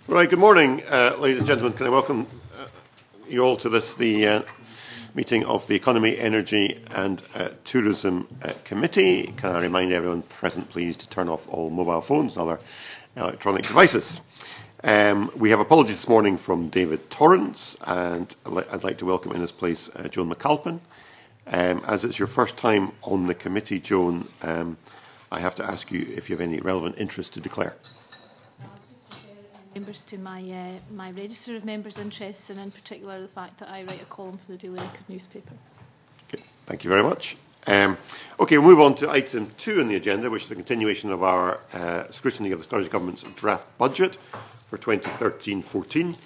Right, good morning, ladies and gentlemen. Can I welcome you all to the meeting of the Economy, Energy and Tourism Committee. Can I remind everyone present, please, to turn off all mobile phones and other electronic devices. We have apologies this morning from David Torrance, and I'd like to welcome in his place Joan McAlpin. As it's your first time on the committee, Joan, I have to ask you if you have any relevant interest to declare. Members to my register of members' interests, and in particular the fact that I write a column for the Daily Record newspaper. Okay, thank you very much. Okay, we'll move on to item 2 on the agenda, which is the continuation of our scrutiny of the Scottish Government's draft budget for 2013-14.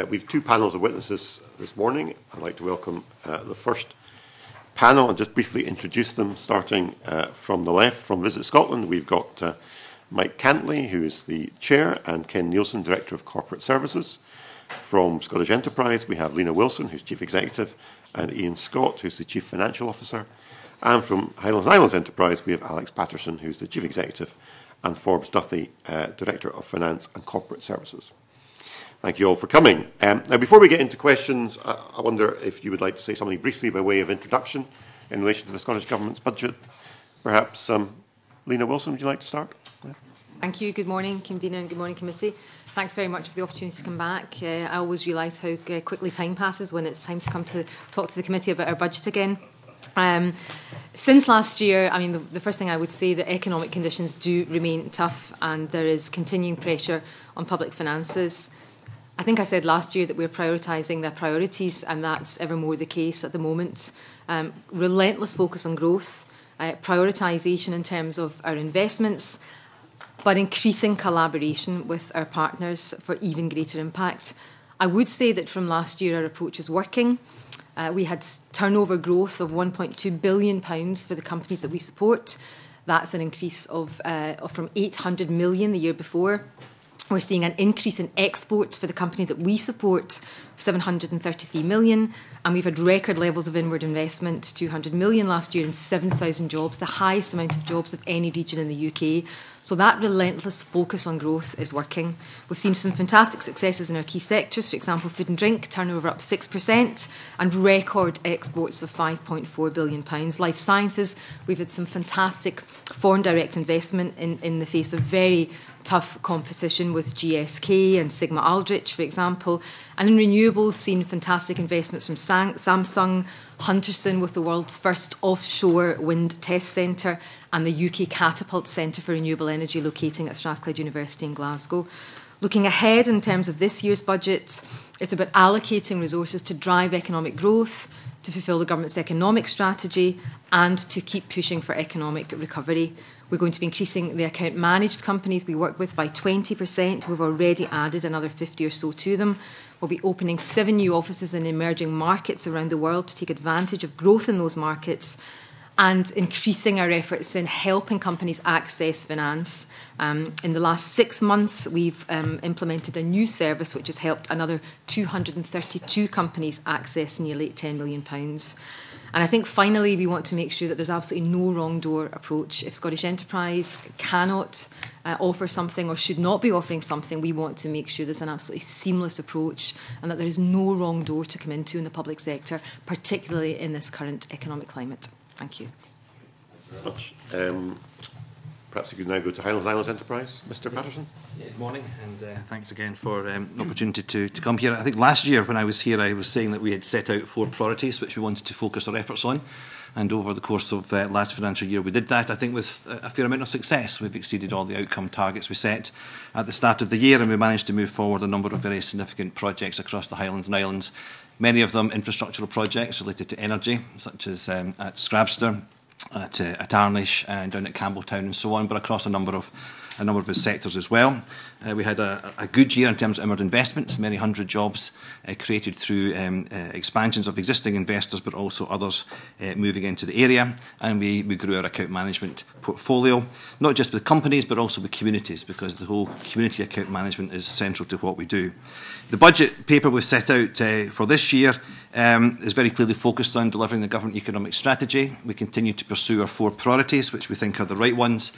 We have 2 panels of witnesses this morning. I'd like to welcome the first panel and just briefly introduce them, starting from the left. From Visit Scotland, we've got Mike Cantley, who is the Chair, and Ken Nielsen, Director of Corporate Services. From Scottish Enterprise, we have Lena Wilson, who's Chief Executive, and Ian Scott, who's the Chief Financial Officer. And from Highlands and Islands Enterprise, we have Alex Patterson, who's the Chief Executive, and Forbes Duthie, Director of Finance and Corporate Services. Thank you all for coming. Now, before we get into questions, I wonder if you would like to say something briefly by way of introduction in relation to the Scottish Government's budget. Perhaps Lena Wilson, would you like to start? Thank you. Good morning, convener, and good morning, committee. Thanks very much for the opportunity to come back. I always realise how quickly time passes when it's time to come to talk to the committee about our budget again. Since last year, I mean, the first thing I would say that economic conditions do remain tough, and there is continuing pressure on public finances. I think I said last year that we're prioritising their priorities, and that's ever more the case at the moment. Relentless focus on growth, prioritisation in terms of our investments, but increasing collaboration with our partners for even greater impact. I would say that from last year our approach is working. We had turnover growth of £1.2 billion for the companies that we support. That's an increase of from 800 million the year before. We're seeing an increase in exports for the company that we support, 733 million, and we've had record levels of inward investment, 200 million last year, and 7,000 jobs, the highest amount of jobs of any region in the UK. So that relentless focus on growth is working. We've seen some fantastic successes in our key sectors, for example, food and drink, turnover up 6%, and record exports of £5.4 billion. Life sciences, we've had some fantastic foreign direct investment in the face of very tough competition with GSK and Sigma Aldrich, for example. And in renewables, seen fantastic investments from Samsung, Hunterston with the world's first offshore wind test centre, and the UK Catapult Centre for Renewable Energy locating at Strathclyde University in Glasgow. Looking ahead in terms of this year's budget, it's about allocating resources to drive economic growth, to fulfil the government's economic strategy, and to keep pushing for economic recovery. We're going to be increasing the account managed companies we work with by 20%. We've already added another 50 or so to them. We'll be opening 7 new offices in emerging markets around the world to take advantage of growth in those markets, and increasing our efforts in helping companies access finance. In the last 6 months, we've implemented a new service which has helped another 232 companies access nearly £10 million. And I think finally we want to make sure that there's absolutely no wrong door approach. If Scottish Enterprise cannot offer something or should not be offering something, we want to make sure there's an absolutely seamless approach and that there is no wrong door to come into in the public sector, particularly in this current economic climate. Thank you. Thank you very much. Perhaps you could now go to Highlands and Islands Enterprise. Mr. Patterson. Yeah, good morning, and thanks again for an opportunity to come here. I think last year when I was here I was saying that we had set out 4 priorities which we wanted to focus our efforts on, and over the course of last financial year we did that, I think, with a fair amount of success. We've exceeded all the outcome targets we set at the start of the year, and we managed to move forward a number of very significant projects across the Highlands and Islands, many of them infrastructural projects related to energy, such as at Scrabster, at Arnish, and down at Campbelltown and so on, but across a number of its sectors as well. We had a good year in terms of inward investments, many hundred jobs created through expansions of existing investors, but also others moving into the area. And we grew our account management portfolio, not just with companies, but also with communities, because the whole community account management is central to what we do. The budget paper we set out for this year is very clearly focused on delivering the government economic strategy. We continue to pursue our 4 priorities, which we think are the right ones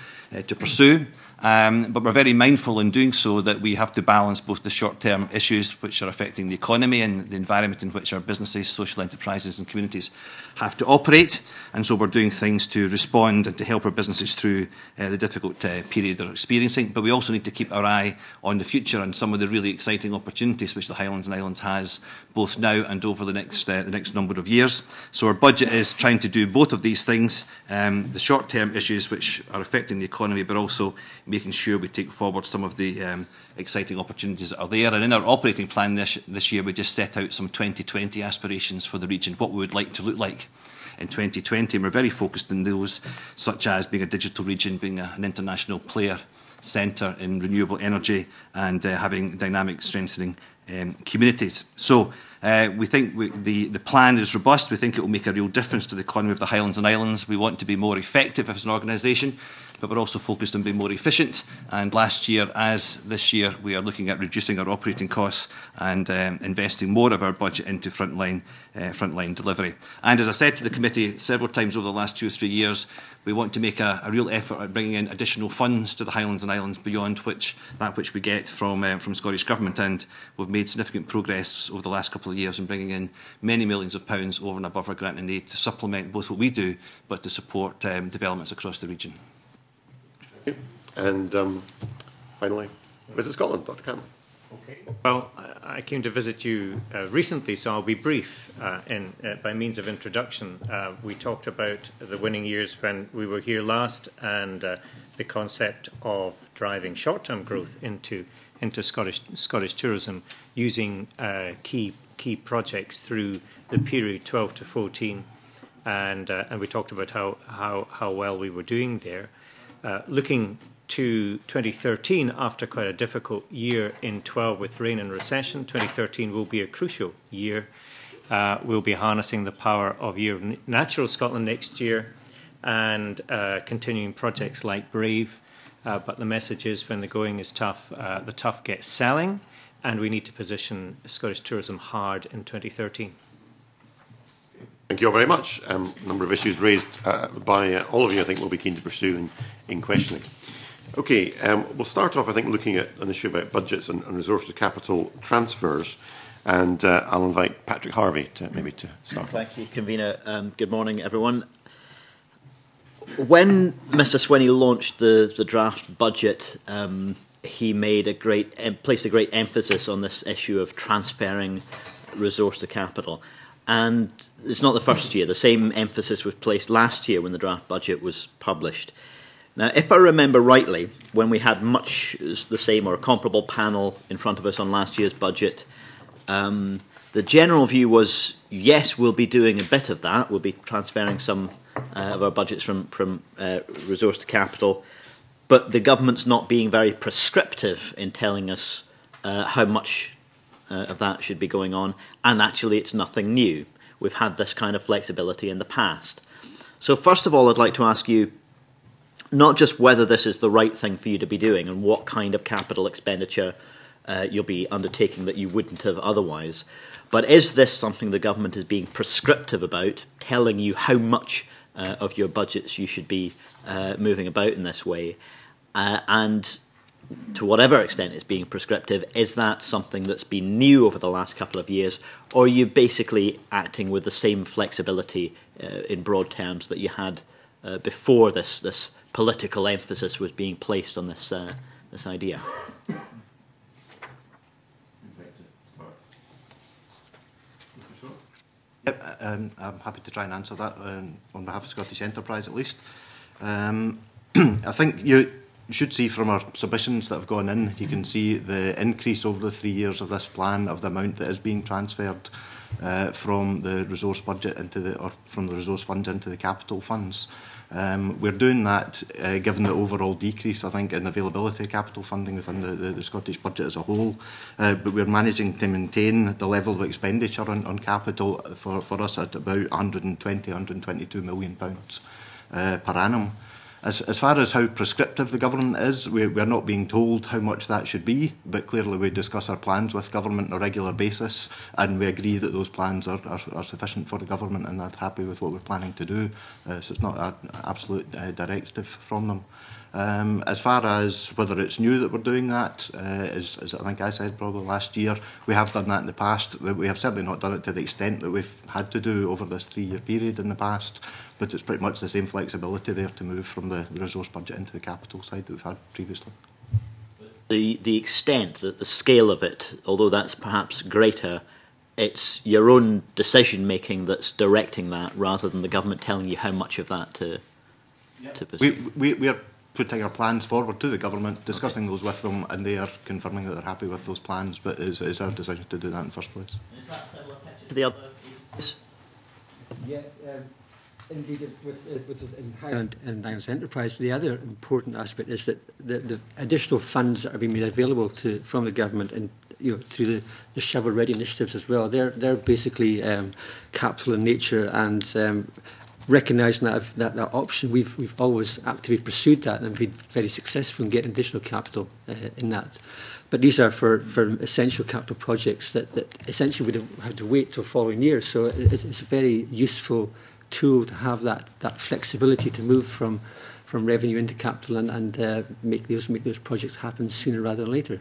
to pursue. But we're very mindful in doing so that we have to balance both the short-term issues which are affecting the economy and the environment in which our businesses, social enterprises and communities have to operate. And so we're doing things to respond and to help our businesses through the difficult period they're experiencing. But we also need to keep our eye on the future and some of the really exciting opportunities which the Highlands and Islands has both now and over the next number of years. So our budget is trying to do both of these things, the short-term issues which are affecting the economy, but also making sure we take forward some of the exciting opportunities that are there. And in our operating plan this year, we just set out some 2020 aspirations for the region, what we would like to look like in 2020. And we're very focused on those, such as being a digital region, being an international player, centre in renewable energy, and having dynamic, strengthening communities. So we think the plan is robust. We think it will make a real difference to the economy of the Highlands and Islands. We want to be more effective as an organisation, but we're also focused on being more efficient. And last year, as this year, we are looking at reducing our operating costs and investing more of our budget into frontline delivery. And as I said to the committee several times over the last 2 or 3 years, we want to make a real effort at bringing in additional funds to the Highlands and Islands beyond that which we get from Scottish Government. And we've made significant progress over the last couple of years in bringing in many millions of pounds over and above our grant and aid to supplement both what we do, but to support developments across the region. Thank you. And finally, Visit Scotland, Dr. Campbell. Okay. Well, I came to visit you recently, so I'll be brief by means of introduction. We talked about the winning years when we were here last, and the concept of driving short-term growth into Scottish tourism using key projects through the period 12 to 14, and we talked about how well we were doing there. Looking to 2013, after quite a difficult year in 12 with rain and recession, 2013 will be a crucial year. We'll be harnessing the power of Year of Natural Scotland next year and continuing projects like Brave. But the message is when the going is tough, the tough get selling, and we need to position Scottish tourism hard in 2013. Thank you all very much. A number of issues raised by all of you, I think, we'll be keen to pursue in questioning. Okay, we'll start off, I think, looking at an issue about budgets and resource to capital transfers. And I'll invite Patrick Harvey to start. Thank you, Convener. Good morning, everyone. When Mr. Swinney launched the draft budget, he placed a great emphasis on this issue of transferring resource to capital. And it's not the first year. The same emphasis was placed last year when the draft budget was published. Now, if I remember rightly, when we had much the same or a comparable panel in front of us on last year's budget, the general view was, yes, we'll be doing a bit of that. We'll be transferring some of our budgets from resource to capital, but the government's not being very prescriptive in telling us how much of that should be going on, and actually it's nothing new. We've had this kind of flexibility in the past. So first of all, I'd like to ask you not just whether this is the right thing for you to be doing and what kind of capital expenditure you'll be undertaking that you wouldn't have otherwise, but is this something the government is being prescriptive about, telling you how much of your budgets you should be moving about in this way? And to whatever extent it's being prescriptive, is that something that's been new over the last couple of years, or are you basically acting with the same flexibility in broad terms that you had before this political emphasis was being placed on this idea? Yep, I'm happy to try and answer that on behalf of Scottish Enterprise at least. I think you should see from our submissions that have gone in, you can see the increase over the 3 years of this plan of the amount that is being transferred from the resource budget or from the resource fund into the capital funds. We're doing that given the overall decrease, I think, in availability of capital funding within the Scottish budget as a whole. But we're managing to maintain the level of expenditure on capital for us at about £122 million per annum. As far as how prescriptive the government is, we're not being told how much that should be, but clearly we discuss our plans with government on a regular basis, and we agree that those plans are sufficient for the government and they're happy with what we're planning to do. So it's not an absolute directive from them. As far as whether it's new that we're doing that, as I think I said probably last year, we have done that in the past. We have certainly not done it to the extent that we've had to do over this 3-year period in the past, but it's pretty much the same flexibility there to move from the resource budget into the capital side that we've had previously. The extent, the scale of it, although that's perhaps greater, it's your own decision-making that's directing that rather than the government telling you how much of that to pursue. We are putting our plans forward to the government, discussing those with them, and they are confirming that they're happy with those plans, but it's our decision to do that in the first place. Is that similar to the other agencies? Yeah, indeed, with Highland and Highlands Enterprise, the other important aspect is that the additional funds that are being made available from the government and through the shovel-ready initiatives as well, they're basically capital in nature, and recognising that option, we've always actively pursued that and been very successful in getting additional capital in that. But these are for essential capital projects that essentially we don't have to wait till following years. So it's a very useful tool to have that flexibility to move from revenue into capital and make those projects happen sooner rather than later.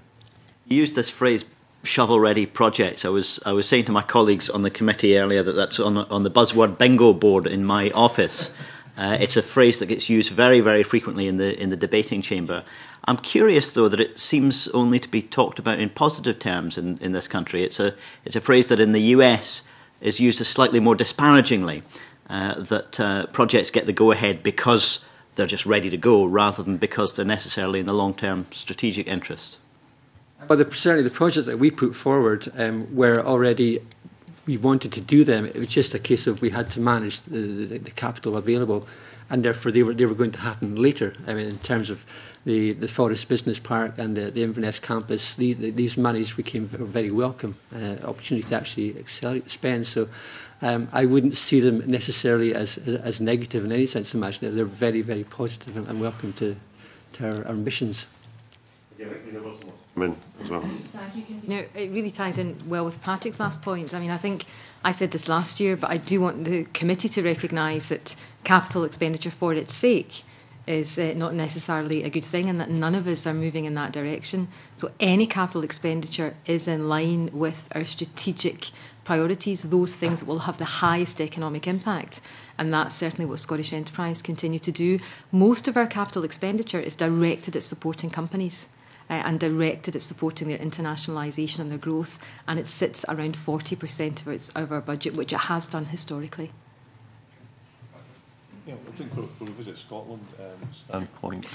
You used this phrase, shovel-ready projects. I was saying to my colleagues on the committee earlier that's on the buzzword bingo board in my office. It's a phrase that gets used very, very frequently in the debating chamber. I'm curious, though, that it seems only to be talked about in positive terms in this country. It's a phrase that in the US is used as slightly more disparagingly, that projects get the go-ahead because they're just ready to go rather than because they're necessarily in the long-term strategic interest. Well, certainly the projects that we put forward were already, we wanted to do them. It was just a case of we had to manage the capital available, and therefore they were going to happen later. I mean, in terms of the Forest Business Park and the Inverness campus, these monies became very welcome opportunity to actually accelerate spend. So I wouldn't see them necessarily as negative in any sense of imagination. They're very, very positive and welcome to our ambitions. As well. Thank you. It really ties in well with Patrick's last point. I mean, I think I said this last year, but I do want the committee to recognise that capital expenditure for its sake is not necessarily a good thing, and that none of us are moving in that direction. So any capital expenditure is in line with our strategic priorities, those things that will have the highest economic impact. And that's certainly what Scottish Enterprise continue to do. Most of our capital expenditure is directed at supporting companies. And directed at supporting their internationalisation and their growth, and it sits around 40% of our budget, which it has done historically. Yeah, I think for Visit Scotland standpoint,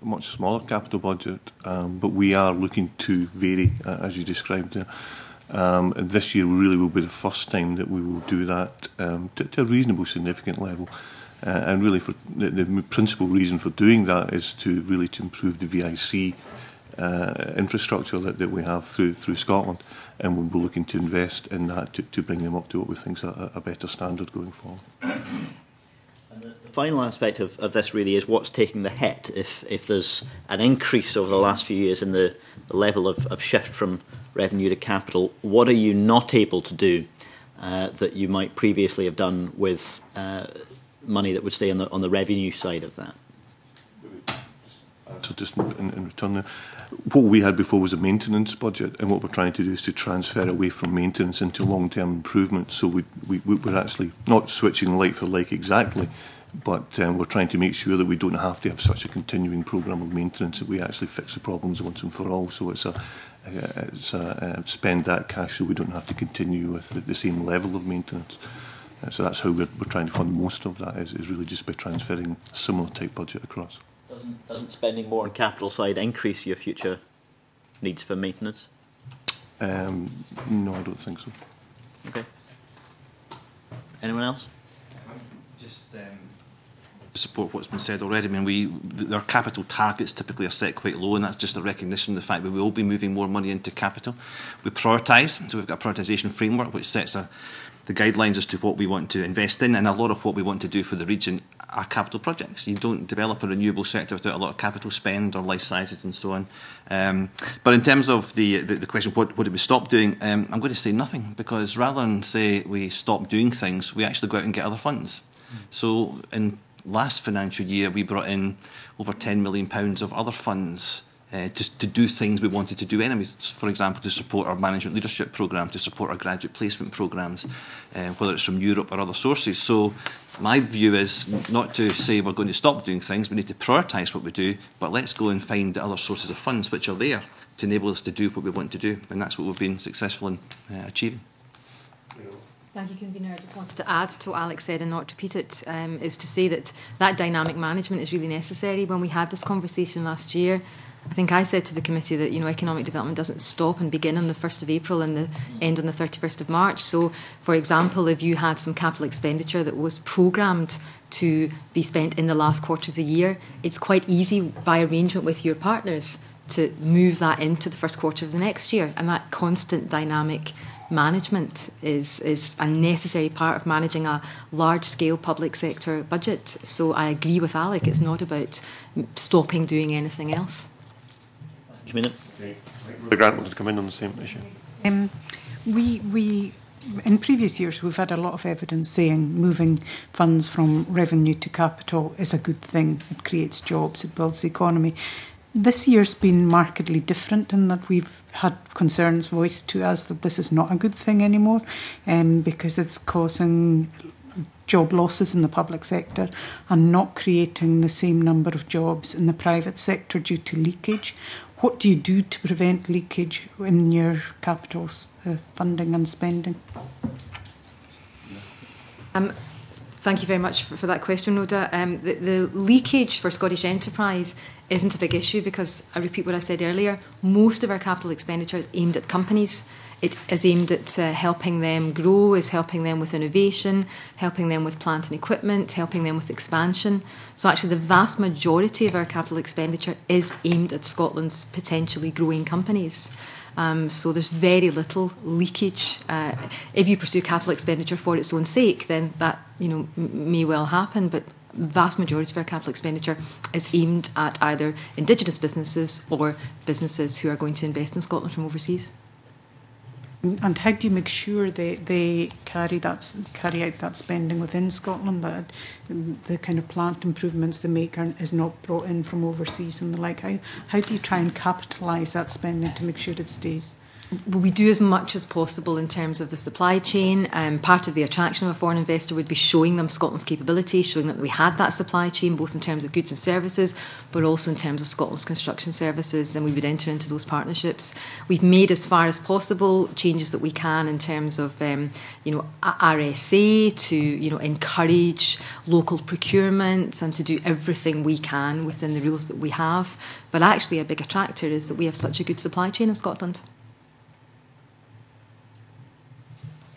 much smaller capital budget, but we are looking to vary, as you described there. This year really will be the first time that we will do that to a reasonable significant level. And really, for the principal reason for doing that is to improve the VIC infrastructure that we have through Scotland, and we'll be looking to invest in that to bring them up to what we think is a better standard going forward. And the final aspect of this really is what's taking the hit. If there's an increase over the last few years in the level of shift from revenue to capital, what are you not able to do that you might previously have done with money that would stay on the revenue side of that? So just in return there, what we had before was a maintenance budget, and what we're trying to do is to transfer away from maintenance into long-term improvement. So we're actually not switching like for like exactly, but we're trying to make sure that we don't have to have such a continuing programme of maintenance, that we actually fix the problems once and for all. So it's spend that cash so we don't have to continue with the same level of maintenance. So that's how we're trying to fund most of that, is really just by transferring a similar type budget across. Doesn't spending more on capital side increase your future needs for maintenance? No, I don't think so. Okay. Anyone else? Just support what's been said already. I mean, our capital targets typically are set quite low, and that's just a recognition of the fact that we will be moving more money into capital. We prioritise, so we've got a prioritisation framework which sets the guidelines as to what we want to invest in, and a lot of what we want to do for the region are capital projects. You don't develop a renewable sector without a lot of capital spend or life sciences and so on. But in terms of the question, what did we stop doing? I'm going to say nothing, because rather than say we stop doing things, we actually go out and get other funds. So in last financial year, we brought in over £10 million of other funds to do things we wanted to do anyways. For example, to support our management leadership programme, to support our graduate placement programmes, whether it's from Europe or other sources. So my view is not to say we're going to stop doing things, we need to prioritise what we do, but let's go and find the other sources of funds which are there to enable us to do what we want to do. And that's what we've been successful in achieving. Thank you, Convener. I just wanted to add to what Alex said and not repeat it, is to say that that dynamic management is really necessary. When we had this conversation last year, I think I said to the committee that economic development doesn't stop and begin on the 1st of April and end on the 31st of March. So, for example, if you had some capital expenditure that was programmed to be spent in the last quarter of the year, it's quite easy by arrangement with your partners to move that into the first quarter of the next year. And that constant dynamic management is a necessary part of managing a large-scale public sector budget. So I agree with Alec, it's not about stopping doing anything else. Grant wanted to come in on the same issue. We in previous years we've had a lot of evidence saying moving funds from revenue to capital is a good thing. It creates jobs, it builds the economy. This year's been markedly different in that we've had concerns voiced to us that this is not a good thing anymore, because it's causing job losses in the public sector and not creating the same number of jobs in the private sector due to leakage. What do you do to prevent leakage in your capital funding and spending? Thank you very much for that question, Rhoda. The leakage for Scottish Enterprise isn't a big issue because, I repeat what I said earlier, most of our capital expenditure is aimed at companies. It is aimed at helping them grow, is helping them with innovation, helping them with plant and equipment, helping them with expansion. So actually the vast majority of our capital expenditure is aimed at Scotland's potentially growing companies. So there's very little leakage. If you pursue capital expenditure for its own sake, then that may well happen, but the vast majority of our capital expenditure is aimed at either indigenous businesses or businesses who are going to invest in Scotland from overseas. And how do you make sure they carry out that spending within Scotland, that the kind of plant improvements they make is not brought in from overseas and the like? How do you try and capitalise that spending to make sure it stays? We do as much as possible in terms of the supply chain. Part of the attraction of a foreign investor would be showing them Scotland's capability, showing that we had that supply chain, both in terms of goods and services, but also in terms of Scotland's construction services, and we would enter into those partnerships. We've made, as far as possible, changes that we can in terms of RSA to encourage local procurement and to do everything we can within the rules that we have. But actually a big attractor is that we have such a good supply chain in Scotland.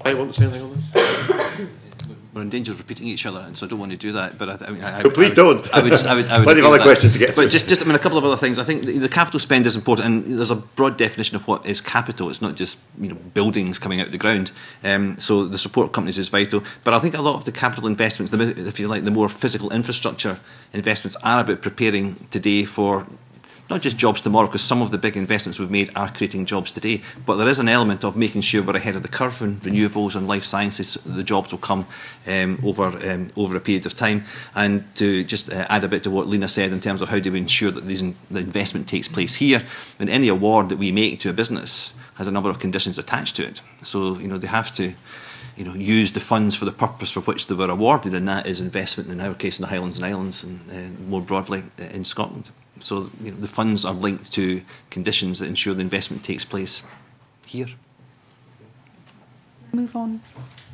I want to say anything on this? We're in danger of repeating each other, and so I don't want to do that. But please don't. I would plenty of other questions to get through. But just a couple of other things. I think the capital spend is important, and there's a broad definition of what is capital. It's not just buildings coming out of the ground. So the support companies is vital. But I think a lot of the capital investments, if you like, the more physical infrastructure investments, are about preparing today for not just jobs tomorrow, because some of the big investments we've made are creating jobs today, but there is an element of making sure we're ahead of the curve in renewables and life sciences. The jobs will come over a period of time. And to just add a bit to what Lena said in terms of how do we ensure that the investment takes place here, and any award that we make to a business has a number of conditions attached to it. So they have to use the funds for the purpose for which they were awarded, and that is investment, in our case in the Highlands and Islands, and more broadly in Scotland. So the funds are linked to conditions that ensure the investment takes place here. Move on.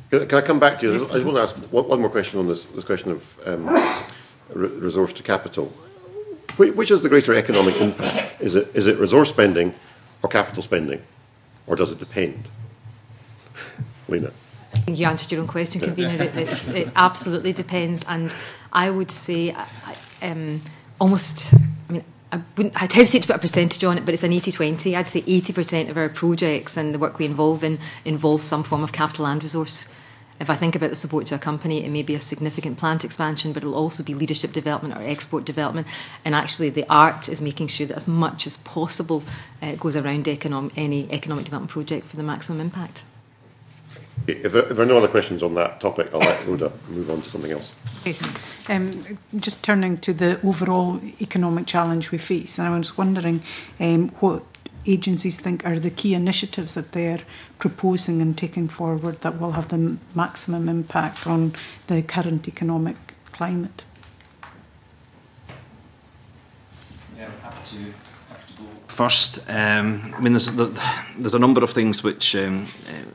Can I come back to you? I just want to ask one more question on this question of resource to capital. Which is the greater economic impact? Is it resource spending or capital spending? Or does it depend? Lena? I think you answered your own question, Convener. It absolutely depends. And I would say I'd hesitate to put a percentage on it, but it's an 80-20. I'd say 80% of our projects and the work we involve in involve some form of capital and resource. If I think about the support to a company, it may be a significant plant expansion, but it'll also be leadership development or export development. And actually the art is making sure that as much as possible goes around any economic development project for the maximum impact. If there are no other questions on that topic, I'll let Rhoda move on to something else. Yes. Just turning to the overall economic challenge we face, and I was wondering what agencies think are the key initiatives that they're proposing and taking forward that will have the maximum impact on the current economic climate. Yeah, I'm happy to go first. I mean, there's a number of things which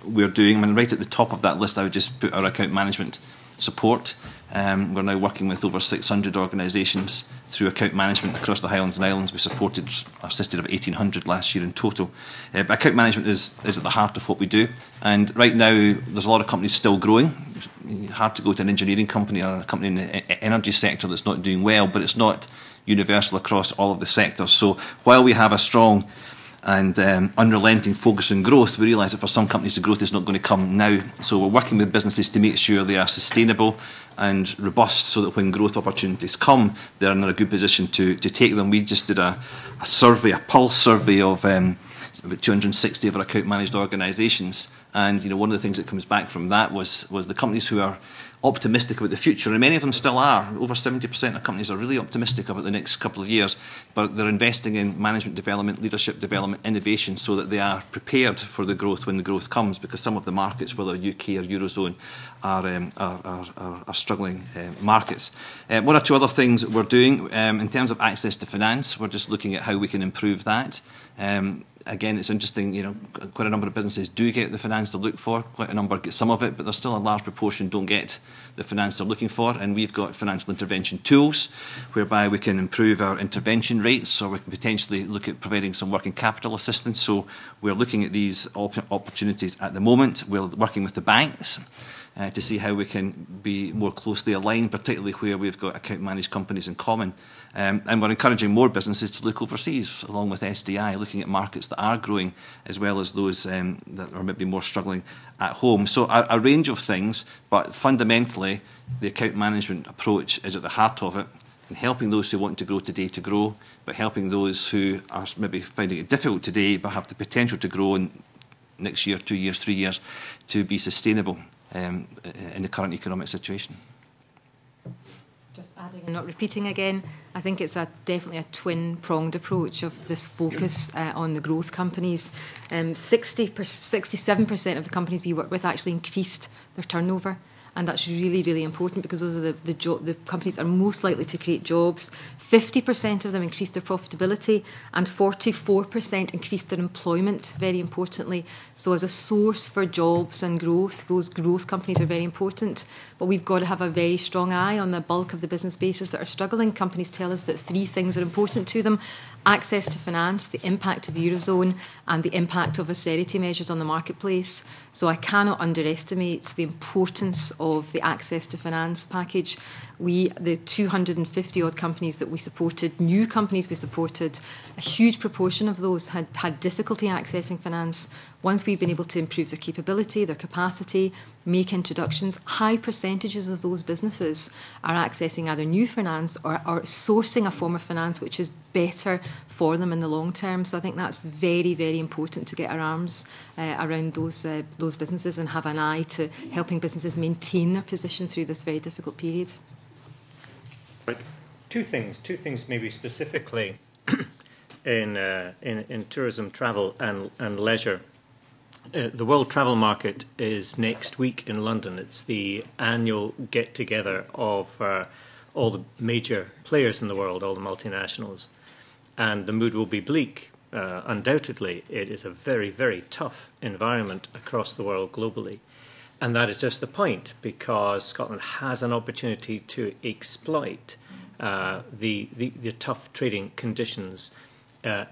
we're doing. I mean, right at the top of that list, I would just put our account management support. We're now working with over 600 organisations through account management across the Highlands and Islands. We assisted of 1,800 last year in total. But account management is at the heart of what we do. And right now, there's a lot of companies still growing. It's hard to go to an engineering company or a company in the energy sector that's not doing well, but it's not universal across all of the sectors. So while we have a strong and unrelenting focus on growth, we realise that for some companies the growth is not going to come now. So we're working with businesses to make sure they are sustainable and robust, so that when growth opportunities come, they're in a good position to take them. We just did a survey, a pulse survey of about 260 of our account managed organisations, and one of the things that comes back from that was the companies who are optimistic about the future, and many of them still are. Over 70% of companies are really optimistic about the next couple of years, but they're investing in management development, leadership development, innovation, so that they are prepared for the growth when the growth comes, because some of the markets, whether UK or Eurozone, are struggling markets. One or two other things that we're doing in terms of access to finance, we're just looking at how we can improve that. Again, it's interesting, quite a number of businesses do get the finance they look for, quite a number get some of it, but there's still a large proportion don't get the finance they're looking for, and we've got financial intervention tools whereby we can improve our intervention rates, or we can potentially look at providing some working capital assistance. So we're looking at these opportunities at the moment. We're working with the banks to see how we can be more closely aligned, particularly where we've got account managed companies in common. And we're encouraging more businesses to look overseas, along with SDI, looking at markets that are growing as well as those that are maybe more struggling at home. So a range of things, but fundamentally the account management approach is at the heart of it, and helping those who want to grow today to grow, but helping those who are maybe finding it difficult today but have the potential to grow in next year, 2 years, 3 years, to be sustainable in the current economic situation. Just adding and not repeating again, I think it's definitely a twin-pronged approach of this focus on the growth companies. 67% of the companies we work with actually increased their turnover. And that's really, really important, because those are the companies that are most likely to create jobs. 50% of them increased their profitability, and 44% increased their employment, very importantly. So as a source for jobs and growth, those growth companies are very important. But we've got to have a very strong eye on the bulk of the business bases that are struggling. Companies tell us that 3 things are important to them: access to finance, the impact of the Eurozone, and the impact of austerity measures on the marketplace. So I cannot underestimate the importance of the access to finance package. The 250 odd companies that we supported, new companies we supported, a huge proportion of those had difficulty accessing finance. Once we've been able to improve their capability, their capacity, make introductions, high percentages of those businesses are accessing either new finance or sourcing a form of finance which is better for them in the long term. So I think that's very, very important, to get our arms around those businesses and have an eye to helping businesses maintain their position through this very difficult period. Right. Two things maybe specifically in tourism, travel and leisure. The World Travel Market is next week in London. It's the annual get-together of all the major players in the world, all the multinationals. And the mood will be bleak, undoubtedly. It is a very, very tough environment across the world globally. And that is just the point, because Scotland has an opportunity to exploit the tough trading conditions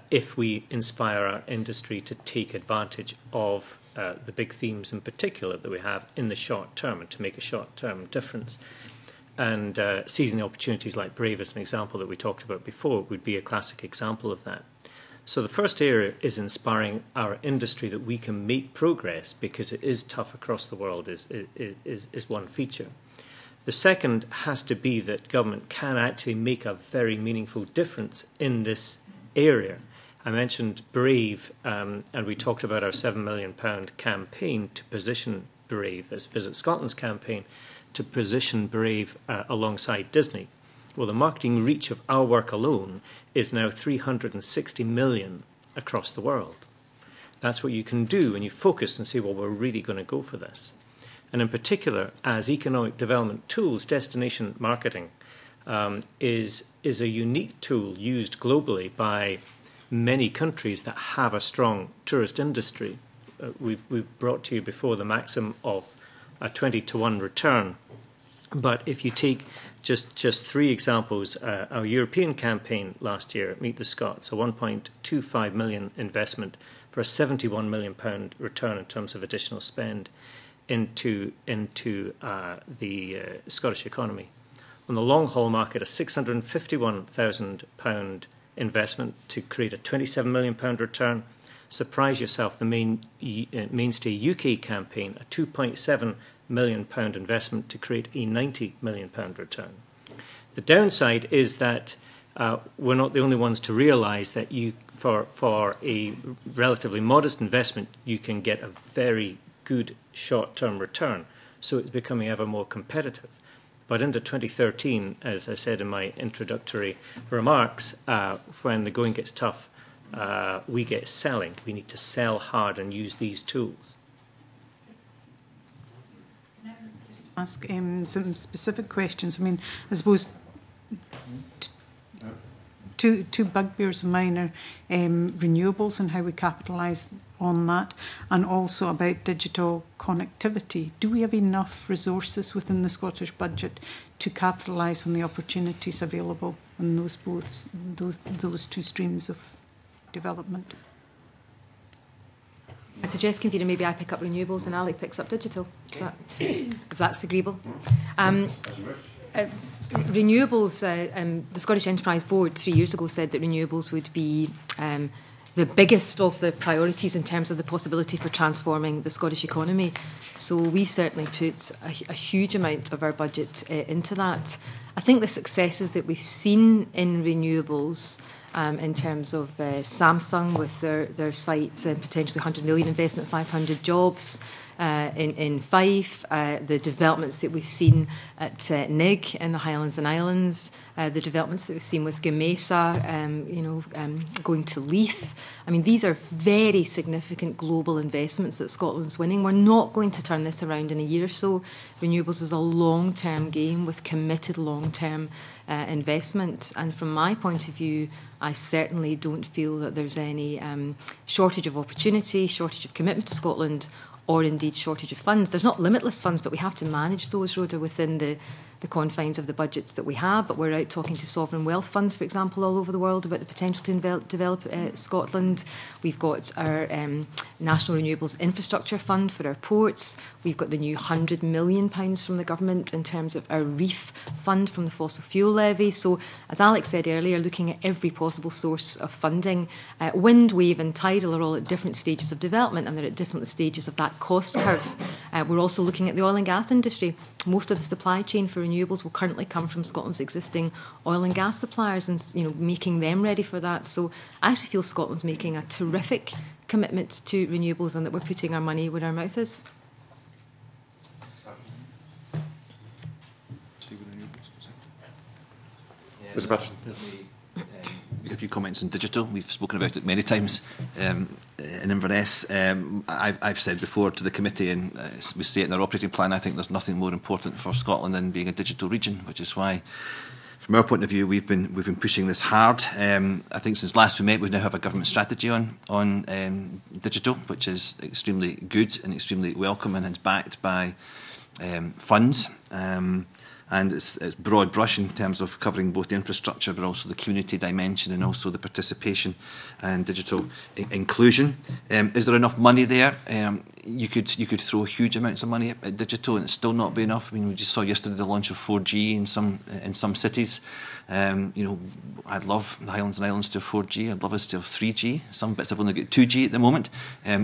if we inspire our industry to take advantage of the big themes in particular that we have in the short term, and to make a short-term difference. And seizing the opportunities like Brave, as an example that we talked about before, would be a classic example of that. So the first area is inspiring our industry that we can make progress, because it is tough across the world, is one feature. The second has to be that government can actually make a very meaningful difference in this area. I mentioned Brave, and we talked about our £7 million campaign to position Brave, that's Visit Scotland's campaign, to position Brave alongside Disney. Well, the marketing reach of our work alone is now 360 million across the world. That's what you can do when you focus and say, well, we're really going to go for this. And in particular, as economic development tools, destination marketing is a unique tool used globally by many countries that have a strong tourist industry. We've brought to you before the maxim of a 20-to-1 return. But if you take just three examples, our European campaign last year at Meet the Scots, a 1.25 million investment for a £71 million return in terms of additional spend into the Scottish economy. On the long-haul market, a £651,000 investment to create a £27 million return. Surprise yourself, the Mainstay UK campaign, a £2.7 million investment to create a £90 million return. The downside is that we're not the only ones to realise that for a relatively modest investment, you can get a very good short-term return. So it's becoming ever more competitive. But into 2013, as I said in my introductory remarks, when the going gets tough, we get selling. We need to sell hard and use these tools. Ask some specific questions. I mean, I suppose two bugbears of mine are renewables and how we capitalise on that, and also about digital connectivity. Do we have enough resources within the Scottish budget to capitalise on the opportunities available in those two streams of development? I suggest, Convener, maybe I pick up renewables and Alec picks up digital, if that's agreeable. Renewables, the Scottish Enterprise Board 3 years ago said that renewables would be the biggest of the priorities in terms of the possibility for transforming the Scottish economy. So we've certainly put a huge amount of our budget into that. I think the successes that we've seen in renewables in terms of Samsung with their site, potentially 100 million investment, 500 jobs in Fife, the developments that we've seen at NIG in the Highlands and Islands, the developments that we've seen with Gamesa, going to Leith. I mean, these are very significant global investments that Scotland's winning. We're not going to turn this around in a year or so. Renewables is a long-term game with committed long-term investment. And from my point of view, I certainly don't feel that there's any shortage of opportunity, shortage of commitment to Scotland, or indeed shortage of funds. There's not limitless funds, but we have to manage those, Rhoda, within the confines of the budgets that we have. But we're out talking to sovereign wealth funds, for example, all over the world about the potential to develop Scotland. We've got our National Renewables Infrastructure Fund for our ports. We've got the new £100 million from the government in terms of our REEF fund from the fossil fuel levy. So, as Alex said earlier, looking at every possible source of funding. Wind, wave and tidal are all at different stages of development, and they're at different stages of that cost curve. We're also looking at the oil and gas industry. Most of the supply chain for renewables will currently come from Scotland's existing oil and gas suppliers, and making them ready for that. So I actually feel Scotland's making a terrific commitment to renewables, and that we're putting our money where our mouth is. Mr. Patterson. A few comments on digital. We've spoken about it many times in Inverness. I've said before to the committee, and we say it in our operating plan, I think there's nothing more important for Scotland than being a digital region, which is why, from our point of view, we've been pushing this hard. I think since last we met, we now have a government strategy on digital, which is extremely good and extremely welcome, and it's backed by funds. And it's broad brush in terms of covering both the infrastructure but also the community dimension and also the participation and digital inclusion. Is there enough money there? You could throw huge amounts of money at digital and it's still not be enough. I mean, we just saw yesterday the launch of 4G in some cities. I'd love the Highlands and Islands to have 4G. I'd love us to have 3G. Some bits have only got 2G at the moment.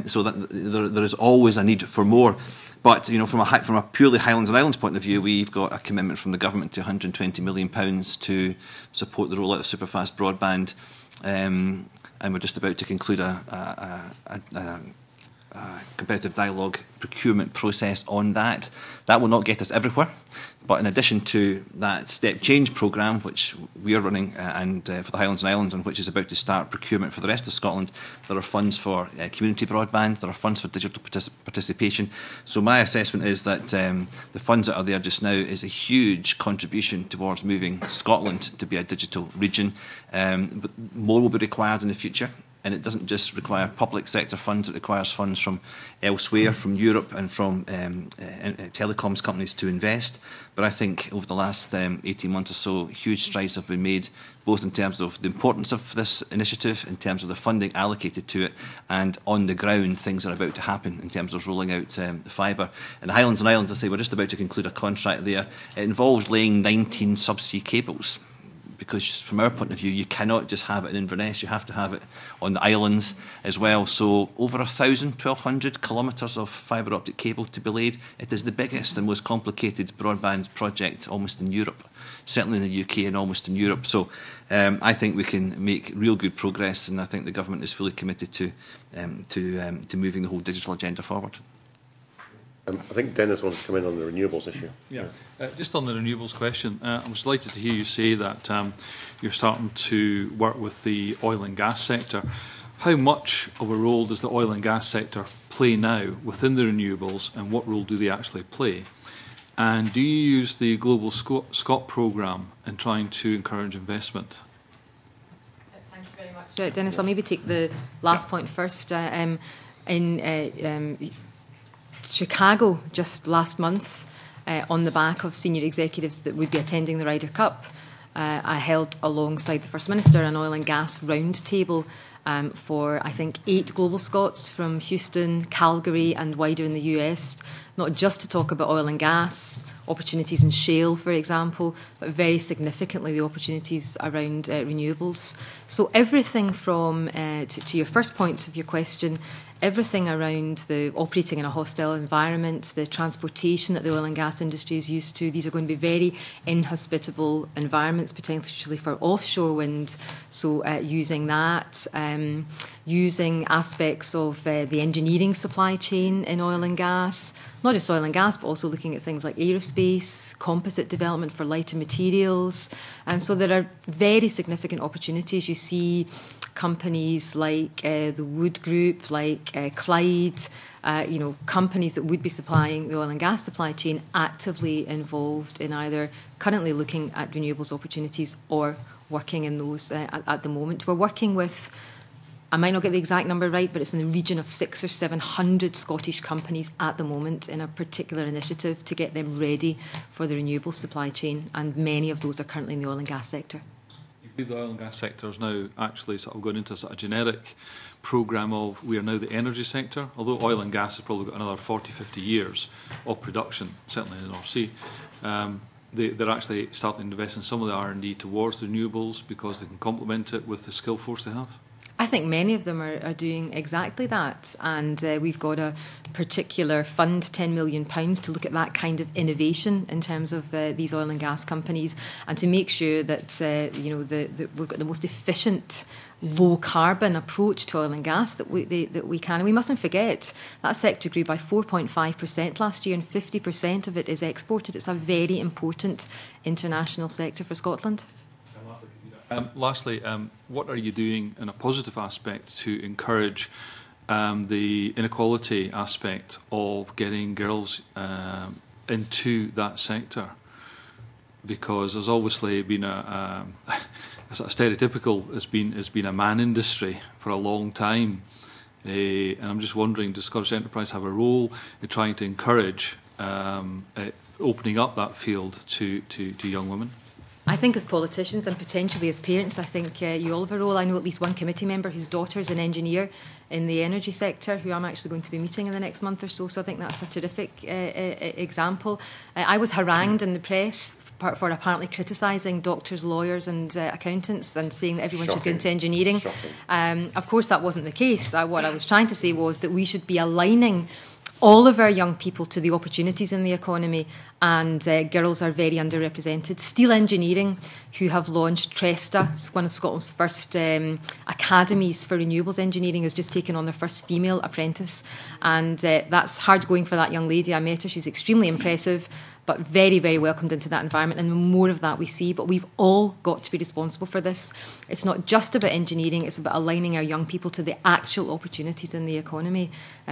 So that there is always a need for more. But from a purely Highlands and Islands point of view, we've got a commitment from the government to £120 million to support the rollout of superfast broadband, and we're just about to conclude a competitive dialogue procurement process on that. That will not get us everywhere. But in addition to that step change programme, which we are running for the Highlands and Islands, and which is about to start procurement for the rest of Scotland, there are funds for community broadband, there are funds for digital participation. So my assessment is that the funds that are there just now is a huge contribution towards moving Scotland to be a digital region. But more will be required in the future. And it doesn't just require public sector funds, it requires funds from elsewhere, from Europe and from telecoms companies to invest. But I think over the last 18 months or so, huge strides have been made, both in terms of the importance of this initiative, in terms of the funding allocated to it, and on the ground, things are about to happen in terms of rolling out the fibre. In the Highlands and Islands, I say we're just about to conclude a contract there. It involves laying 19 subsea cables, because from our point of view, you cannot just have it in Inverness, you have to have it on the islands as well. So over 1,200 kilometres of fibre optic cable to be laid. It is the biggest and most complicated broadband project almost in Europe, certainly in the UK and almost in Europe. So I think we can make real good progress, and I think the government is fully committed to moving the whole digital agenda forward. I think Dennis wants to come in on the renewables issue. Yeah, just on the renewables question, I was delighted to hear you say that you're starting to work with the oil and gas sector. How much of a role does the oil and gas sector play now within the renewables, and what role do they actually play? And do you use the Global Scot programme in trying to encourage investment? Thank you very much, Dennis. I'll maybe take the last point first. In Chicago just last month, on the back of senior executives that would be attending the Ryder Cup, I held alongside the First Minister an oil and gas roundtable for, I think, 8 global Scots from Houston, Calgary and wider in the US, not just to talk about oil and gas, opportunities in shale, for example, but very significantly the opportunities around renewables. So everything from, to your first point of your question, everything around the operating in a hostile environment, the transportation that the oil and gas industry is used to. These are going to be very inhospitable environments, potentially for offshore wind. So using that, using aspects of the engineering supply chain in oil and gas, not just oil and gas, but also looking at things like aerospace, composite development for lighter materials. And so there are very significant opportunities. You see companies like the Wood Group, like Clyde, companies that would be supplying the oil and gas supply chain actively involved in either currently looking at renewables opportunities or working in those at the moment. We're working with, I might not get the exact number right, but it's in the region of 600 or 700 Scottish companies at the moment in a particular initiative to get them ready for the renewable supply chain, and many of those are currently in the oil and gas sector. The oil and gas sector is now actually sort of going into a sort of generic programme of we are now the energy sector, although oil and gas has probably got another 40, 50 years of production, certainly in the North Sea. They're actually starting to invest in some of the R&D towards the renewables because they can complement it with the skill force they have. I think many of them are doing exactly that, and we've got a particular fund, £10 million, to look at that kind of innovation in terms of these oil and gas companies, and to make sure that we've got the most efficient, low carbon approach to oil and gas that we can. And we mustn't forget that sector grew by 4.5% last year, and 50% of it is exported. It's a very important international sector for Scotland. Lastly, what are you doing in a positive aspect to encourage the inequality aspect of getting girls into that sector? Because there's obviously been a sort of stereotypical, has been a man industry for a long time, and I'm just wondering, does Scottish Enterprise have a role in trying to encourage opening up that field to young women? I think as politicians and potentially as parents, I think you all have a role. I know at least one committee member whose daughter is an engineer in the energy sector, who I'm actually going to be meeting in the next month or so. So I think that's a terrific example. I was harangued in the press for apparently criticising doctors, lawyers and accountants and saying that everyone should go into engineering. Of course, that wasn't the case. What I was trying to say was that we should be aligning all of our young people to the opportunities in the economy, and girls are very underrepresented. Steel Engineering, who have launched Tresta, one of Scotland's first academies for renewables engineering, has just taken on their first female apprentice, and that's hard going for that young lady. I met her, she's extremely impressive, but very, very welcomed into that environment, and the more of that we see. But we've all got to be responsible for this. It's not just about engineering, it's about aligning our young people to the actual opportunities in the economy.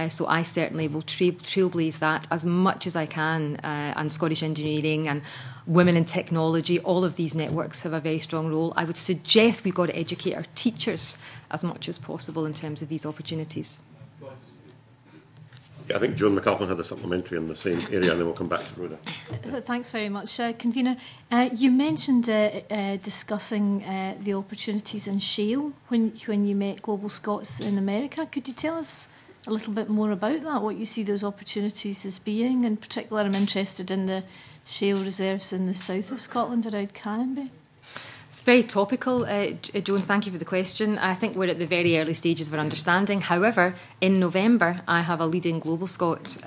So I certainly will trailblaze that as much as I can, and Scottish Engineering and Women in Technology, all of these networks have a very strong role. I would suggest we've got to educate our teachers as much as possible in terms of these opportunities. I think Joan McAlpin had a supplementary in the same area, and then we'll come back to Rhoda. Thanks very much, Convener. You mentioned discussing the opportunities in shale when you met Global Scots in America. Could you tell us a little bit more about that, what you see those opportunities as being? In particular, I'm interested in the shale reserves in the south of Scotland around Canonby. It's very topical, Joan, thank you for the question. I think we're at the very early stages of our understanding. However, in November, I have a leading Global Scot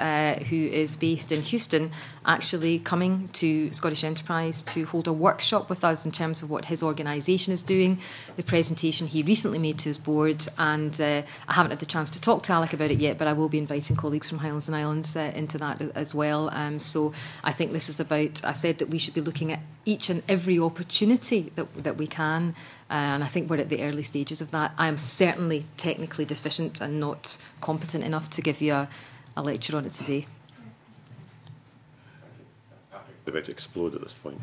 who is based in Houston actually coming to Scottish Enterprise to hold a workshop with us in terms of what his organisation is doing, the presentation he recently made to his board, and I haven't had the chance to talk to Alec about it yet, but I will be inviting colleagues from Highlands and Islands into that as well. So I think this is about, I said that we should be looking at each and every opportunity that we can, and I think we're at the early stages of that. I am certainly technically deficient and not competent enough to give you a lecture on it today. About to explode at this point,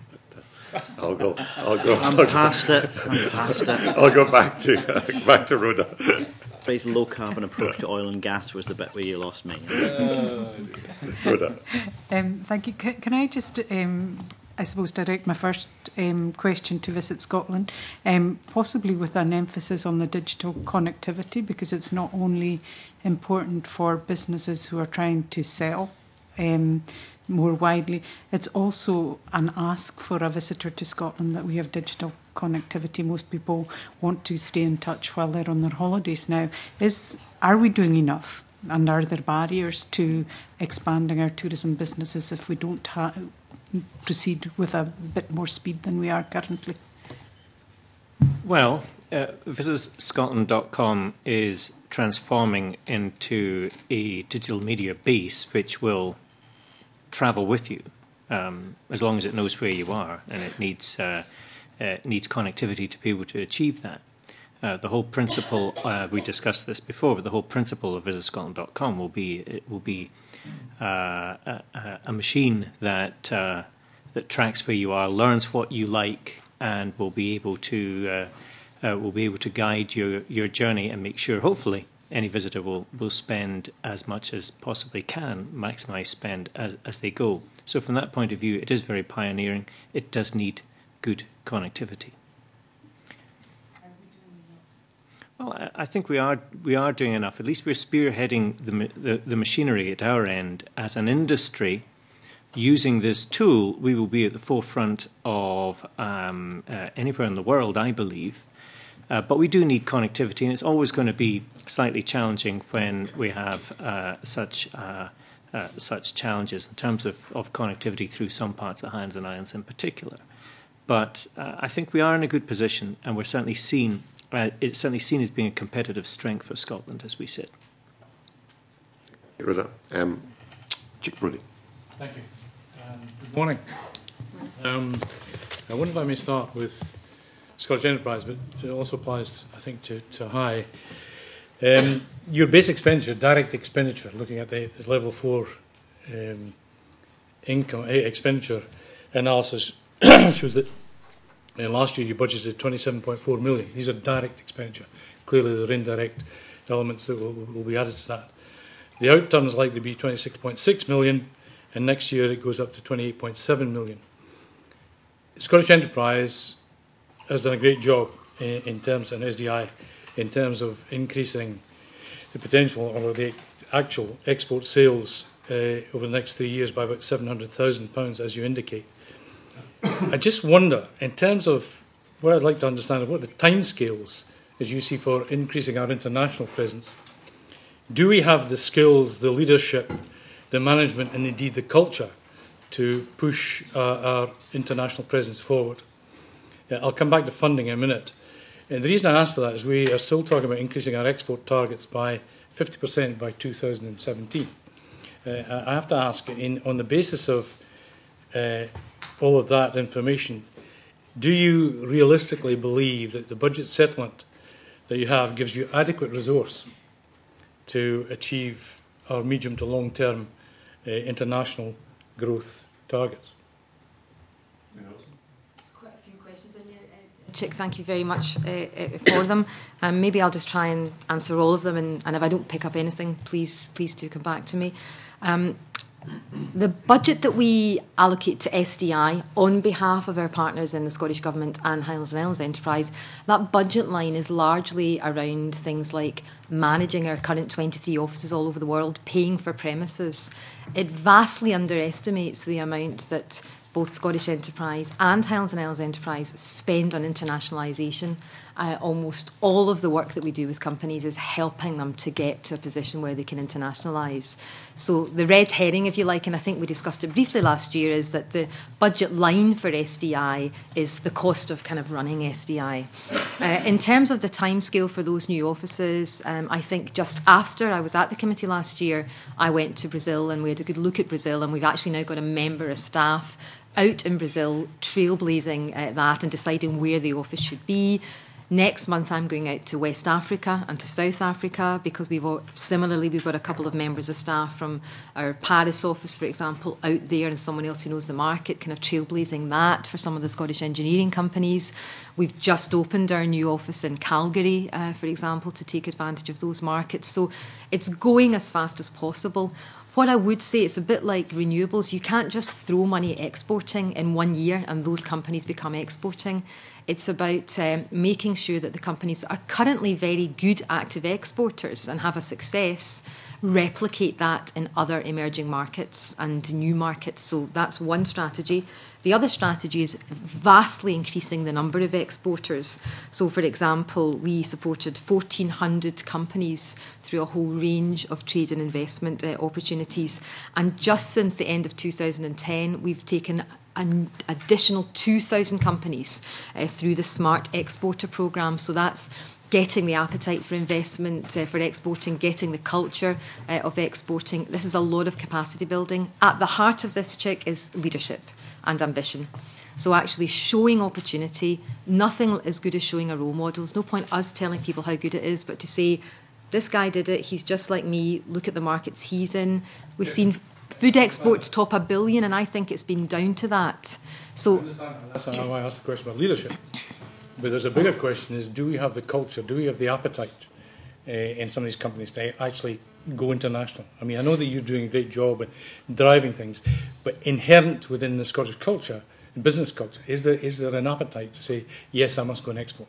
but I'll go. I'm past it. I'll go back to Rhoda. Phrase low carbon approach to oil and gas was the bit where you lost me. Rhoda. Thank you. Can I just, I suppose, direct my first question to Visit Scotland, possibly with an emphasis on the digital connectivity, because it's not only important for businesses who are trying to sell more widely, it's also an ask for a visitor to Scotland that we have digital connectivity. Most people want to stay in touch while they're on their holidays now. Are we doing enough? And are there barriers to expanding our tourism businesses if we don't proceed with a bit more speed than we are currently? Well, visitscotland.com is transforming into a digital media base which will travel with you as long as it knows where you are, and it needs connectivity to be able to achieve that. The whole principle, we discussed this before, but the whole principle of visitscotland.com will be a machine that tracks where you are, learns what you like, and will be able to guide your journey and make sure, hopefully, any visitor will spend as much as possibly can, maximise spend as they go. So from that point of view, it is very pioneering. It does need good connectivity. Well, I think we are doing enough. At least we're spearheading the machinery at our end as an industry. Using this tool, we will be at the forefront of anywhere in the world, I believe. But we do need connectivity, and it's always going to be slightly challenging when we have such challenges in terms of connectivity through some parts of the Highlands and Islands in particular. But I think we are in a good position, and we're certainly seen. It's certainly seen as being a competitive strength for Scotland as we sit. Rhoda. Chick Brody. Thank you. Good morning. I wonder if I may start with Scottish Enterprise, but it also applies, I think, to High. Your base expenditure, direct expenditure, looking at the level 4 income expenditure analysis, shows that last year you budgeted 27.4 million. These are direct expenditure. Clearly, there are indirect elements that will be added to that. The outturn is likely to be 26.6 million, and next year it goes up to 28.7 million. Scottish Enterprise has done a great job in terms, and SDI, in terms of increasing the potential or the actual export sales over the next 3 years by about £700,000, as you indicate. I just wonder, in terms of what I'd like to understand, what the timescales as you see for increasing our international presence. Do we have the skills, the leadership, the management and indeed the culture to push our international presence forward. I'll come back to funding in a minute. And the reason I ask for that is we are still talking about increasing our export targets by 50% by 2017. I have to ask, on the basis of all of that information, do you realistically believe that the budget settlement that you have gives you adequate resource to achieve our medium to long-term international growth targets? Quite a few questions in there. Chick, thank you very much for them. Maybe I'll just try and answer all of them, and if I don't pick up anything, please do come back to me. The budget that we allocate to SDI on behalf of our partners in the Scottish Government and Highlands and Islands Enterprise, that budget line is largely around things like managing our current 23 offices all over the world, paying for premises. It vastly underestimates the amount that both Scottish Enterprise and Highlands and Islands Enterprise spend on internationalisation. Almost all of the work that we do with companies is helping them to get to a position where they can internationalise. So the red herring, if you like, and I think we discussed it briefly last year, is that the budget line for SDI is the cost of kind of running SDI. In terms of the timescale for those new offices, I think just after I was at the committee last year, I went to Brazil and we had a good look at Brazil, and we've actually now got a member of staff out in Brazil trailblazing that and deciding where the office should be. Next month, I'm going out to West Africa and to South Africa because we've got a couple of members of staff from our Paris office, for example, out there, and someone else who knows the market, kind of trailblazing that for some of the Scottish engineering companies. We've just opened our new office in Calgary, for example, to take advantage of those markets. So it's going as fast as possible. What I would say, it's a bit like renewables. You can't just throw money at exporting in 1 year and those companies become exporting. It's about making sure that the companies that are currently very good active exporters and have a success replicate that in other emerging markets and new markets. So that's one strategy. The other strategy is vastly increasing the number of exporters. So, for example, we supported 1,400 companies through a whole range of trade and investment opportunities. And just since the end of 2010, we've taken an additional 2,000 companies through the Smart Exporter programme. So that's getting the appetite for investment, for exporting, getting the culture of exporting. This is a lot of capacity building. At the heart of this, Chick, is leadership and ambition. So actually showing opportunity. Nothing as good as showing a role model. There's no point us telling people how good it is, but to say, this guy did it, he's just like me, look at the markets he's in. We've seen food exports top $1 billion, and I think it's been down to that. So that's why I asked the question about leadership. But there's a bigger question is, do we have the culture, do we have the appetite in some of these companies to actually go international? I mean, I know that you're doing a great job at driving things, but inherent within the Scottish culture, the business culture, is there an appetite to say, yes, I must go and export?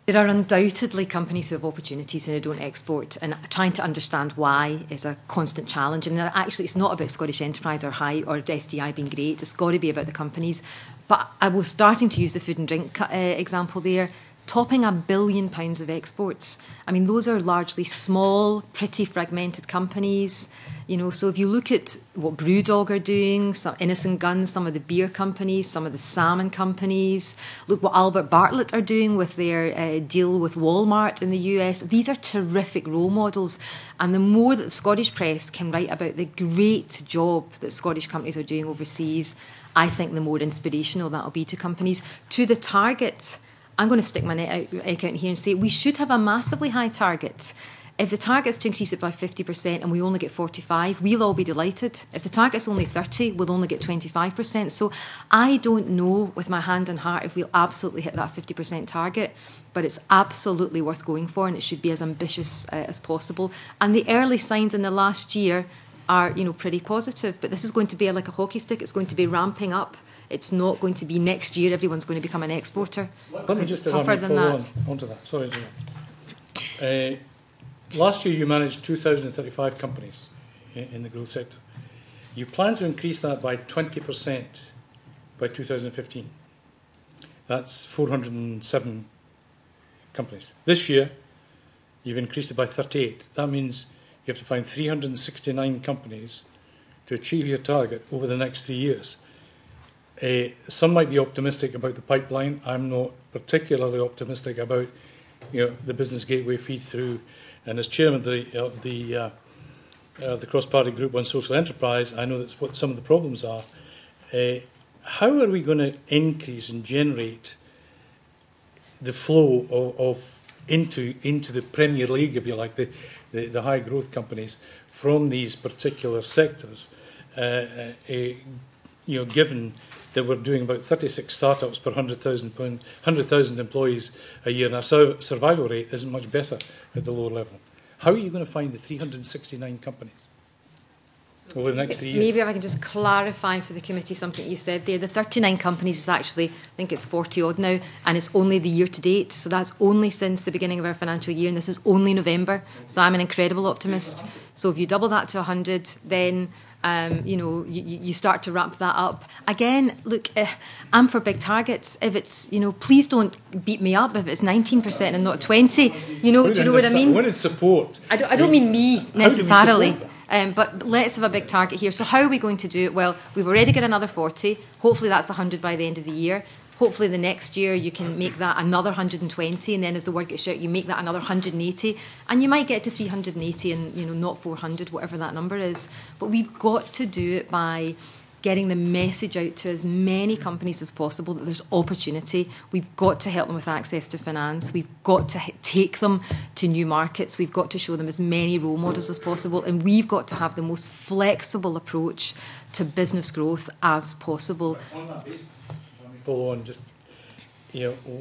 There are undoubtedly companies who have opportunities and who don't export, and trying to understand why is a constant challenge. And actually, it's not about Scottish Enterprise or SDI being great. It's got to be about the companies. But I was starting to use the food and drink example there. Topping £1 billion of exports. I mean, those are largely small, pretty fragmented companies. You know, so if you look at what Brewdog are doing, some Innocent Guns, some of the beer companies, some of the salmon companies, look what Albert Bartlett are doing with their deal with Walmart in the US. These are terrific role models. And the more that the Scottish press can write about the great job that Scottish companies are doing overseas, I think the more inspirational that will be to companies. To the target, I'm going to stick my neck out here and say we should have a massively high target. If the target's to increase it by 50% and we only get 45, we'll all be delighted. If the target's only 30, we'll only get 25%. So I don't know with my hand on heart if we'll absolutely hit that 50% target, but it's absolutely worth going for, and it should be as ambitious as possible. And the early signs in the last year are, you know, pretty positive. But this is going to be like a hockey stick. It's going to be ramping up. It's not going to be next year everyone's going to become an exporter. Let me just tougher than that. Onto that. Sorry, last year you managed 2,035 companies in the growth sector. You plan to increase that by 20% by 2015. That's 407 companies. This year you've increased it by 38. That means you have to find 369 companies to achieve your target over the next 3 years. Some might be optimistic about the pipeline. I'm not particularly optimistic about the Business Gateway feed-through. And as chairman of the cross-party group on social enterprise, I know that's what some of the problems are. How are we going to increase and generate the flow of into the Premier League, if you like, the high growth companies from these particular sectors? Given that we're doing about 36 startups per 100,000 employees a year, and our survival rate isn't much better at the lower level. How are you going to find the 369 companies over the next 3 years? Maybe if I can just clarify for the committee something you said there. The 39 companies is actually, I think it's 40 odd now, and it's only the year to date. So that's only since the beginning of our financial year, and this is only November. So I'm an incredible optimist. So if you double that to 100, then you start to wrap that up. Again, look, I'm for big targets. If it's, please don't beat me up if it's 19% and not 20. Do you know what I mean? When it's support. I don't mean me necessarily. But let's have a big target here. So how are we going to do it? Well, we've already got another 40. Hopefully that's 100 by the end of the year. Hopefully the next year you can make that another 120, and then as the word gets out, you make that another 180, and you might get to 380 and not 400, whatever that number is. But we've got to do it by getting the message out to as many companies as possible that there's opportunity. We've got to help them with access to finance. We've got to take them to new markets. We've got to show them as many role models as possible, and we've got to have the most flexible approach to business growth as possible. On that basis, follow on,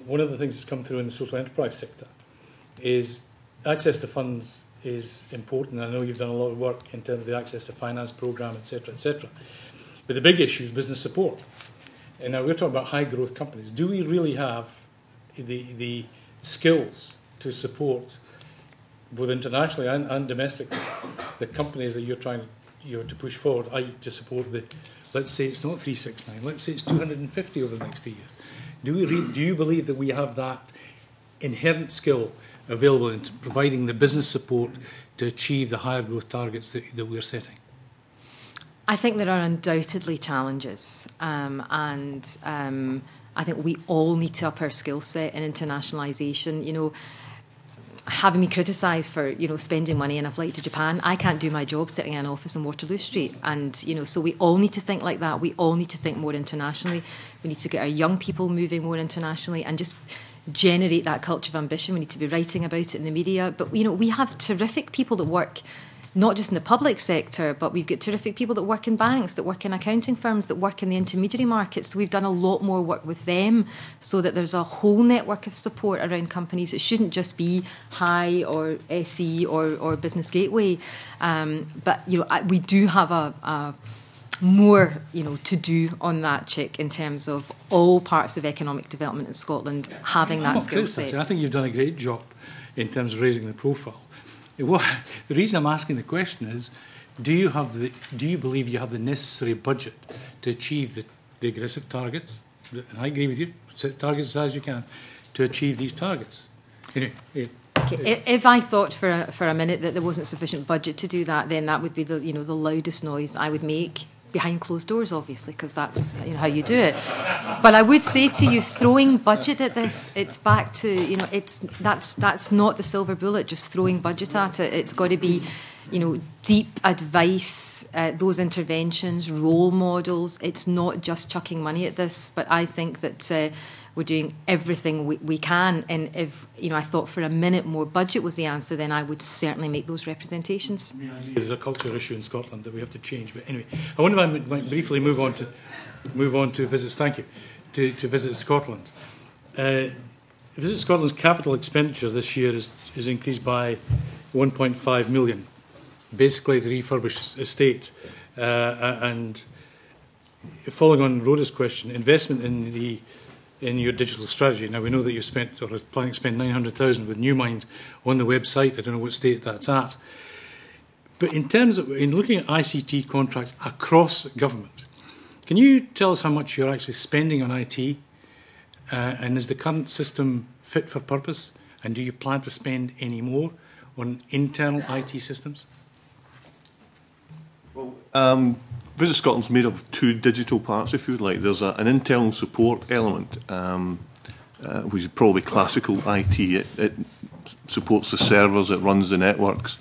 one of the things that's come through in the social enterprise sector is access to funds is important. I know you've done a lot of work in terms of the access to finance programme, etc., etc. But the big issue is business support. And now we're talking about high growth companies. Do we really have the skills to support, both internationally and domestically, the companies that you're trying to push forward, i.e. to support the, let's say it's not 369, let's say it's 250 over the next 3 years. Do you believe that we have that inherent skill available in providing the business support to achieve the higher growth targets that we're setting? I think there are undoubtedly challenges, and I think we all need to up our skill set in internationalisation. Having me criticised for spending money in a flight to Japan, I can't do my job sitting in an office on Waterloo Street, and so we all need to think like that. We all need to think more internationally. We need to get our young people moving more internationally and just generate that culture of ambition. We need to be writing about it in the media, but we have terrific people that work not just in the public sector, but we've got terrific people that work in banks, that work in accounting firms, that work in the intermediary markets. So we've done a lot more work with them so that there's a whole network of support around companies. It shouldn't just be HIE or SE or Business Gateway. But we do have a more to do on that, Chick, in terms of all parts of economic development in Scotland having that skill set. I think you've done a great job in terms of raising the profile. The reason I'm asking the question is, do you believe you have the necessary budget to achieve the aggressive targets? And I agree with you. Set targets as high as you can to achieve these targets. Okay. If I thought for a minute that there wasn't sufficient budget to do that, then that would be the loudest noise I would make behind closed doors, obviously, because that's how you do it. But I would say to you, throwing budget at this, it's back to that's not the silver bullet. Just throwing budget at it. It's got to be deep advice, those interventions, role models. It's not just chucking money at this. But I think that we're doing everything we can. And if I thought for a minute more budget was the answer, then I would certainly make those representations. There's a culture issue in Scotland that we have to change. But anyway, I wonder if I might briefly move on to visits. Thank you. To Visit Scotland. Visit Scotland's capital expenditure this year is increased by 1.5 million, basically to refurbish estate. And following on Rhoda's question, investment in your digital strategy. Now, we know that you spent, or are planning to spend 900,000 with Newmind on the website. I don't know what state that's at. But in looking at ICT contracts across government, can you tell us how much you're actually spending on IT? And is the current system fit for purpose? And do you plan to spend any more on internal IT systems? Well, Visit Scotland's made up of two digital parts, if you would like. There's an internal support element, which is probably classical IT. It supports the servers, it runs the networks.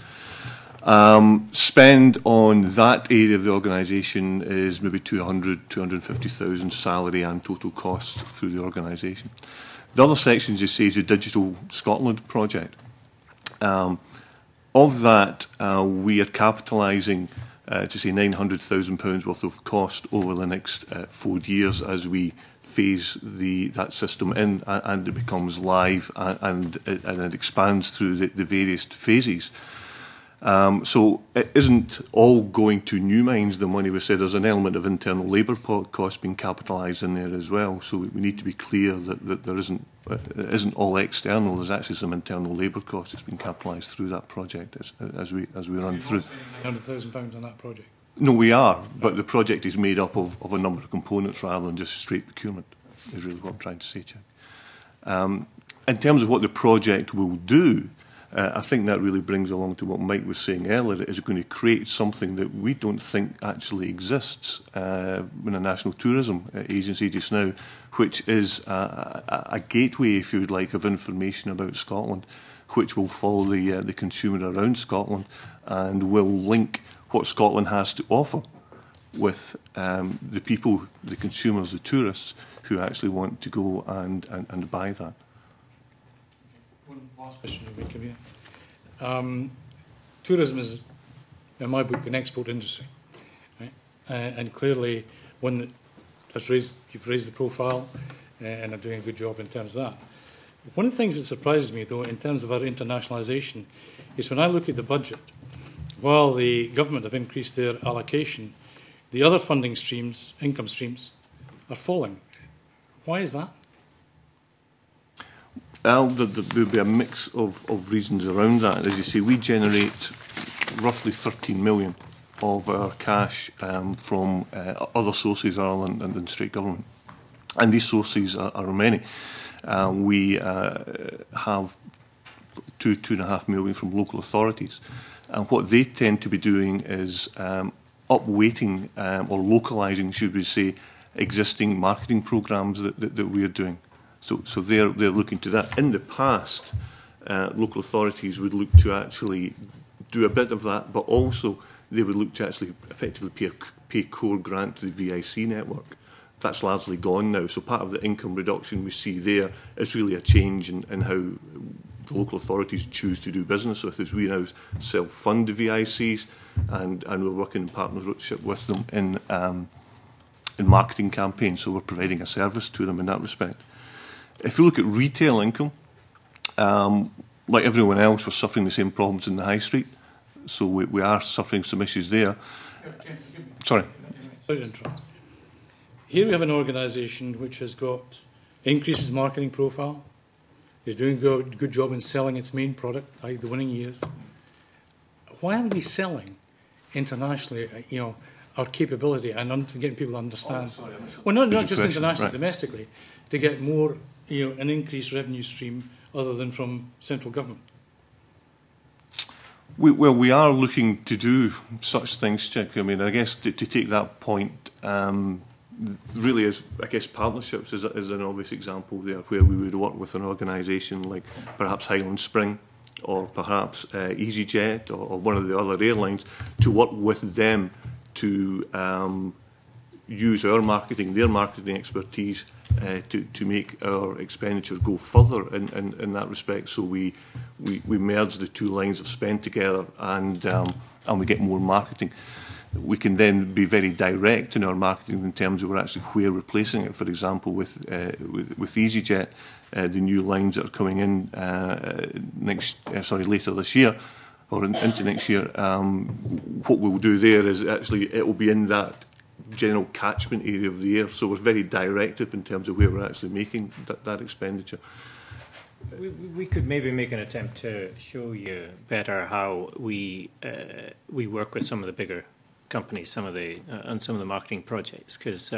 Spend on that area of the organisation is maybe 250,000 salary and total costs through the organisation. The other section, as you say, is the Digital Scotland project. Of that, we are capitalising to say £900,000 worth of cost over the next 4 years as we phase that system in, and it becomes live and it expands through the various phases. So it isn't all going to new mines, the money we said. There's an element of internal labour costs being capitalised in there as well. So we need to be clear that there isn't, it isn't all external. There's actually some internal labour costs that's been capitalised through that project as we run through. £900,000 on that project? No, we are, but the project is made up of a number of components rather than just straight procurement, is really what I'm trying to say, Chuck. In terms of what the project will do, I think that really brings along to what Mike was saying earlier. Is it going to create something that we don't think actually exists in a national tourism agency just now, which is a gateway, if you would like, of information about Scotland, which will follow the consumer around Scotland and will link what Scotland has to offer with the people, the consumers, the tourists who actually want to go and buy that. One last question, tourism is, in my book, an export industry, right? And clearly, one that has you've raised the profile and are doing a good job in terms of that. One of the things that surprises me, though, in terms of our internationalisation, is when I look at the budget, while the government have increased their allocation, the other funding streams, income streams, are falling. Why is that? Well, there'll be a mix of reasons around that. As you say, we generate roughly 13 million of our cash from other sources other than straight government. And these sources are many. We have 2.5 million from local authorities. And what they tend to be doing is up-weighting or localising, should we say, existing marketing programmes that we're doing. So they're looking to that. In the past, local authorities would look to actually do a bit of that, but also they would look to actually effectively pay core grant to the VIC network. That's largely gone now. So part of the income reduction we see there is really a change in how the local authorities choose to do business with us. We now self-fund the VICs, and we're working in partnership with them in marketing campaigns. So we're providing a service to them in that respect. If you look at retail income, like everyone else, we're suffering the same problems in the high street. So we are suffering some issues there. Sorry to interrupt. Here we have an organisation which has got increases marketing profile, is doing a good job in selling its main product, like the winning years. Why are we selling internationally, our capability and getting people to understand? Well, not just internationally, right. Domestically, to get more, an increased revenue stream other than from central government. We are looking to do such things, Chick. I mean, I guess to take that point, really is, I guess, partnerships is an obvious example there, where we would work with an organisation like perhaps Highland Spring or perhaps EasyJet or one of the other airlines to work with them to use our marketing, their marketing expertise to make our expenditure go further in that respect. So we merge the two lines of spend together and we get more marketing. We can then be very direct in our marketing in terms of where we're placing it. For example, with EasyJet, the new lines that are coming in later this year or into next year, what we'll do there is actually it will be in that general catchment area of the air. So we're very directive in terms of where we're actually making that expenditure. We could maybe make an attempt to show you better how we work with some of the bigger companies, on some of the marketing projects, because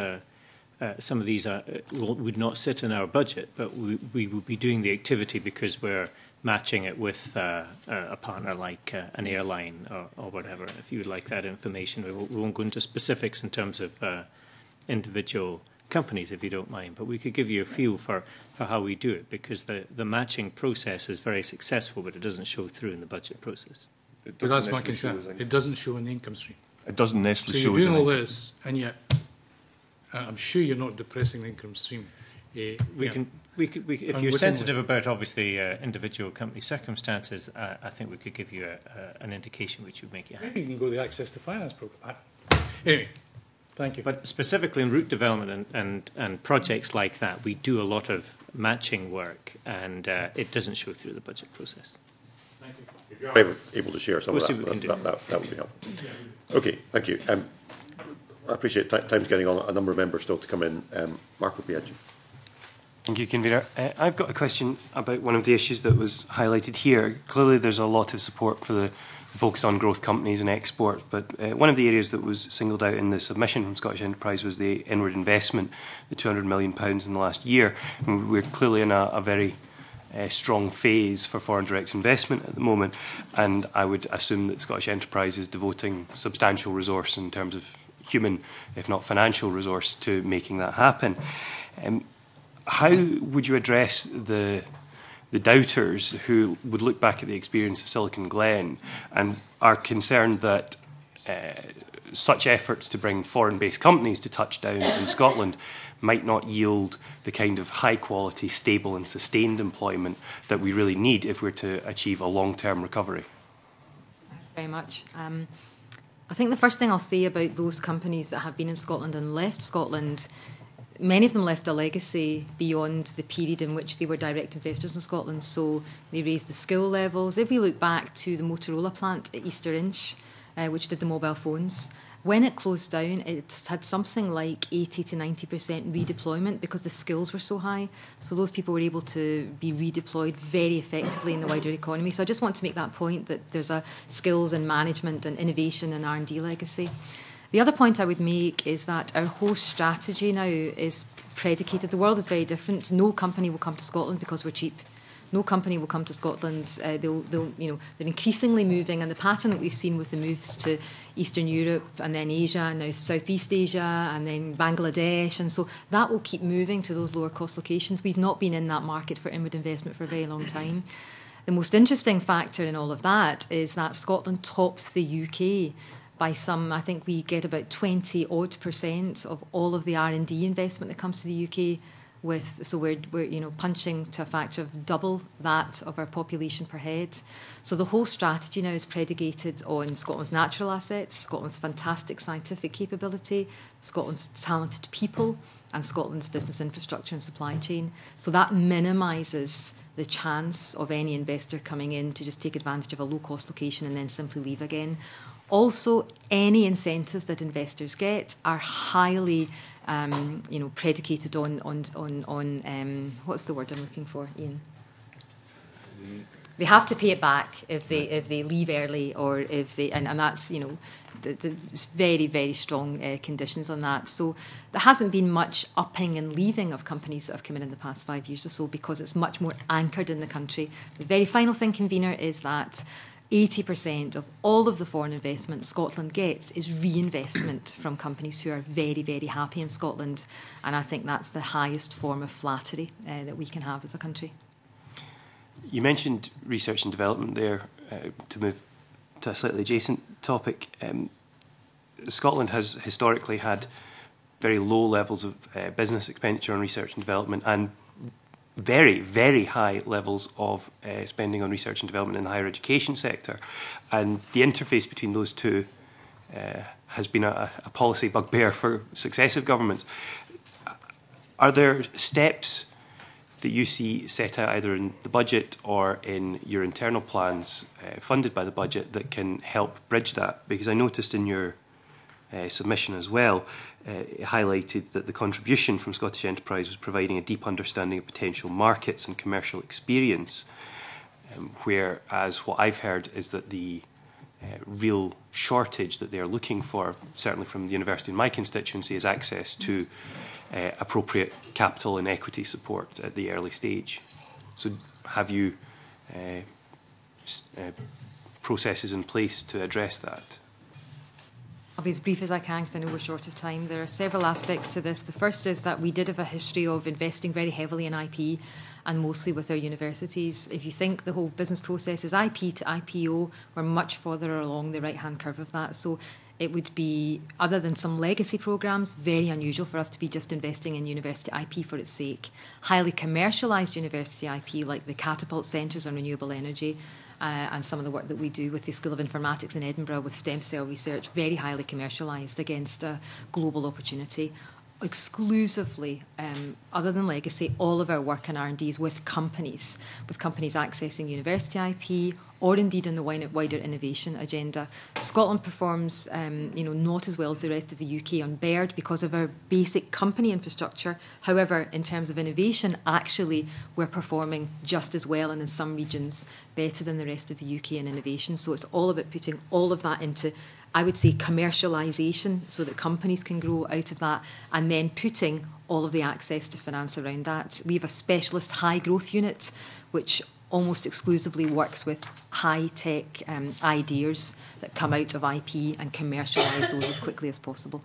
some of these would not sit in our budget, but we will be doing the activity because we're matching it with a partner like an airline or whatever. If you would like that information, we won't go into specifics in terms of individual companies, if you don't mind, but we could give you a feel for how we do it, because the matching process is very successful, but it doesn't show through in the budget process. But that's my concern. It doesn't show in the income stream. It doesn't necessarily show. So show. you're doing all this, and yet I'm sure you're not depressing the income stream. If you're sensitive about obviously individual company circumstances, I think we could give you an indication which would make you happy. Maybe you can go to the Access to Finance programme. Anyway. Thank you. But specifically in route development and projects like that, we do a lot of matching work, and it doesn't show through the budget process. Thank you. If you're able to share some of that, that would be helpful. Okay, thank you. I appreciate time's getting on. A number of members still to come in. Marco Biaggi. Thank you, Convener. I've got a question about one of the issues that was highlighted here. Clearly, there's a lot of support for the focus on growth companies and export, but one of the areas that was singled out in the submission from Scottish Enterprise was the inward investment, the £200 million in the last year. And we're clearly in a very strong phase for foreign direct investment at the moment, and I would assume that Scottish Enterprise is devoting substantial resource in terms of human, if not financial resource, to making that happen. How would you address the doubters who would look back at the experience of Silicon Glen and are concerned that such efforts to bring foreign-based companies to touch down in Scotland might not yield the kind of high-quality, stable and sustained employment that we really need if we're to achieve a long-term recovery? Thanks very much. I think the first thing I'll say about those companies that have been in Scotland and left Scotland, many of them left a legacy beyond the period in which they were direct investors in Scotland. So they raised the skill levels. If we look back to the Motorola plant at Easter Inch, which did the mobile phones, when it closed down, it had something like 80 to 90% redeployment because the skills were so high. So those people were able to be redeployed very effectively in the wider economy. So I just want to make that point, that there's a skills and management and innovation and R&D legacy. The other point I would make is that our whole strategy now is predicated. The world is very different. No company will come to Scotland because we're cheap. No company will come to Scotland. They're increasingly moving, and the pattern that we've seen with the moves to Eastern Europe and then Asia, and now Southeast Asia, and then Bangladesh, and so that will keep moving to those lower cost locations. We've not been in that market for inward investment for a very long time. The most interesting factor in all of that is that Scotland tops the UK by some. I think we get about 20% of all of the R&D investment that comes to the UK. So we're punching to a factor of double that of our population per head. So the whole strategy now is predicated on Scotland's natural assets, Scotland's fantastic scientific capability, Scotland's talented people, and Scotland's business infrastructure and supply chain. So that minimises the chance of any investor coming in to just take advantage of a low-cost location and then simply leave again. Also, any incentives that investors get are highly predicated on what's the word I'm looking for, Ian? They have to pay it back if they leave early, or if they and that's the very, very strong conditions on that. So there hasn't been much upping and leaving of companies that have come in the past 5 years or so, because it's much more anchored in the country. The very final thing, Convener, is that 80% of all of the foreign investment Scotland gets is reinvestment from companies who are very, very happy in Scotland. And I think that's the highest form of flattery that we can have as a country. You mentioned research and development there. To move to a slightly adjacent topic, Scotland has historically had very low levels of business expenditure on research and development, and very, very high levels of spending on research and development in the higher education sector. And the interface between those two has been a policy bugbear for successive governments. Are there steps that you see set out either in the budget or in your internal plans funded by the budget that can help bridge that? Because I noticed in your submission as well, it highlighted that the contribution from Scottish Enterprise was providing a deep understanding of potential markets and commercial experience, whereas what I've heard is that the real shortage that they're looking for, certainly from the university in my constituency, is access to appropriate capital and equity support at the early stage. So have you processes in place to address that? I'll be as brief as I can because I know we're short of time. There are several aspects to this. The first is that we did have a history of investing very heavily in IP and mostly with our universities. If you think the whole business process is IP to IPO, we're much further along the right-hand curve of that. So it would be, other than some legacy programmes, very unusual for us to be just investing in university IP for its sake. Highly commercialised university IP, like the Catapult Centres on renewable energy, and some of the work that we do with the School of Informatics in Edinburgh with stem cell research, very highly commercialised against a global opportunity. Exclusively, other than legacy, all of our work in R&D is with companies accessing university IP, or indeed in the wider innovation agenda. Scotland performs not as well as the rest of the UK on BERD because of our basic company infrastructure. However, in terms of innovation, actually we're performing just as well, and in some regions better than the rest of the UK in innovation. So it's all about putting all of that into, I would say, commercialisation so that companies can grow out of that, and then putting all of the access to finance around that. We have a specialist high growth unit which almost exclusively works with high-tech ideas that come out of IP and commercialise those as quickly as possible.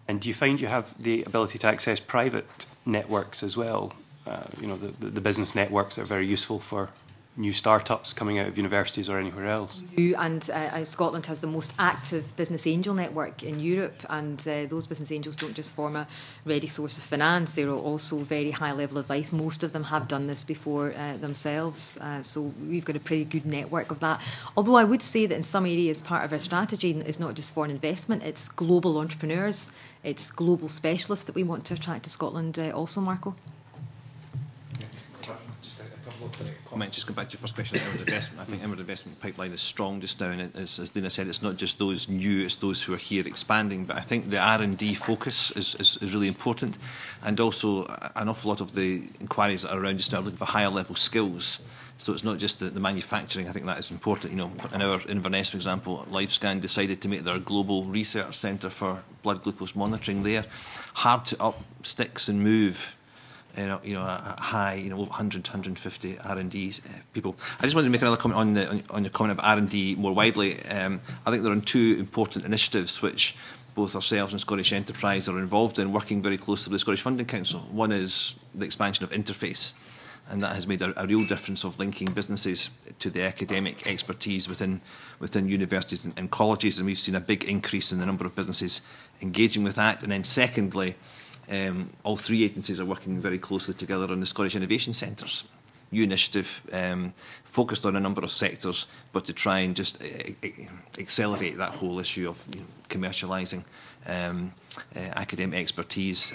And do you find you have the ability to access private networks as well? The business networks are very useful for new startups coming out of universities or anywhere else. We do, and Scotland has the most active business angel network in Europe, and those business angels don't just form a ready source of finance, they're also very high level advice. Most of them have done this before themselves, so we've got a pretty good network of that. Although I would say that in some areas part of our strategy is not just foreign investment, it's global entrepreneurs, it's global specialists that we want to attract to Scotland also, Marco. Comment, just going back to your first question on inward investment. I think inward investment pipeline is strong just now, and as Lena said, it's not just those new, it's those who are here expanding. But I think the R&D focus is really important, and also an awful lot of the inquiries that are around just now looking for higher level skills. So it's not just the manufacturing. I think that is important. In our Inverness, for example, LifeScan decided to make their global research centre for blood glucose monitoring there. Hard to up sticks and move. A high, 100, 150 R&D people. I just wanted to make another comment on your comment about R&D more widely. I think there are two important initiatives which both ourselves and Scottish Enterprise are involved in, working very closely with the Scottish Funding Council. One is the expansion of Interface, and that has made a real difference of linking businesses to the academic expertise within universities and colleges, and we've seen a big increase in the number of businesses engaging with that. And then secondly, all three agencies are working very closely together on the Scottish Innovation Centres. New initiative focused on a number of sectors, but to try and just accelerate that whole issue of commercialising academic expertise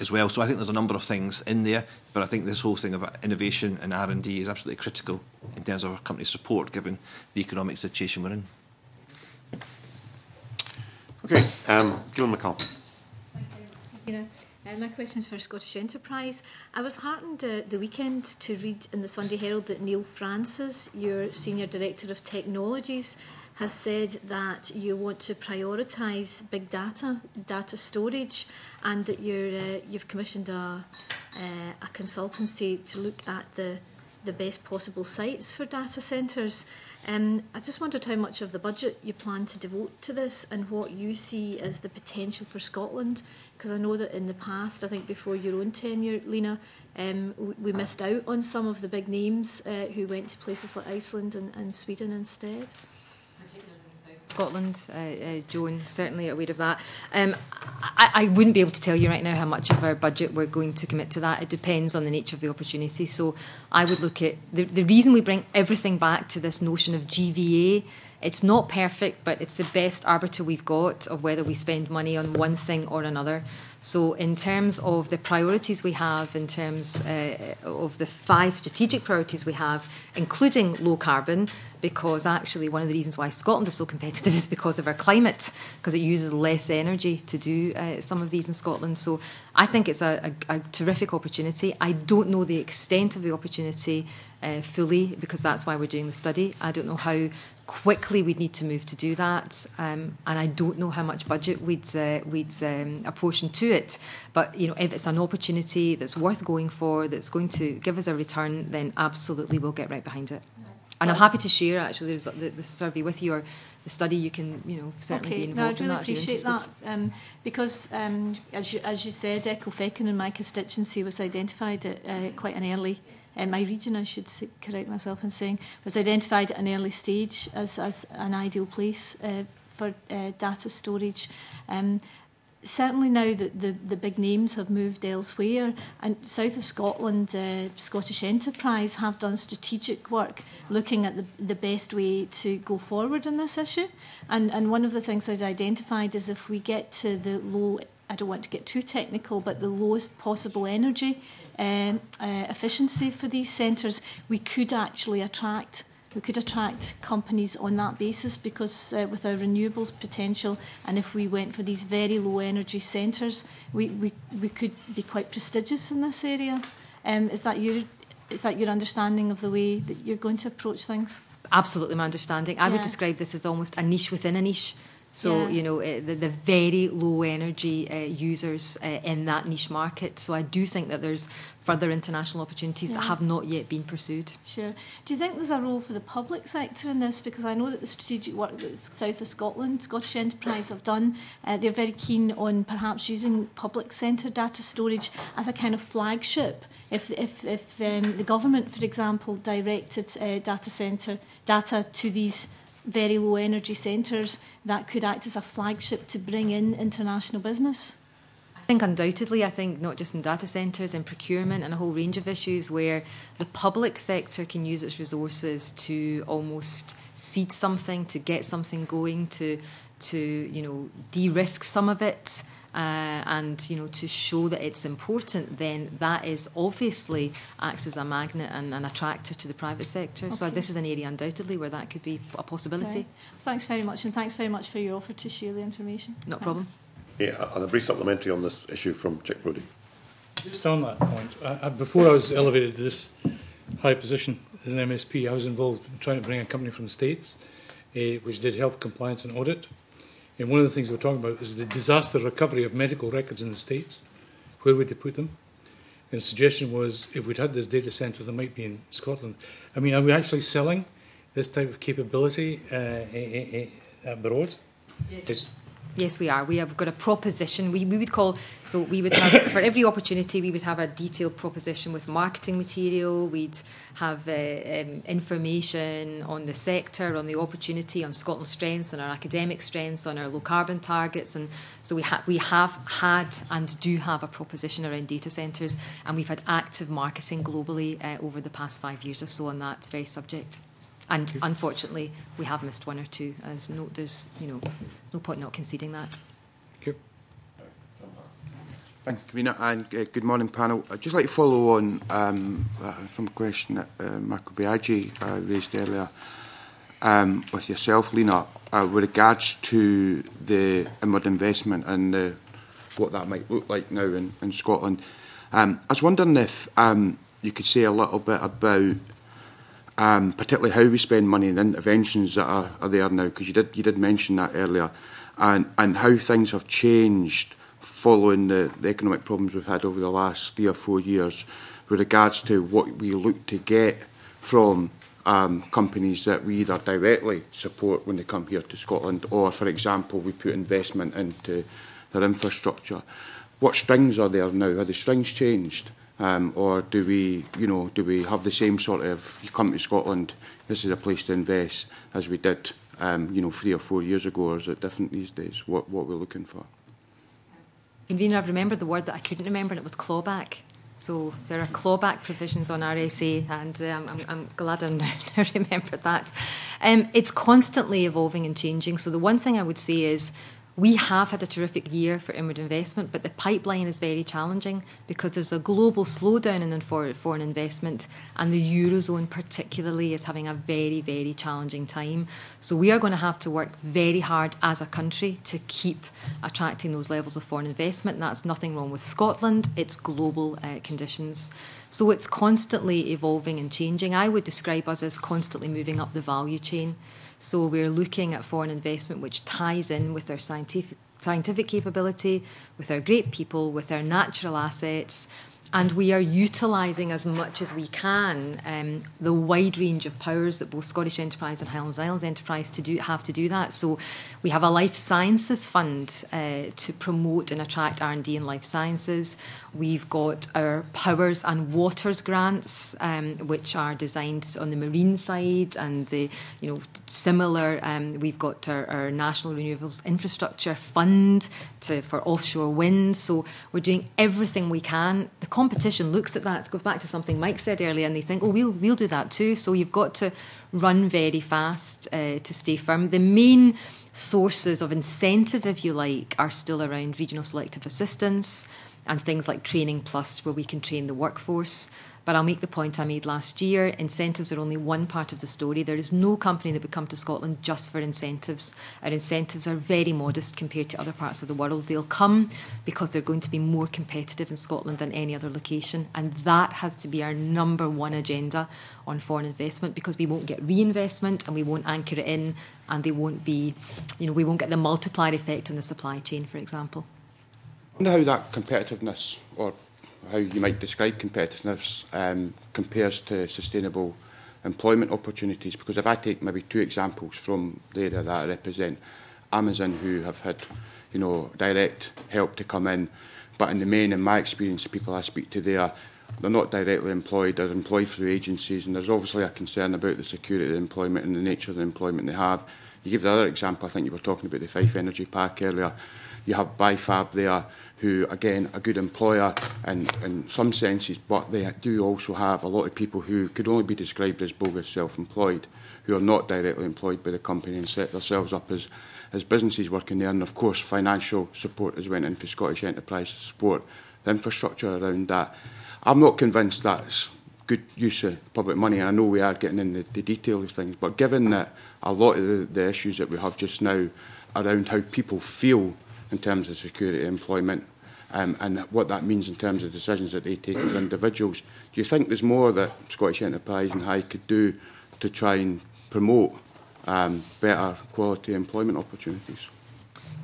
as well. So I think there's a number of things in there, but I think this whole thing about innovation and R&D is absolutely critical in terms of our company's support, given the economic situation we're in. Okay, Gillian McCall. My question is for Scottish Enterprise. I was heartened the weekend to read in the Sunday Herald that Neil Francis, your Senior Director of Technologies, has said that you want to prioritise big data storage, and that you've commissioned a consultancy to look at the best possible sites for data centres. I just wondered how much of the budget you plan to devote to this, and what you see as the potential for Scotland, because I know that in the past, I think before your own tenure, Lena, we missed out on some of the big names who went to places like Iceland and Sweden instead. Scotland, Joan, certainly aware of that. I wouldn't be able to tell you right now how much of our budget we're going to commit to that. It depends on the nature of the opportunity. So I would look at the reason we bring everything back to this notion of GVA. It's not perfect, but it's the best arbiter we've got of whether we spend money on one thing or another. So in terms of the priorities we have, in terms of the 5 strategic priorities we have, including low carbon, because actually one of the reasons why Scotland is so competitive is because of our climate, because it uses less energy to do some of these in Scotland. So I think it's a terrific opportunity. I don't know the extent of the opportunity fully, because that's why we're doing the study. I don't know how quickly we'd need to move to do that, and I don't know how much budget we'd apportion to it. But if it's an opportunity that's worth going for, that's going to give us a return, then absolutely we'll get right behind it. And I'm happy to share actually the survey with you, or the study. You can certainly be involved in that. I'd really appreciate that, because as you said, Echo Feckin in my constituency was identified at quite an early. My region, I should correct myself in saying, was identified at an early stage as an ideal place for data storage. Certainly now that the big names have moved elsewhere, and south of Scotland, Scottish Enterprise have done strategic work looking at the best way to go forward on this issue. And one of the things I'd identified is if we get to the low, I don't want to get too technical, but the lowest possible energy efficiency for these centres, we could actually attract companies on that basis, because with our renewables potential, and if we went for these very low energy centres, we could be quite prestigious in this area. Is that your understanding of the way that you're going to approach things? Absolutely my understanding. I would describe this as almost a niche within a niche. So, the very low energy users in that niche market. So I do think that there's further international opportunities that have not yet been pursued. Sure. Do you think there's a role for the public sector in this? Because I know that the strategic work that south of Scotland, Scottish Enterprise have done, they're very keen on perhaps using public centre data storage as a kind of flagship. If the government, for example, directed data to these very low energy centres, that could act as a flagship to bring in international business? I think undoubtedly, not just in data centres, in procurement and a whole range of issues where the public sector can use its resources to almost seed something, to get something going, to de-risk some of it, and to show that it's important, then that is obviously acts as a magnet and an attractor to the private sector. Okay. So this is an area undoubtedly where that could be a possibility. Right. Thanks very much, and thanks very much for your offer to share the information. No problem. Yeah, and a brief supplementary on this issue from Chick Brodie. Just on that point, before I was elevated to this high position as an MSP, I was involved in trying to bring a company from the States, which did health compliance and audit. And one of the things we were talking about is the disaster recovery of medical records in the States. Where would they put them? And the suggestion was, if we'd had this data centre, they might be in Scotland. I mean, are we actually selling this type of capability abroad? Yes. Yes, we are. We have got a proposition. We would call, so we would have, for every opportunity, we would have a detailed proposition with marketing material. We'd have information on the sector, on the opportunity, on Scotland's strengths, on our academic strengths, on our low carbon targets. And so we have had and do have a proposition around data centres, and we've had active marketing globally over the past 5 years or so on that very subject. And unfortunately, we have missed one or two. There's no point not conceding that. Thank you. Thank you, Convener, and good morning, panel. I'd just like to follow on from a question that Marco Biaggi raised earlier with yourself, Lena, with regards to the inward investment and what that might look like now in Scotland. I was wondering if you could say a little bit about particularly how we spend money and interventions that are there now, because you did mention that earlier, and how things have changed following the economic problems we've had over the last 3 or 4 years with regards to what we look to get from companies that we either directly support when they come here to Scotland, or, for example, we put investment into their infrastructure. What strings are there now? Have the strings changed? Or do we have the same sort of, you come to Scotland, this is a place to invest, as we did, 3 or 4 years ago, or is it different these days, what we're looking for? Convener, I've remembered the word that I couldn't remember, and it was clawback. So there are clawback provisions on RSA, and I'm glad I've now remembered that. It's constantly evolving and changing. So the one thing I would say is, We have had a terrific year for inward investment, but the pipeline is very challenging because there's a global slowdown in foreign investment, and the Eurozone particularly is having a very, very challenging time. So we are going to have to work very hard as a country to keep attracting those levels of foreign investment. And that's nothing wrong with Scotland, it's global conditions. So it's constantly evolving and changing. I would describe us as constantly moving up the value chain. So we're looking at foreign investment which ties in with our scientific capability, with our great people, with our natural assets, and we are utilising as much as we can the wide range of powers that both Scottish Enterprise and Highlands Islands Enterprise have to do that. So we have a life sciences fund to promote and attract R&D in life sciences. We've got our powers and waters grants, which are designed on the marine side, and the similar. We've got our National Renewables Infrastructure Fund for offshore wind. So we're doing everything we can. The competition looks at that. To go back to something Mike said earlier, and they think, "Oh, we'll do that too." So you've got to run very fast to stay firm. The main sources of incentive, if you like, are still around regional selective assistance and things like Training Plus, where we can train the workforce. But I'll make the point I made last year, incentives are only one part of the story. There is no company that would come to Scotland just for incentives. Our incentives are very modest compared to other parts of the world. They'll come because they're going to be more competitive in Scotland than any other location, and that has to be our number one agenda on foreign investment, because we won't get reinvestment and we won't anchor it in, and they won't be, we won't get the multiplier effect in the supply chain, for example. I wonder how that competitiveness, or how you might describe competitiveness, compares to sustainable employment opportunities. Because if I take maybe two examples from the area that I represent, Amazon, who have had direct help to come in, but in the main, in my experience, the people I speak to there, they're not directly employed, they're employed through agencies, and there's obviously a concern about the security of employment and the nature of the employment they have. You give the other example, I think you were talking about the Fife Energy Park earlier. You have Bifab there, who, again, a good employer in some senses, but they do also have a lot of people who could only be described as bogus self-employed, who are not directly employed by the company and set themselves up as businesses working there. And, of course, financial support has went in for Scottish Enterprise to support the infrastructure around that. I'm not convinced that's good use of public money, and I know we are getting in the detail of things, but given that a lot of the issues that we have just now around how people feel in terms of security of employment, and what that means in terms of decisions that they take as individuals, do you think there's more that Scottish Enterprise and High could do to try and promote better quality employment opportunities?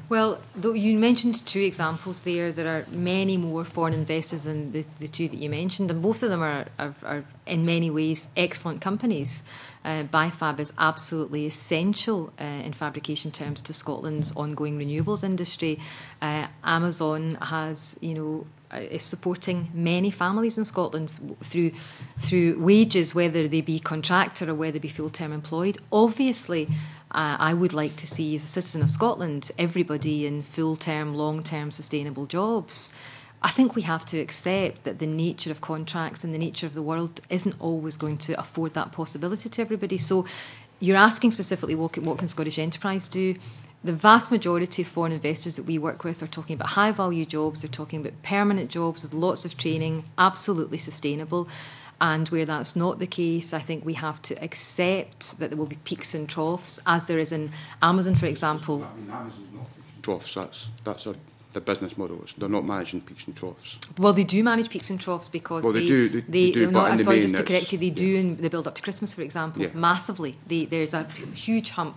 Well, you mentioned two examples there. There are many more foreign investors than the two that you mentioned, and both of them are in many ways excellent companies. Bifab is absolutely essential in fabrication terms to Scotland's ongoing renewables industry. Amazon has, is supporting many families in Scotland through wages, whether they be contractor or whether they be full-term employed. Obviously, I would like to see, as a citizen of Scotland, everybody in full-term, long-term sustainable jobs. I think we have to accept that the nature of contracts and the nature of the world isn't always going to afford that possibility to everybody. So you're asking specifically what can Scottish Enterprise do? The vast majority of foreign investors that we work with are talking about high-value jobs, they're talking about permanent jobs with lots of training, absolutely sustainable. And where that's not the case, I think we have to accept that there will be peaks and troughs, as there is in Amazon, for example. Amazon's not peaks and troughs, that's the business model. They're not managing peaks and troughs. Well, they do manage peaks and troughs because they do, no, sorry, just to correct you, they do in the build up to Christmas, for example, massively. There's a huge hump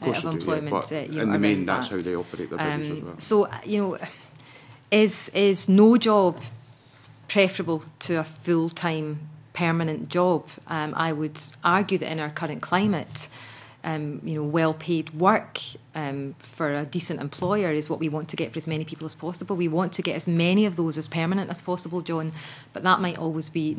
of employment. In the main, that's how they operate their business as well. So, is no job preferable to a full-time permanent job? I would argue that in our current climate, well-paid work for a decent employer is what we want to get for as many people as possible. We want to get as many of those as permanent as possible, John. But that might not always be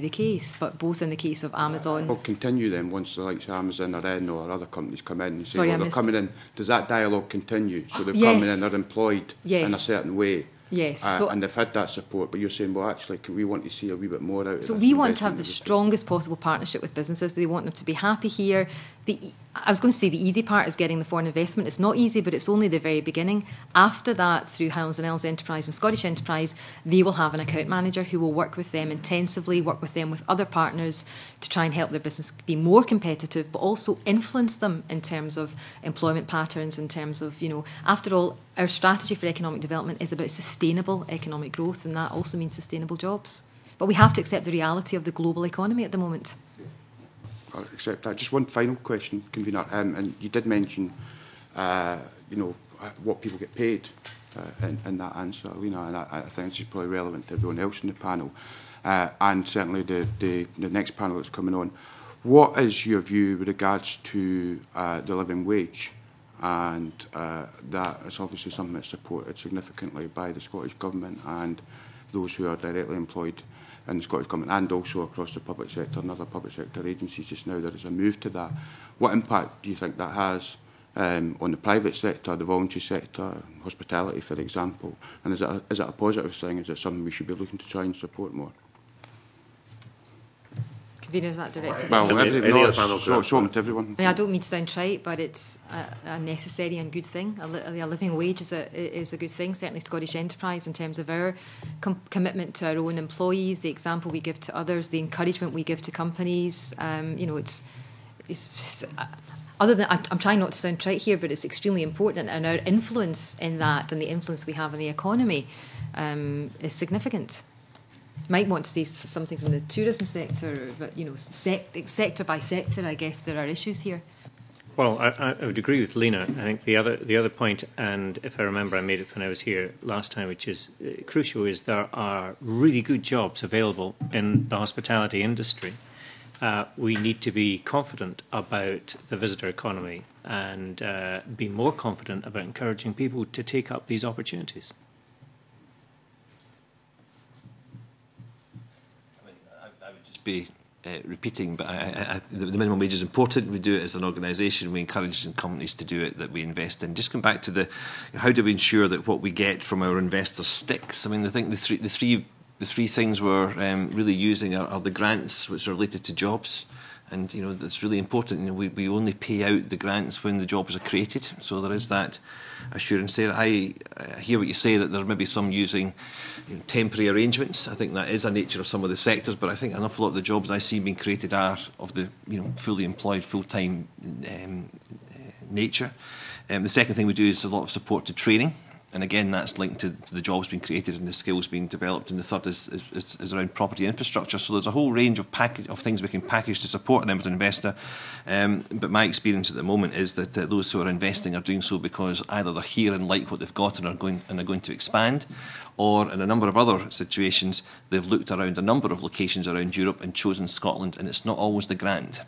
the case. But both in the case of Amazon, will continue then once the likes of Amazon are in, or other companies come in and say, they're coming in. Does that dialogue continue? So they're coming in, they're employed in a certain way. Yes. And they've had that support, but you're saying, well, actually, we want to see a wee bit more out of it. So we want to have the strongest possible partnership with businesses. They want them to be happy here. I was going to say the easy part is getting the foreign investment. It's not easy, but it's only the very beginning. After that, through Highlands and Isles Enterprise and Scottish Enterprise, they will have an account manager who will work with them intensively, work with them with other partners to try and help their business be more competitive, but also influence them in terms of employment patterns, in terms of, after all, our strategy for economic development is about sustainable economic growth, and that also means sustainable jobs. But we have to accept the reality of the global economy at the moment. I'll accept that. Just one final question, Convener. And you did mention, what people get paid in that answer, Lena, and I think this is probably relevant to everyone else in the panel, and certainly the next panel that's coming on. What is your view with regards to the living wage? And that is obviously something that's supported significantly by the Scottish Government and those who are directly employed in the Scottish Government, and also across the public sector and other public sector agencies just now. There is a move to that. What impact do you think that has on the private sector, the voluntary sector, hospitality, for example? And is it a positive thing? Is it something we should be looking to try and support more? Convener, is that directed? Well, any other panel to everyone. I don't mean to sound trite, but it's a necessary and good thing. A living wage is a good thing. Certainly Scottish Enterprise, in terms of our commitment to our own employees, the example we give to others, the encouragement we give to companies. It's other than, I'm trying not to sound trite here, but it's extremely important, and our influence in that and the influence we have on the economy is significant. Might want to say something from the tourism sector, but sector by sector, I guess there are issues here. Well, I would agree with Lena. I think the other point, and if I remember, I made it when I was here last time, which is crucial, is there are really good jobs available in the hospitality industry. We need to be confident about the visitor economy and be more confident about encouraging people to take up these opportunities. Be repeating, but the minimum wage is important. We do it as an organisation. We encourage companies to do it, that we invest in. Just come back to how do we ensure that what we get from our investors sticks? I mean, I think the three things we're really using are the grants, which are related to jobs. And, that's really important. We only pay out the grants when the jobs are created. So there is that assurance there. I hear what you say, that there may be some using temporary arrangements. I think that is a nature of some of the sectors, but I think an awful lot of the jobs I see being created are of the fully employed, full-time nature. The second thing we do is a lot of support to training. And again, that's linked to the jobs being created and the skills being developed. And the third is around property infrastructure. So there's a whole range of things we can package to support an investor. But my experience at the moment is that those who are investing are doing so because either they're here and like what they've got and are going to expand, or in a number of other situations, they've looked around a number of locations around Europe and chosen Scotland, and it's not always the grant.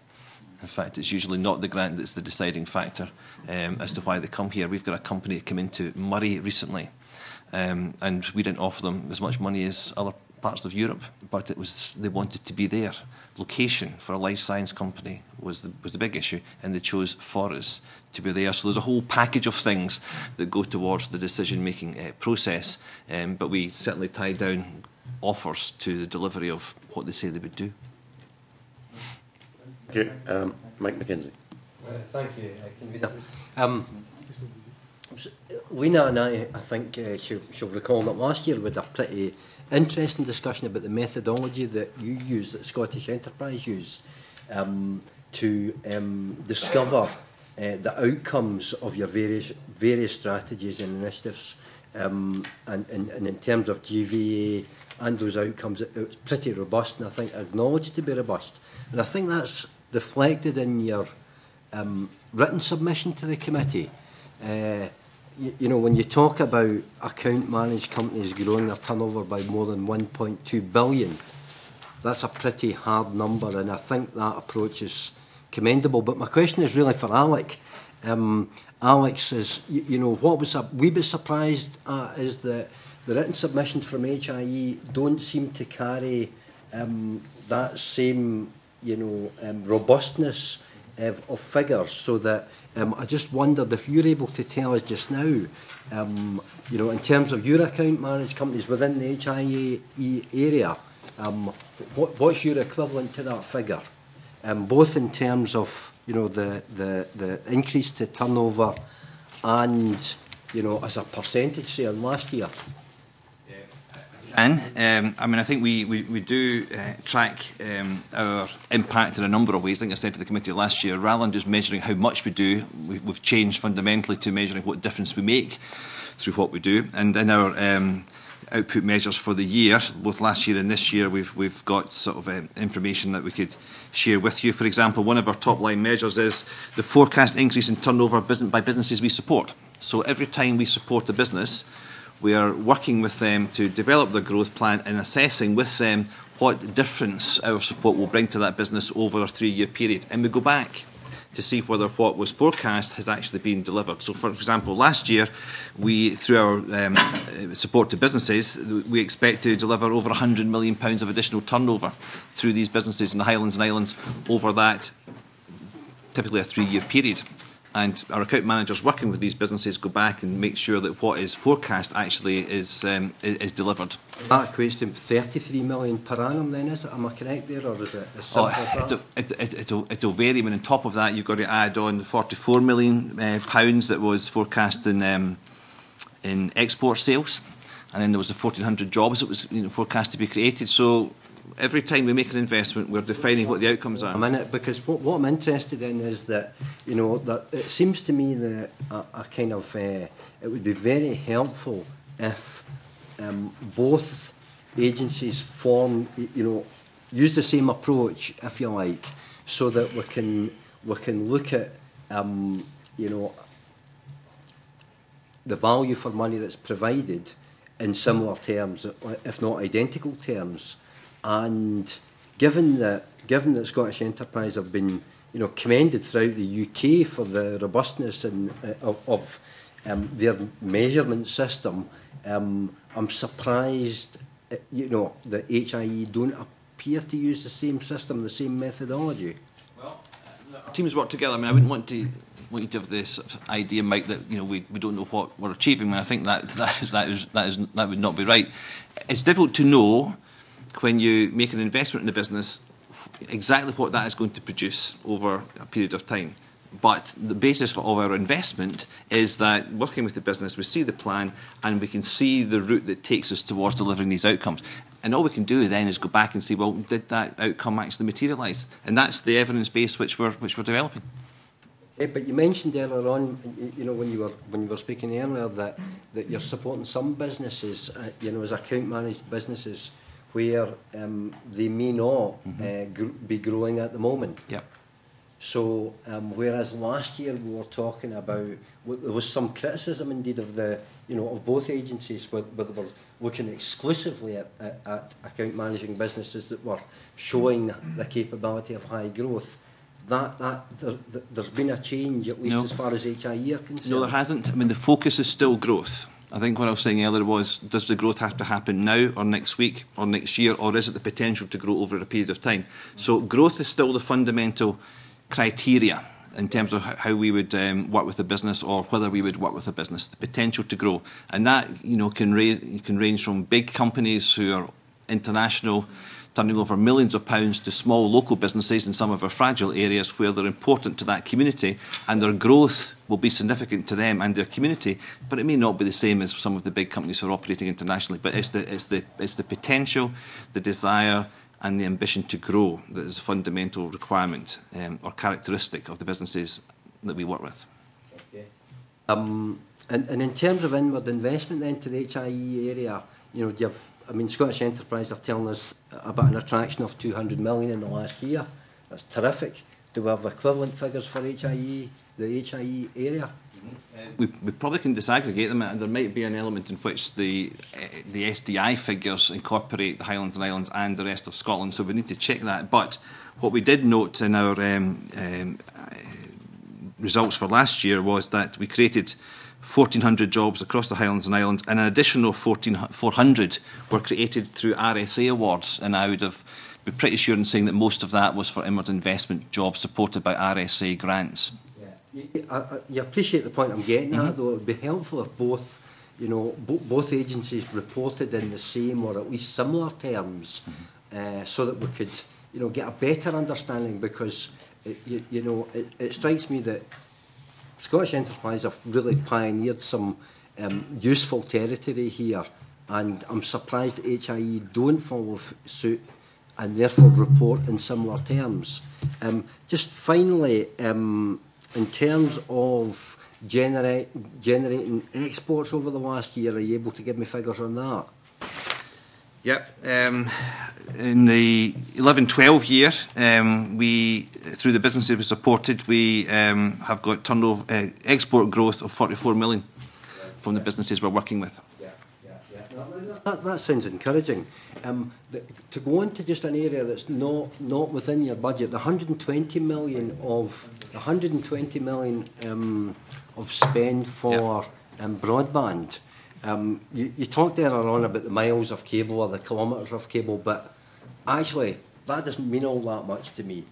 In fact, it's usually not the grant that's the deciding factor as to why they come here. We've got a company that came into Murray recently, and we didn't offer them as much money as other parts of Europe, but they wanted to be there. Location for a life science company was the big issue, and they chose for us to be there. So there's a whole package of things that go towards the decision-making process, but we certainly tie down offers to the delivery of what they say they would do. Okay, Mike McKenzie. Thank you, Convener. Lena and I think she'll recall that last year we had a pretty interesting discussion about the methodology that you use, that Scottish Enterprise use, to discover the outcomes of your various strategies and initiatives. And in terms of GVA and those outcomes, it was pretty robust, and I think acknowledged to be robust. And I think that's reflected in your written submission to the committee. When you talk about account managed companies growing their turnover by more than 1.2 billion, that's a pretty hard number, and I think that approach is commendable. But my question is really for Alec. Alex is, what was a wee bit surprised at is that the written submissions from HIE don't seem to carry that same, robustness of figures. So that I just wondered if you're able to tell us just now, in terms of your account managed companies within the HIE area, what's your equivalent to that figure? both in terms of, you know, the increase to turnover and, you know, as a percentage say on last year? And I mean, I think we do track our impact in a number of ways. I think I said to the committee last year, rather than just measuring how much we do, we've changed fundamentally to measuring what difference we make through what we do. And in our output measures for the year, both last year and this year, we've got sort of information that we could share with you. For example, one of our top line measures is the forecast increase in turnover by businesses we support. So every time we support a business, we are working with them to develop their growth plan and assessing with them what difference our support will bring to that business over a 3-year period. And we go back to see whether what was forecast has actually been delivered. So, for example, last year, through our support to businesses, we expect to deliver over £100 million of additional turnover through these businesses in the Highlands and Islands over that, typically a 3-year period. And our account managers working with these businesses go back and make sure that what is forecast actually is delivered. That equates to 33 million per annum then, is it? Am I correct there, or is it as simple as that? It'll vary. I mean, on top of that, you've got to add on the £44 million that was forecast in export sales. And then there was the 1,400 jobs that was forecast to be created. So every time we make an investment, we're defining what the outcomes are. A minute, because what I'm interested in is that, you know, that it seems to me that a kind of it would be very helpful if both agencies use the same approach, if you like, so that we can look at the value for money that's provided in similar terms, if not identical terms. And given that Scottish Enterprise have been, you know, commended throughout the UK for the robustness of their measurement system, I'm surprised, you know, that HIE don't appear to use the same system, the same methodology. Well, our teams work together. I mean, I wouldn't want you to have this idea, Mike, that, you know, we don't know what we're achieving. I mean, I think that would not be right. It's difficult to know, when you make an investment in a business, exactly what that is going to produce over a period of time. But the basis of our investment is that working with the business, we see the plan and we can see the route that takes us towards delivering these outcomes. And all we can do then is go back and see, well, did that outcome actually materialise? And that's the evidence base which we're developing. But you mentioned earlier on, you know, when you were speaking earlier, that you're supporting some businesses, you know, as account managed businesses, where they may not be growing at the moment. Yep. So, whereas last year we were talking about, there was some criticism indeed of of both agencies, where they were looking exclusively at account managing businesses that were showing the capability of high growth. There's been a change, at least as far as HIE are concerned. No, there hasn't. I mean, the focus is still growth. I think what I was saying earlier was, does the growth have to happen now or next week or next year, or is it the potential to grow over a period of time? So growth is still the fundamental criteria in terms of how we would work with a business, or whether we would work with a business, the potential to grow. And that, you know, can range from big companies who are international, turning over millions of pounds, to small local businesses in some of our fragile areas where they're important to that community, and their growth will be significant to them and their community, but it may not be the same as some of the big companies who are operating internationally. But it's the potential, the desire and the ambition to grow that is a fundamental requirement or characteristic of the businesses that we work with. Okay. And in terms of inward investment then to the HIE area, you know, Scottish Enterprise are telling us about an attraction of 200 million in the last year. That's terrific. Do we have equivalent figures for HIE, the HIE area? We probably can disaggregate them, and there might be an element in which the SDI figures incorporate the Highlands and Islands and the rest of Scotland, so we need to check that. But what we did note in our results for last year was that we created 1,400 jobs across the Highlands and Islands, and an additional 400 were created through RSA awards. And I would have been pretty sure in saying that most of that was for inward investment jobs supported by RSA grants. Yeah. You appreciate the point I'm getting at, though. It would be helpful if both, you know, both agencies reported in the same or at least similar terms, so that we could, get a better understanding, because it strikes me that Scottish Enterprise have really pioneered some useful territory here, and I'm surprised that HIE don't follow suit and therefore report in similar terms. Just finally, in terms of generating exports over the last year, are you able to give me figures on that? Yep. In the 11-12 year, we, through the businesses we supported, we have got turnover export growth of 44 million from the businesses we're working with. That sounds encouraging. To go into just an area that's not within your budget, the 120 million of spend for broadband. You talked earlier on about the miles of cable or the kilometres of cable, but actually that doesn't mean all that much to me.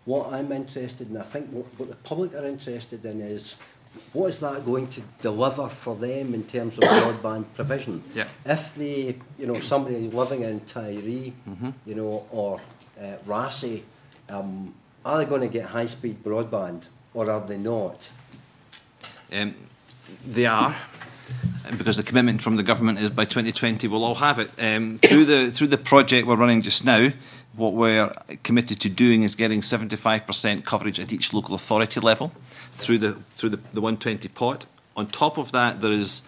What I'm interested in, I think what the public are interested in, is what is that going to deliver for them in terms of broadband provision? Yeah. If they, somebody living in Tyree, or Rassay, are they going to get high-speed broadband, or are they not? They are, because the commitment from the government is by 2020 we'll all have it. Through the project we're running just now, what we're committed to doing is getting 75% coverage at each local authority level through the 120 pot. On top of that, there is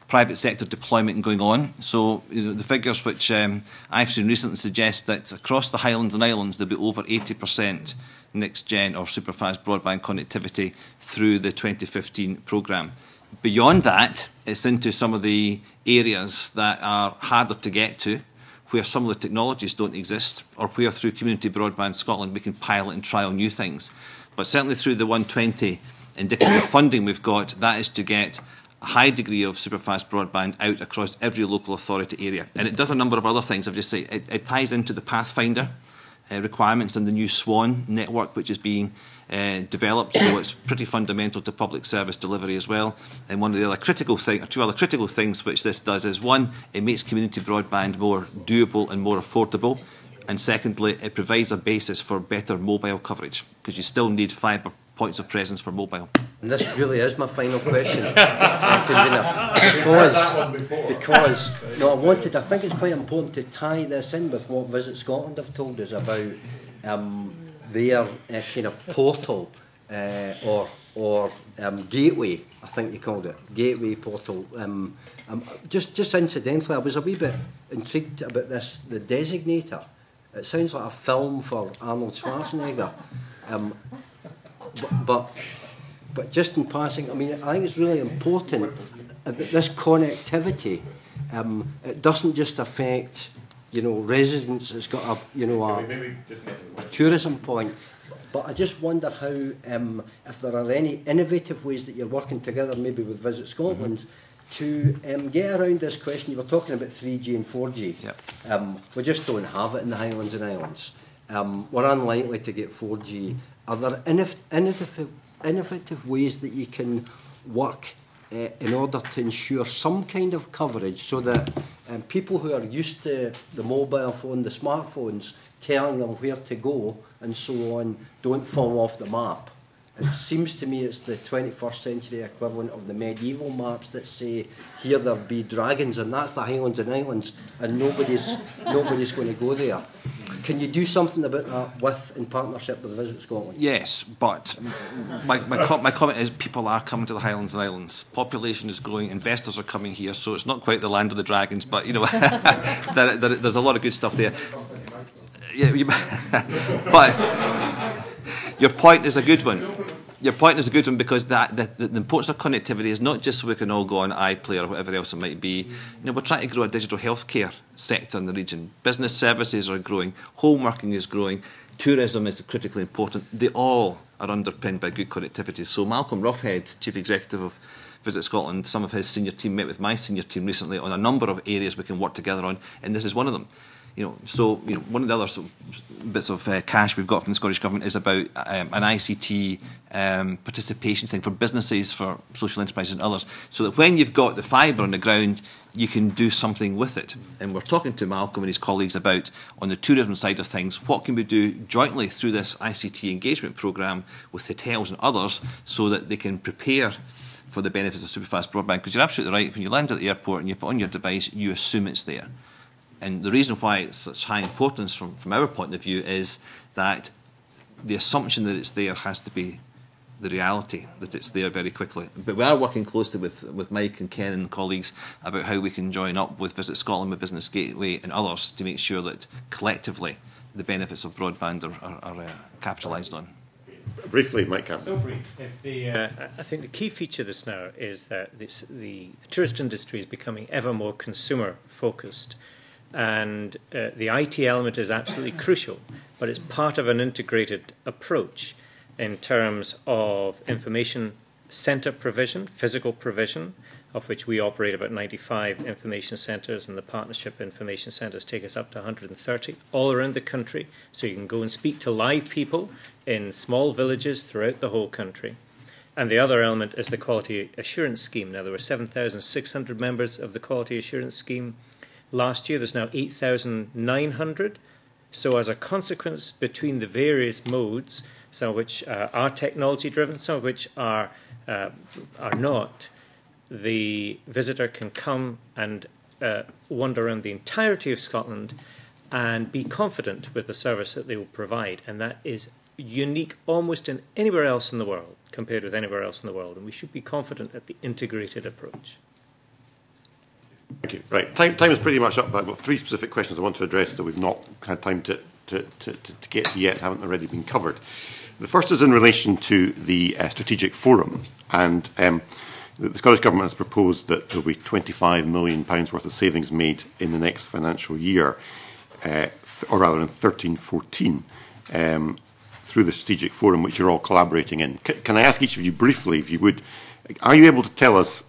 private sector deployment going on. So the figures which I've seen recently suggest that across the Highlands and Islands there'll be over 80% next gen or superfast broadband connectivity through the 2015 programme. Beyond that, it's into some of the areas that are harder to get to, where some of the technologies don't exist, or where through Community Broadband Scotland we can pilot and trial new things. But certainly through the 120 indicative funding we've got, that is to get a high degree of superfast broadband out across every local authority area. And it does a number of other things. I've just said it ties into the Pathfinder requirements and the new SWAN network, which is being developed, so it's pretty fundamental to public service delivery as well. And one of the other critical things, two other critical things which this does is, one, it makes community broadband more doable and more affordable, and secondly, it provides a basis for better mobile coverage, because you still need fibre points of presence for mobile. And this really is my final question, because I think it's quite important to tie this in with what Visit Scotland have told us about their kind of portal or gateway, I think they called it, gateway portal. Just incidentally, I was a wee bit intrigued about this, the Designator. It sounds like a film for Arnold Schwarzenegger. But just in passing, I mean, I think it's really important that this connectivity, it doesn't just affect, residents. It's got a tourism point. But I just wonder how, if there are any innovative ways that you're working together, maybe with Visit Scotland, to get around this question. You were talking about 3G and 4G. Yep. We just don't have it in the Highlands and Islands. We're unlikely to get 4G. Are there innovative ways that you can work in order to ensure some kind of coverage, so that people who are used to the mobile phone, the smartphones, telling them where to go and so on, don't fall off the map? It seems to me it's the 21st century equivalent of the medieval maps that say, here there be dragons, and that's the Highlands and Islands, and nobody's going to go there. Can you do something about that in partnership with Visit Scotland? Yes, but my comment is people are coming to the Highlands and Islands. Population is growing, investors are coming here, so it's not quite the land of the dragons, but there's a lot of good stuff there. Yeah, but your point is a good one. Your point is a good one, because the importance of connectivity is not just so we can all go on iPlay or whatever else it might be. We're trying to grow a digital healthcare sector in the region. Business services are growing, homeworking is growing, tourism is critically important. They all are underpinned by good connectivity. So Malcolm Roughhead, Chief Executive of Visit Scotland, some of his senior team met with my senior team recently on a number of areas we can work together on, and this is one of them. So one of the other sort of bits of cash we've got from the Scottish Government is about an ICT participation thing for businesses, for social enterprises and others, so that when you've got the fibre on the ground, you can do something with it. And we're talking to Malcolm and his colleagues about, on the tourism side of things, what can we do jointly through this ICT engagement programme with hotels and others so that they can prepare for the benefits of superfast broadband. Because you're absolutely right, when you land at the airport and you put on your device, you assume it's there. And the reason why it's such high importance from our point of view is that the assumption that it's there has to be the reality, that it's there very quickly. But we are working closely with Mike and Ken and colleagues about how we can join up with Visit Scotland, with Business Gateway and others to make sure that collectively the benefits of broadband are capitalised on. Briefly, Mike Campbell. So brief. I think the key feature of this now is that the tourist industry is becoming ever more consumer focused. And the IT element is absolutely crucial, but it's part of an integrated approach in terms of information centre provision, physical provision, of which we operate about 95 information centres, and the partnership information centres take us up to 130 all around the country. So you can go and speak to live people in small villages throughout the whole country. And the other element is the Quality Assurance Scheme. Now, there were 7,600 members of the Quality Assurance Scheme last year. There's now 8,900. So as a consequence, between the various modes, some of which are technology-driven, some of which are not, the visitor can come and wander around the entirety of Scotland and be confident with the service that they will provide. And that is unique almost in anywhere else in the world, compared with anywhere else in the world. And we should be confident at the integrated approach. Thank you. Right, time is pretty much up, but I've got three specific questions I want to address that we've not had time to get to yet, haven't already been covered. The first is in relation to the strategic forum, and the Scottish Government has proposed that there will be £25 million worth of savings made in the next financial year, or rather in 13-14, through the strategic forum, which you're all collaborating in. Can I ask each of you briefly, if you would, are you able to tell us,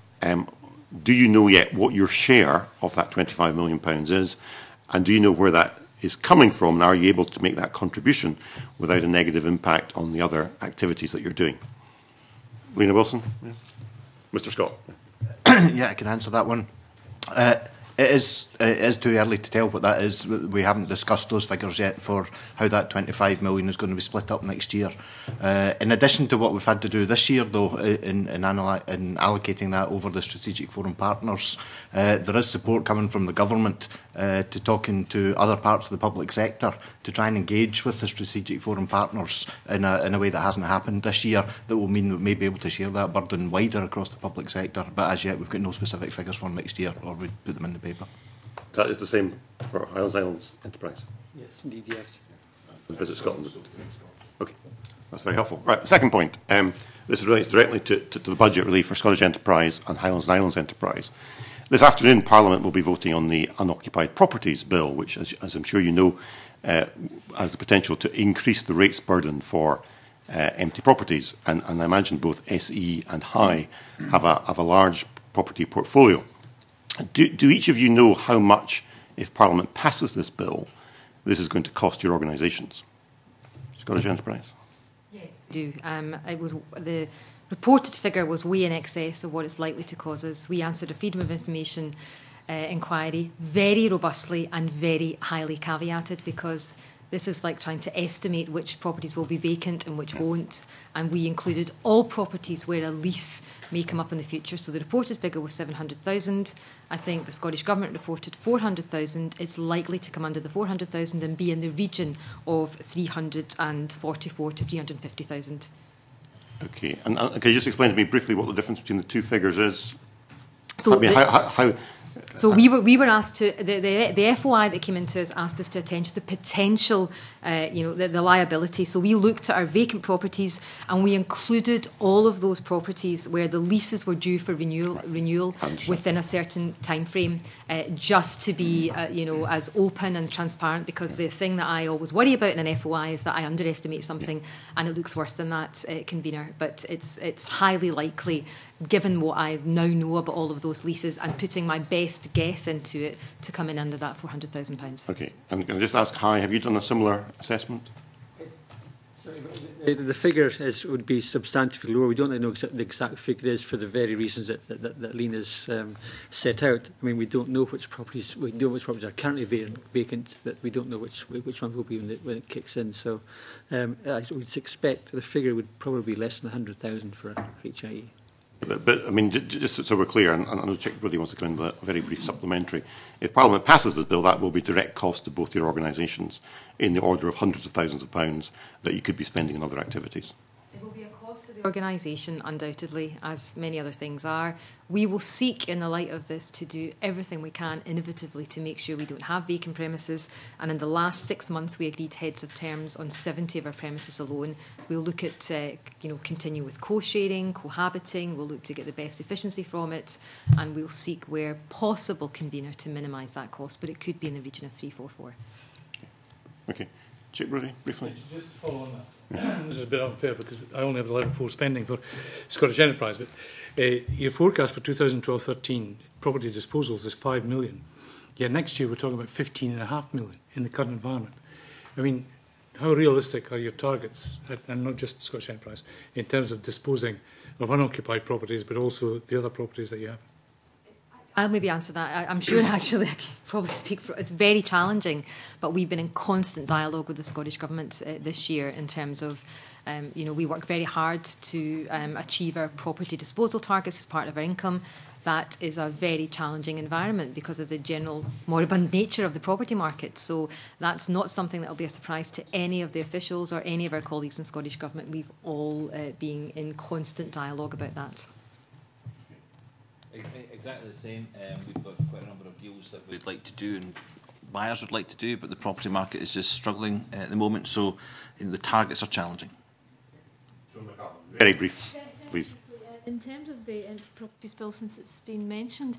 do you know yet what your share of that £25 million is, and do you know where that is coming from, and are you able to make that contribution without a negative impact on the other activities that you're doing? Lena Wilson? Yeah. Mr. Scott? Yeah, I can answer that one. It is too early to tell what that is. We haven't discussed those figures yet for how that 25 million is going to be split up next year. In addition to what we've had to do this year, though, in allocating that over the Strategic Forum partners, there is support coming from the government to talking to other parts of the public sector to try and engage with the Strategic Forum partners in a way that hasn't happened this year, that will mean we may be able to share that burden wider across the public sector. But as yet, we've got no specific figures for next year, or we put them in the paper. That is the same for Highlands Enterprise? Yes, indeed, yes. And Visit Scotland? Okay, that's very helpful. Right, second point. This relates directly to the budget relief for Scottish Enterprise and Highlands Enterprise. This afternoon, Parliament will be voting on the Unoccupied Properties Bill, which, as I'm sure you know, has the potential to increase the rates burden for empty properties. And I imagine both SE and High have a large property portfolio. Do each of you know how much, if Parliament passes this bill, this is going to cost your organisations? Scottish Enterprise? Yes, I do. It was the reported figure was way in excess of what it's likely to cause us. We answered a Freedom of Information inquiry very robustly and very highly caveated, because this is like trying to estimate which properties will be vacant and which won't. And we included all properties where a lease may come up in the future. So the reported figure was 700,000. I think the Scottish Government reported 400,000. It's likely to come under the 400,000 and be in the region of 344 to 350,000. Okay, and can you just explain to me briefly what the difference between the two figures is? So I mean, how So we were asked to, the FOI that came into us asked us to attend to the potential, the liability. So we looked at our vacant properties and we included all of those properties where the leases were due for renewal within a certain time frame, just to be, as open and transparent, because the thing that I always worry about in an FOI is that I underestimate something and it looks worse than that, convener. But it's highly likely given what I now know about all of those leases and putting my best guess into it, to come in under that £400,000. Okay. And can I just ask, Hai, have you done a similar assessment? The figure would be substantially lower. We don't know the exact figure is for the very reasons that Lena's set out. I mean, we don't know which properties are currently vacant, but we don't know which ones will be when it kicks in. So I would expect the figure would probably be less than 100,000 for HIE. But I mean, just so we're clear, and I know Chick Brody wants to come in with a very brief supplementary. If Parliament passes this bill, that will be direct cost to both your organisations in the order of hundreds of thousands of pounds that you could be spending on other activities. It will be a cost to the organisation, undoubtedly, as many other things are. We will seek, in the light of this, to do everything we can innovatively to make sure we don't have vacant premises. And in the last 6 months, we agreed heads of terms on 70 of our premises alone. We'll look at, continue with co-sharing, cohabiting. We'll look to get the best efficiency from it, and we'll seek, where possible, convener, to minimise that cost. But it could be in the region of 344. Okay, Chick Brody, briefly. Just to follow on that. This is a bit unfair because I only have the level 4 spending for Scottish Enterprise, but your forecast for 2012-13 property disposals is 5 million. Yet next year we're talking about 15.5 million in the current environment. I mean, how realistic are your targets, and not just Scottish Enterprise, in terms of disposing of unoccupied properties, but also the other properties that you have? I'll maybe answer that. I'm sure actually I can probably speak for it's very challenging, but we've been in constant dialogue with the Scottish Government this year in terms of, we work very hard to achieve our property disposal targets as part of our income. That is a very challenging environment because of the general moribund nature of the property market. So that's not something that will be a surprise to any of the officials or any of our colleagues in Scottish Government. We've all been in constant dialogue about that. Exactly the same. We've got quite a number of deals that we'd like to do and buyers would like to do, but the property market is just struggling at the moment, so the targets are challenging. Very brief, please. In terms of the empty properties bill, since it's been mentioned,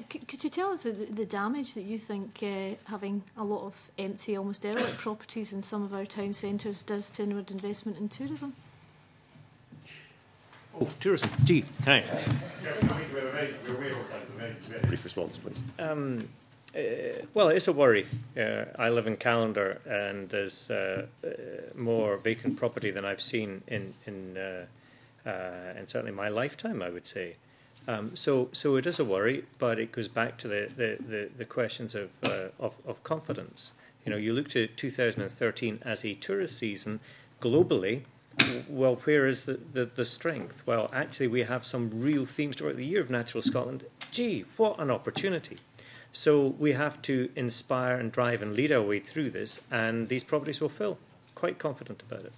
could you tell us the damage that you think having a lot of empty, almost derelict properties in some of our town centres does to inward investment in tourism? Oh, tourism. Gee, hi. Brief response, please. Well, it's a worry. I live in Callander, and there's more vacant property than I've seen in certainly my lifetime, I would say. So it is a worry, but it goes back to the questions of confidence. You look to 2013 as a tourist season globally. Well, where is the strength? Well, actually, we have some real themes throughout the year of Natural Scotland. Gee, what an opportunity. So we have to inspire and drive and lead our way through this, and these properties will fill. Quite confident about it.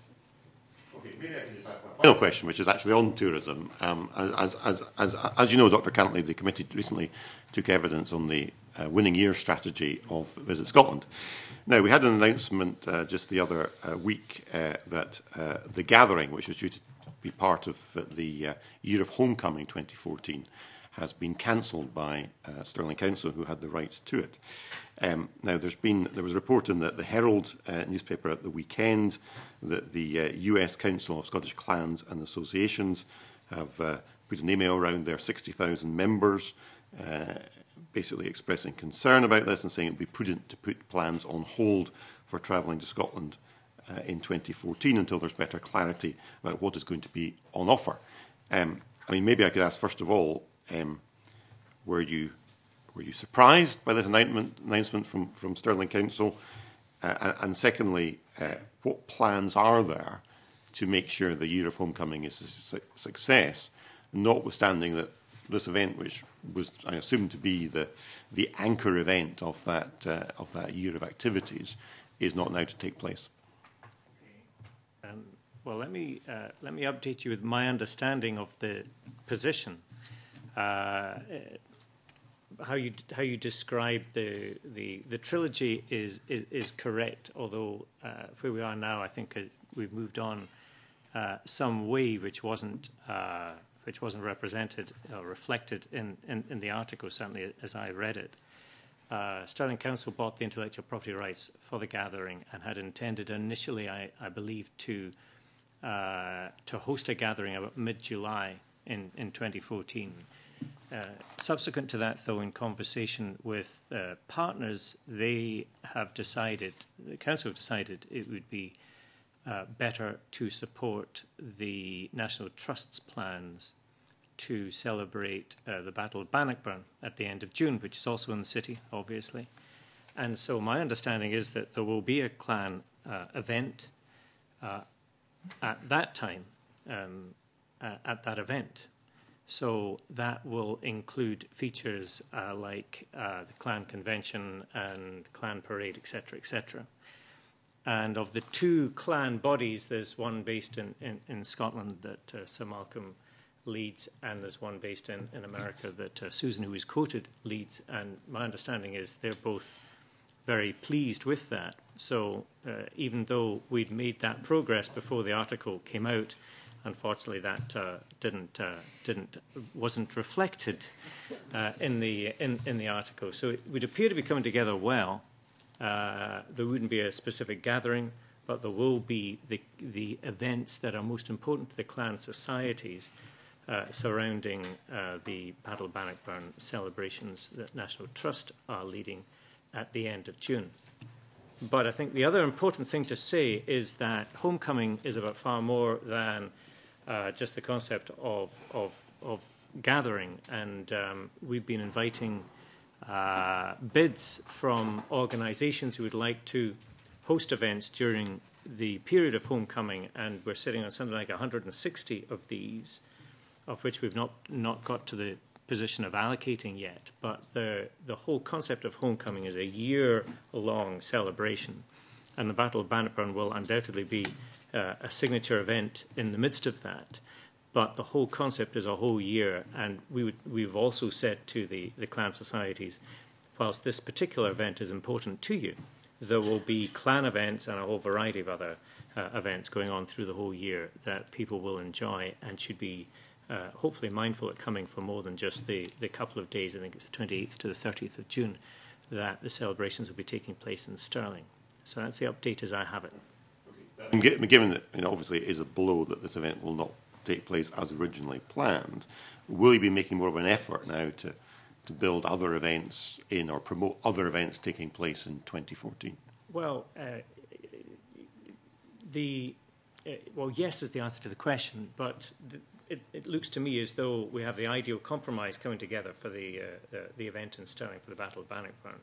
Okay, maybe I can just ask my final question, which is actually on tourism. As you know, Dr. Cantley, the committee recently took evidence on the winning year strategy of Visit Scotland. Now, we had an announcement just the other week that the gathering, which was due to be part of the Year of Homecoming 2014, has been cancelled by Stirling Council, who had the rights to it. Now, there was a report in the Herald newspaper at the weekend that the US Council of Scottish Clans and Associations have put an email around their 60,000 members, basically expressing concern about this and saying it would be prudent to put plans on hold for travelling to Scotland in 2014 until there's better clarity about what is going to be on offer. I mean, maybe I could ask first of all, were you surprised by this announcement from Stirling Council? And secondly, what plans are there to make sure the Year of Homecoming is a success, notwithstanding that this event, which was, I assume, to be the anchor event of that year of activities, is not now to take place? Well, let me update you with my understanding of the position. How you describe the trilogy is correct, although where we are now, I think we've moved on some way which wasn't represented or reflected in the article, certainly as I read it. Stirling Council bought the intellectual property rights for the gathering and had intended initially, I believe, to host a gathering about mid-July in 2014. Subsequent to that, though, in conversation with partners, they have decided, the Council have decided it would be better to support the National Trust's plans to celebrate the Battle of Bannockburn at the end of June, which is also in the city, obviously. And so my understanding is that there will be a clan event at that time, at that event. So that will include features like the clan convention and clan parade, etc., etc. And of the two clan bodies, there's one based in Scotland that Sir Malcolm leads, and there's one based in America that Susan, who is quoted, leads. And my understanding is they're both very pleased with that. So even though we'd made that progress before the article came out, unfortunately that wasn't reflected in the article. So it would appear to be coming together well. There wouldn't be a specific gathering, but there will be the events that are most important to the clan societies surrounding the Battle of Bannockburn celebrations that National Trust are leading at the end of June. But I think the other important thing to say is that homecoming is about far more than just the concept of gathering. And we've been inviting bids from organisations who would like to host events during the period of homecoming, and we're sitting on something like 160 of these, of which we've not got to the position of allocating yet. But the whole concept of homecoming is a year-long celebration, and the Battle of Bannockburn will undoubtedly be a signature event in the midst of that. But the whole concept is a whole year, and we've also said to the clan societies, whilst this particular event is important to you, there will be clan events and a whole variety of other events going on through the whole year that people will enjoy and should be hopefully mindful at coming for more than just the couple of days. I think it's the 28th to the 30th of June that the celebrations will be taking place in Stirling. So that's the update as I have it. And given that obviously it is a blow that this event will not take place as originally planned, will you be making more of an effort now to build other events in or promote other events taking place in 2014? Well, yes is the answer to the question, but it looks to me as though we have the ideal compromise coming together for the event in Stirling for the Battle of Bannockburn.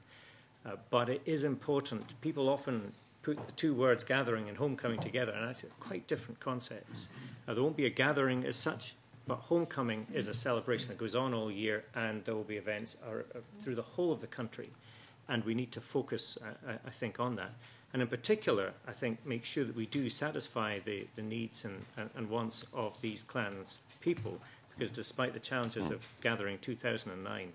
But it is important. People often put the two words gathering and homecoming together, and that's quite different concepts. There won't be a gathering as such, but homecoming is a celebration that goes on all year, and there will be events through the whole of the country, and we need to focus, I think, on that. And in particular, I think, make sure that we do satisfy the needs and wants of these clans people, because despite the challenges of gathering 2009,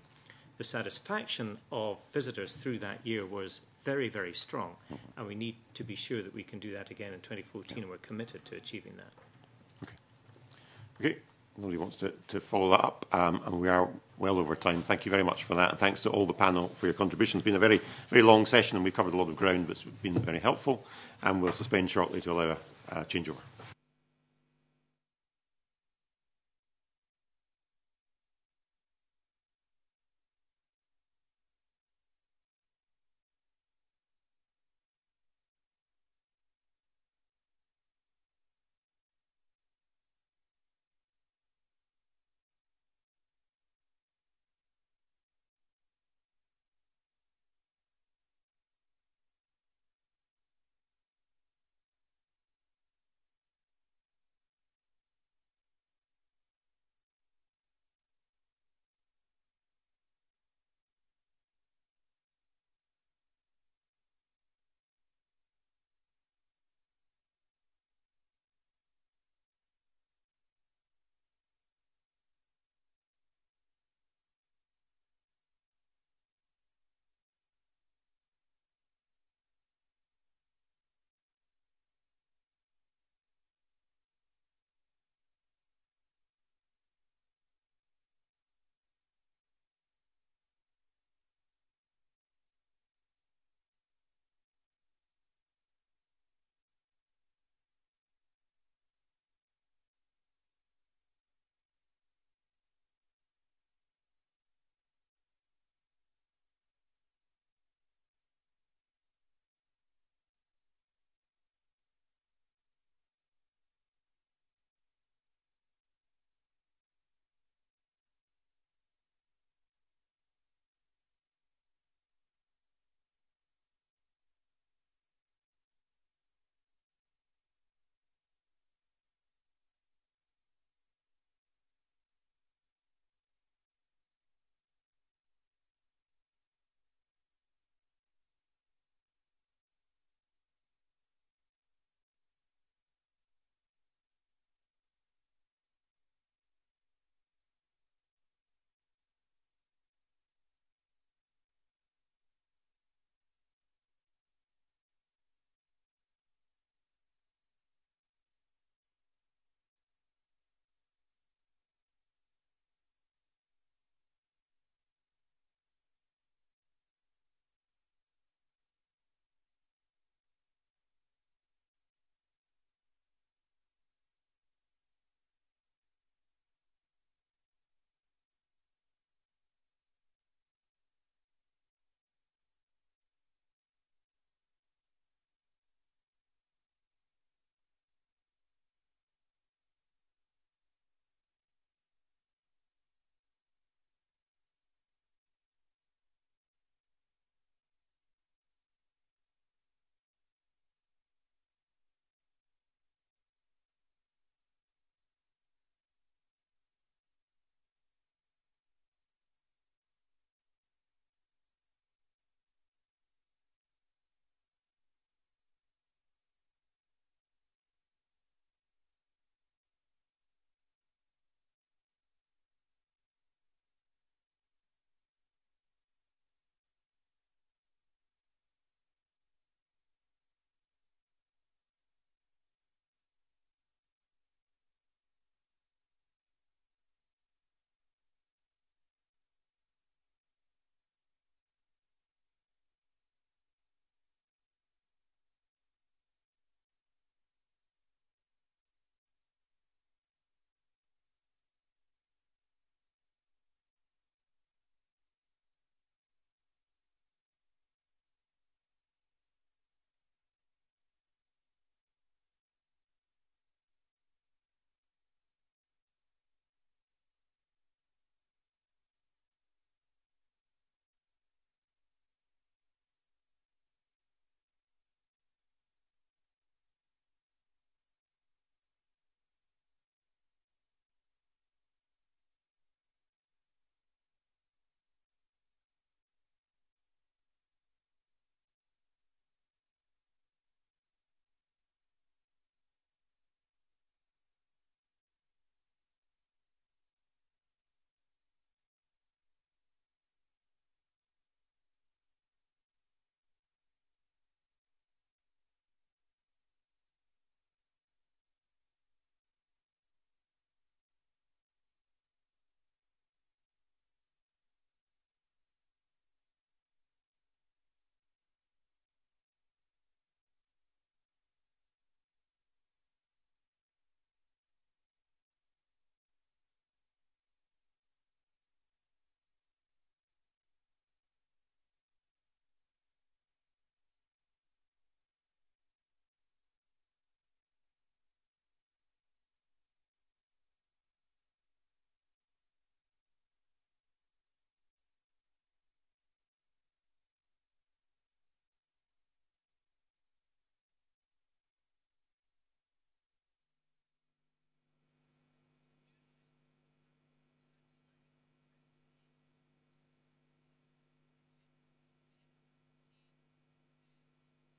the satisfaction of visitors through that year was very, very strong, and we need to be sure that we can do that again in 2014, and we're committed to achieving that. Okay. Nobody wants to follow that up, and we are well over time. Thank you very much for that, and thanks to all the panel for your contributions. It's been a very, very long session, and we've covered a lot of ground, but it's been very helpful, and we'll suspend shortly to allow a changeover.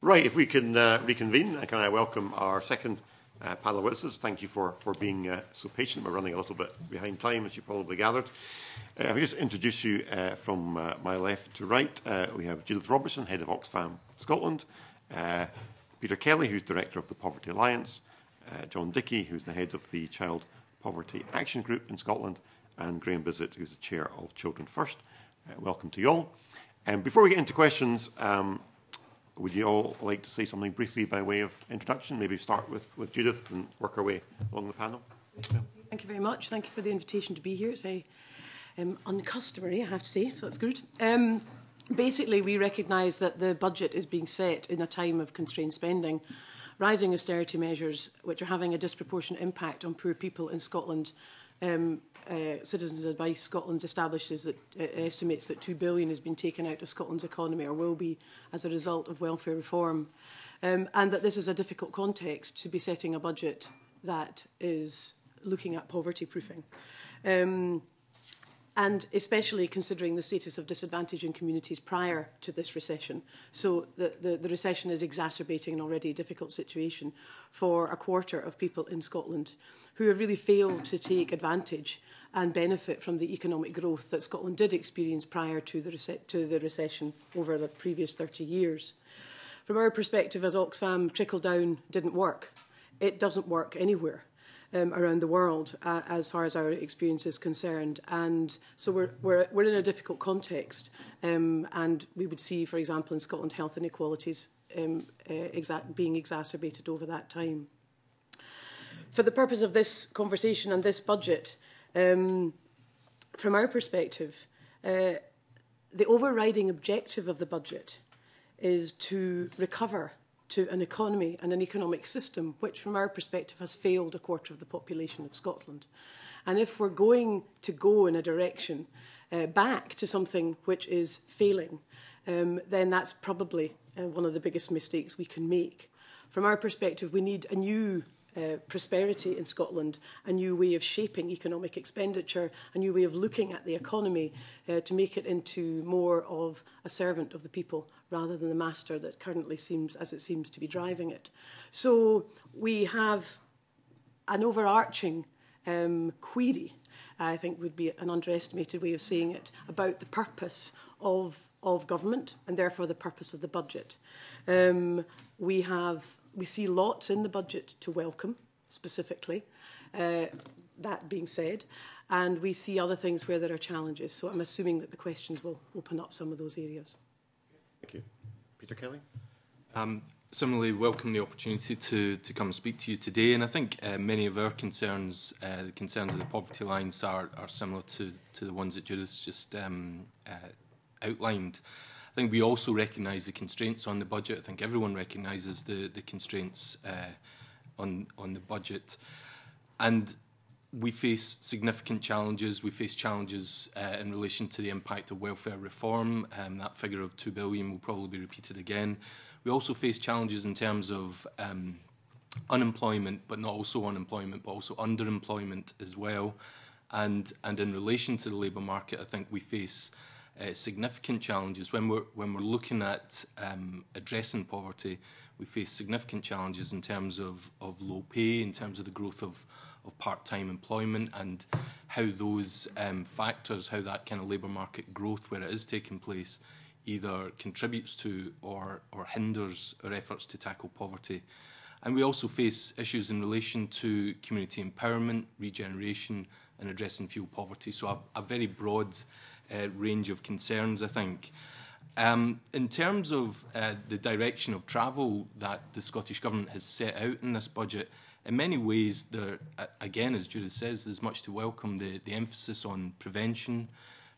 Right, if we can reconvene, can I welcome our second panel of witnesses. Thank you for being so patient. We're running a little bit behind time, as you probably gathered. If I just introduce you from my left to right, we have Judith Robertson, Head of Oxfam Scotland, Peter Kelly, who's Director of the Poverty Alliance, John Dickey, who's the Head of the Child Poverty Action Group in Scotland, and Graham Bissett, who's the Chair of Children First. Welcome to you all. Before we get into questions, would you all like to say something briefly by way of introduction? Maybe start with Judith and work our way along the panel. Thank you very much. Thank you for the invitation to be here. It's very uncustomary, I have to say, so that's good. Basically, we recognise that the budget is being set in a time of constrained spending, rising austerity measures, which are having a disproportionate impact on poor people in Scotland. Citizens Advice Scotland establishes that estimates that £2 billion has been taken out of Scotland's economy, or will be, as a result of welfare reform, and that this is a difficult context to be setting a budget that is looking at poverty proofing. And especially considering the status of disadvantage in communities prior to this recession. So the recession is exacerbating an already difficult situation for a quarter of people in Scotland who have really failed to take advantage and benefit from the economic growth that Scotland did experience prior to the recession over the previous 30 years. From our perspective as Oxfam, trickle-down didn't work. It doesn't work anywhere around the world, as far as our experience is concerned, and so we're in a difficult context, and we would see, for example, in Scotland, health inequalities being exacerbated over that time. For the purpose of this conversation and this budget, from our perspective, the overriding objective of the budget is to recover to an economy and an economic system which, from our perspective, has failed a quarter of the population of Scotland. And if we're going to go in a direction back to something which is failing, then that's probably one of the biggest mistakes we can make. From our perspective, we need a new prosperity in Scotland, a new way of shaping economic expenditure, a new way of looking at the economy to make it into more of a servant of the people rather than the master that currently seems to be driving it. So we have an overarching query, I think would be an underestimated way of saying it, about the purpose of government and therefore the purpose of the budget. We see lots in the budget to welcome, specifically, that being said, and we see other things where there are challenges. So I'm assuming that the questions will open up some of those areas. Thank you. Peter Kelly? Similarly, welcome the opportunity to come and speak to you today, and I think many of our concerns, the concerns of the Poverty Alliance, are similar to the ones that Judith's just outlined. I think we also recognise the constraints on the budget. I think everyone recognises the constraints on the budget. And we face significant challenges. We face challenges in relation to the impact of welfare reform. That figure of £2 billion will probably be repeated again. We also face challenges in terms of unemployment, but not also unemployment, but also underemployment as well. And in relation to the labour market, I think we face significant challenges when we're looking at addressing poverty. We face significant challenges in terms of low pay, in terms of the growth of part-time employment, and how those factors, how that kind of labour market growth where it is taking place, either contributes to or hinders our efforts to tackle poverty. And we also face issues in relation to community empowerment, regeneration, and addressing fuel poverty. So a very broad range of concerns, I think. In terms of the direction of travel that the Scottish Government has set out in this budget, in many ways, there, again, as Judith says, there's much to welcome. The emphasis on prevention,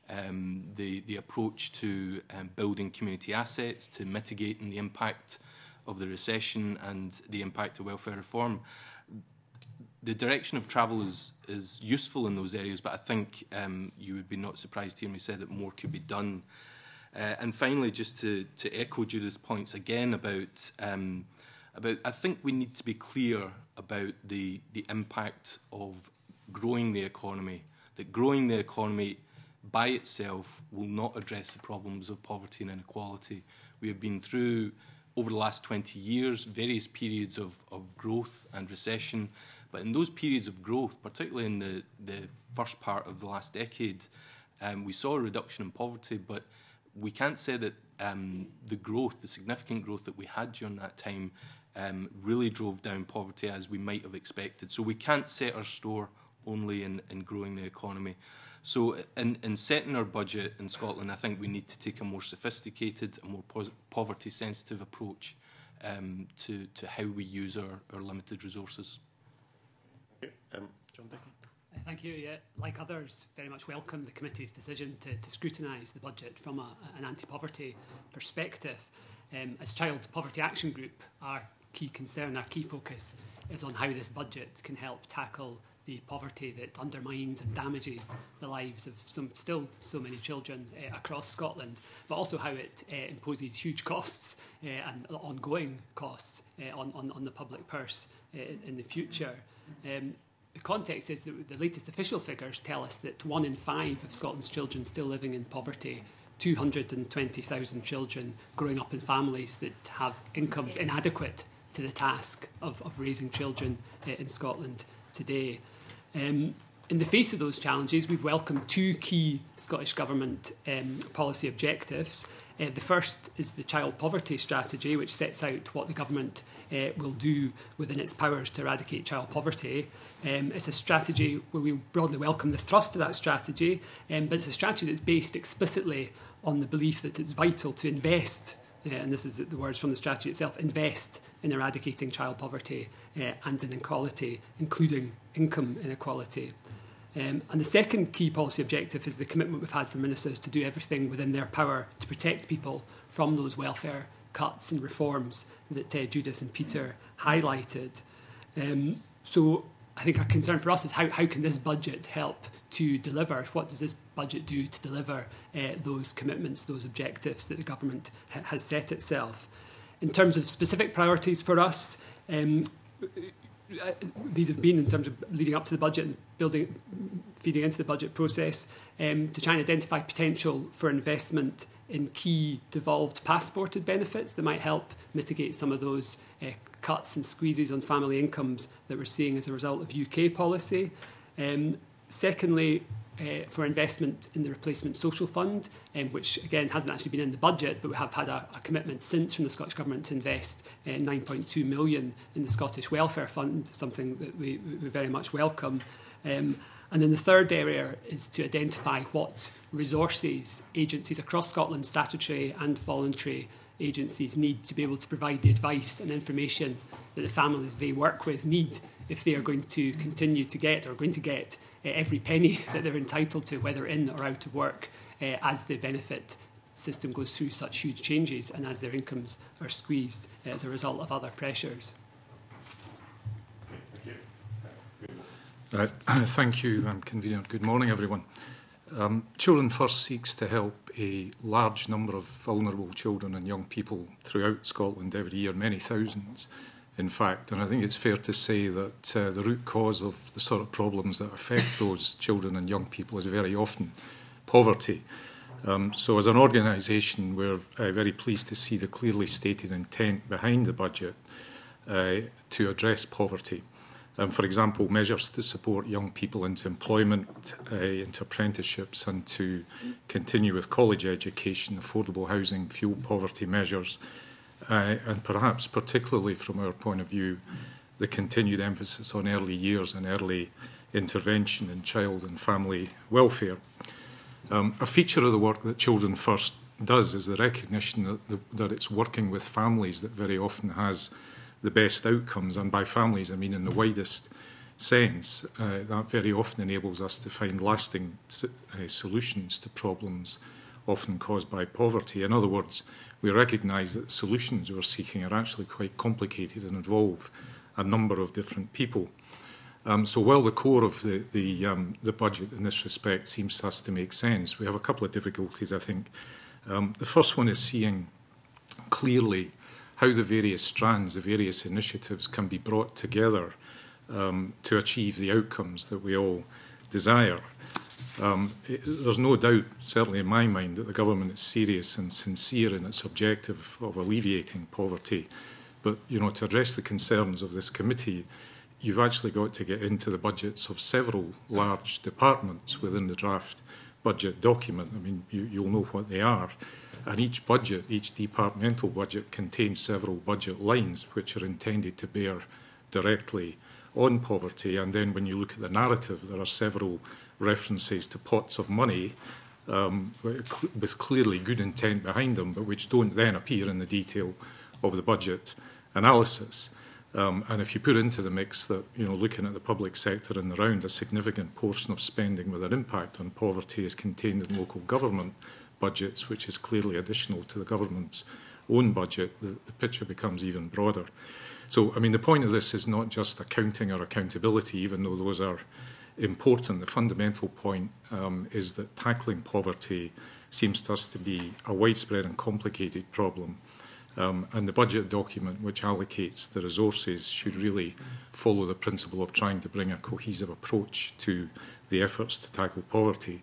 the approach to building community assets, to mitigating the impact of the recession and the impact of welfare reform. The direction of travel is useful in those areas, but I think you would be not surprised to hear me say that more could be done. And finally, just to echo Judith's points again about I think we need to be clear about the impact of growing the economy, that growing the economy by itself will not address the problems of poverty and inequality. We have been through over the last 20 years, various periods of growth and recession. But in those periods of growth, particularly in the first part of the last decade, we saw a reduction in poverty, but we can't say that the growth, the significant growth that we had during that time really drove down poverty as we might have expected. So we can't set our store only in growing the economy. So in setting our budget in Scotland, I think we need to take a more sophisticated, a more poverty-sensitive approach to how we use our limited resources. Okay. John Dickey. Thank you. Yeah, like others, very much welcome the committee's decision to scrutinise the budget from an anti-poverty perspective. As Child Poverty Action Group, our key concern, our key focus is on how this budget can help tackle the poverty that undermines and damages the lives of so many children across Scotland, but also how it imposes huge costs and ongoing costs on the public purse in the future. The context is that the latest official figures tell us that 1 in 5 of Scotland's children still living in poverty, 220,000 children growing up in families that have incomes inadequate to the task of raising children in Scotland today. In the face of those challenges, we've welcomed 2 key Scottish Government policy objectives. The first is the Child Poverty Strategy, which sets out what the Government will do within its powers to eradicate child poverty. It's a strategy where we broadly welcome the thrust of that strategy, but it's a strategy that's based explicitly on the belief that it's vital to invest, and this is the words from the strategy itself, invest in eradicating child poverty and inequality, including income inequality. And the second key policy objective is the commitment we've had from ministers to do everything within their power to protect people from those welfare cuts and reforms that Judith and Peter highlighted. So I think our concern for us is how can this budget help to deliver? What does this budget do to deliver those commitments, those objectives that the government has set itself? In terms of specific priorities for us, these have been in terms of leading up to the budget and feeding into the budget process, to try and identify potential for investment in key devolved passported benefits that might help mitigate some of those cuts and squeezes on family incomes that we're seeing as a result of UK policy. Secondly, for investment in the Replacement Social Fund, which again hasn't actually been in the budget, but we have had a commitment since from the Scottish Government to invest 9.2 million in the Scottish Welfare Fund, something that we very much welcome. And then the third area is to identify what resources agencies across Scotland, statutory and voluntary agencies, need to be able to provide the advice and information that the families they work with need if they are going to continue to get, or going to get, every penny that they're entitled to, whether in or out of work, as the benefit system goes through such huge changes and as their incomes are squeezed as a result of other pressures. Thank you, Convener. Good morning, everyone. Children First seeks to help a large number of vulnerable children and young people throughout Scotland every year, many thousands, in fact. And I think it's fair to say that the root cause of the sort of problems that affect those children and young people is very often poverty. So as an organisation, we're very pleased to see the clearly stated intent behind the budget to address poverty. For example, measures to support young people into employment, into apprenticeships, and to continue with college education, affordable housing, fuel poverty measures, and perhaps particularly from our point of view, the continued emphasis on early years and early intervention in child and family welfare. A feature of the work that Children First does is the recognition that it's working with families that very often has the best outcomes, and by families I mean in the widest sense. That very often enables us to find lasting solutions to problems often caused by poverty. In other words, we recognise that the solutions we're seeking are actually quite complicated and involve a number of different people. So while the core of the budget in this respect seems to us to make sense, we have a couple of difficulties, I think. The first one is seeing clearly how the various strands, the various initiatives can be brought together to achieve the outcomes that we all desire. There's no doubt, certainly in my mind, that the government is serious and sincere in its objective of alleviating poverty. But, you know, to address the concerns of this committee, you've actually got to get into the budgets of several large departments within the draft budget document. I mean, you'll know what they are. And each budget, each departmental budget, contains several budget lines which are intended to bear directly on poverty. And then when you look at the narrative, there are several references to pots of money with clearly good intent behind them, but which don't then appear in the detail of the budget analysis. And if you put into the mix that, you know, looking at the public sector in the round, a significant portion of spending with an impact on poverty is contained in local government budgets, which is clearly additional to the government's own budget, the picture becomes even broader. So, I mean, the point of this is not just accounting or accountability, even though those are important. The fundamental point is that tackling poverty seems to us to be a widespread and complicated problem. And the budget document which allocates the resources should really follow the principle of trying to bring a cohesive approach to the efforts to tackle poverty.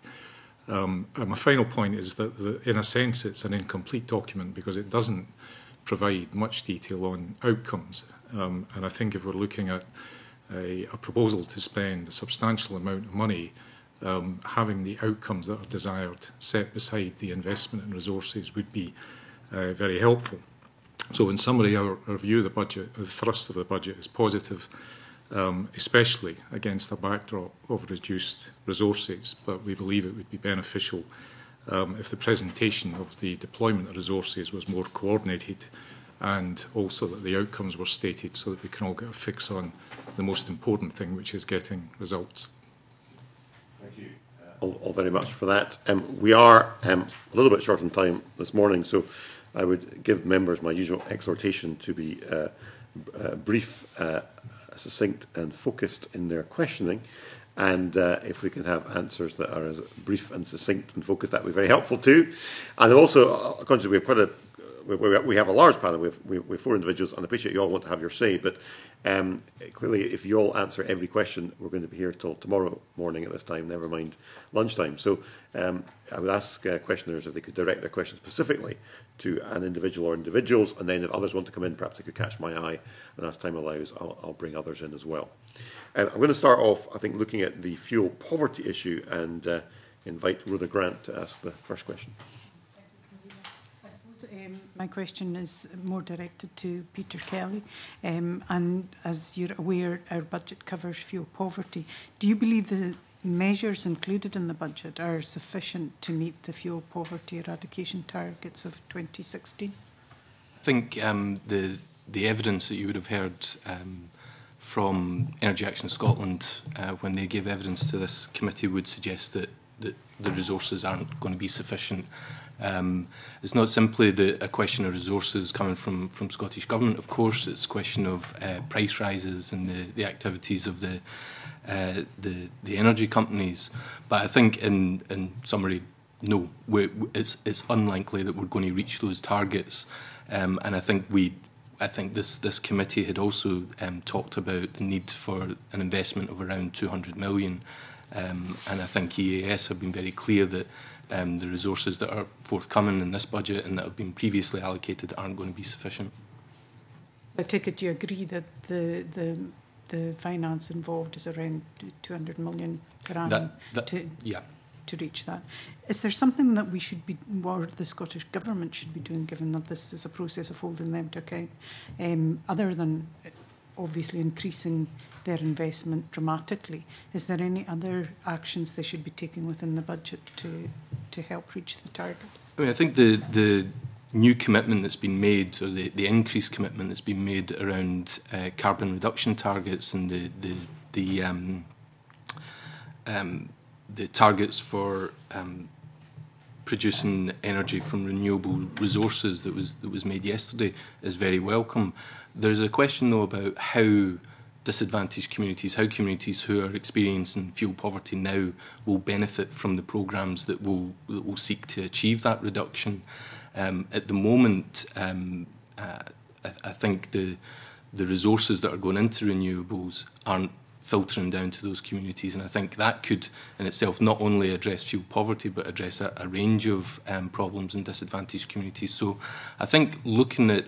And my final point is that, in a sense, it's an incomplete document because it doesn't provide much detail on outcomes. And I think if we're looking at a proposal to spend a substantial amount of money, having the outcomes that are desired set beside the investment in resources would be very helpful. So in summary, our view of the budget, the thrust of the budget is positive, especially against a backdrop of reduced resources, but we believe it would be beneficial if the presentation of the deployment of resources was more coordinated and also that the outcomes were stated so that we can all get a fix on the most important thing, which is getting results. Thank you all very much for that. We are a little bit short on time this morning, so I would give members my usual exhortation to be brief, succinct and focused in their questioning. And if we can have answers that are as brief and succinct and focused, that would be very helpful too. And also, conscious we have quite we have a large panel. We have 4 individuals, and I appreciate you all want to have your say. But clearly, if you all answer every question, we're going to be here till tomorrow morning at this time, never mind lunchtime. So I would ask questioners if they could direct their questions specifically to an individual or individuals, and then if others want to come in, perhaps they could catch my eye, and as time allows, I'll bring others in as well. I'm going to start off, I think, looking at the fuel poverty issue and invite Rhoda Grant to ask the first question. I suppose my question is more directed to Peter Kelly. And as you're aware, our budget covers fuel poverty. Do you believe the measures included in the budget are sufficient to meet the fuel poverty eradication targets of 2016? I think the evidence that you would have heard from Energy Action Scotland when they gave evidence to this committee would suggest that the resources aren't going to be sufficient. It's not simply a question of resources coming from Scottish Government, of course. It's a question of price rises and the activities of the energy companies. But I think, in summary, no, it's unlikely that we're going to reach those targets. And I think this committee had also talked about the need for an investment of around 200 million. And I think EAS have been very clear that the resources that are forthcoming in this budget and that have been previously allocated aren't going to be sufficient. I take it you agree that the finance involved is around 200 million per annum to reach that. Is there something that we should be, or the Scottish Government should be doing, given that this is a process of holding them to account, other than obviously increasing their investment dramatically? Is there any other actions they should be taking within the budget to help reach the target? I mean, I think the new commitment that's been made, or the increased commitment that's been made around carbon reduction targets and the targets for producing energy from renewable resources that was made yesterday is very welcome. There's a question, though, about how disadvantaged communities, how communities who are experiencing fuel poverty now will benefit from the programmes that will seek to achieve that reduction. At the moment, I think the resources that are going into renewables aren't filtering down to those communities. And I think that could in itself not only address fuel poverty, but address a range of problems in disadvantaged communities. So I think looking at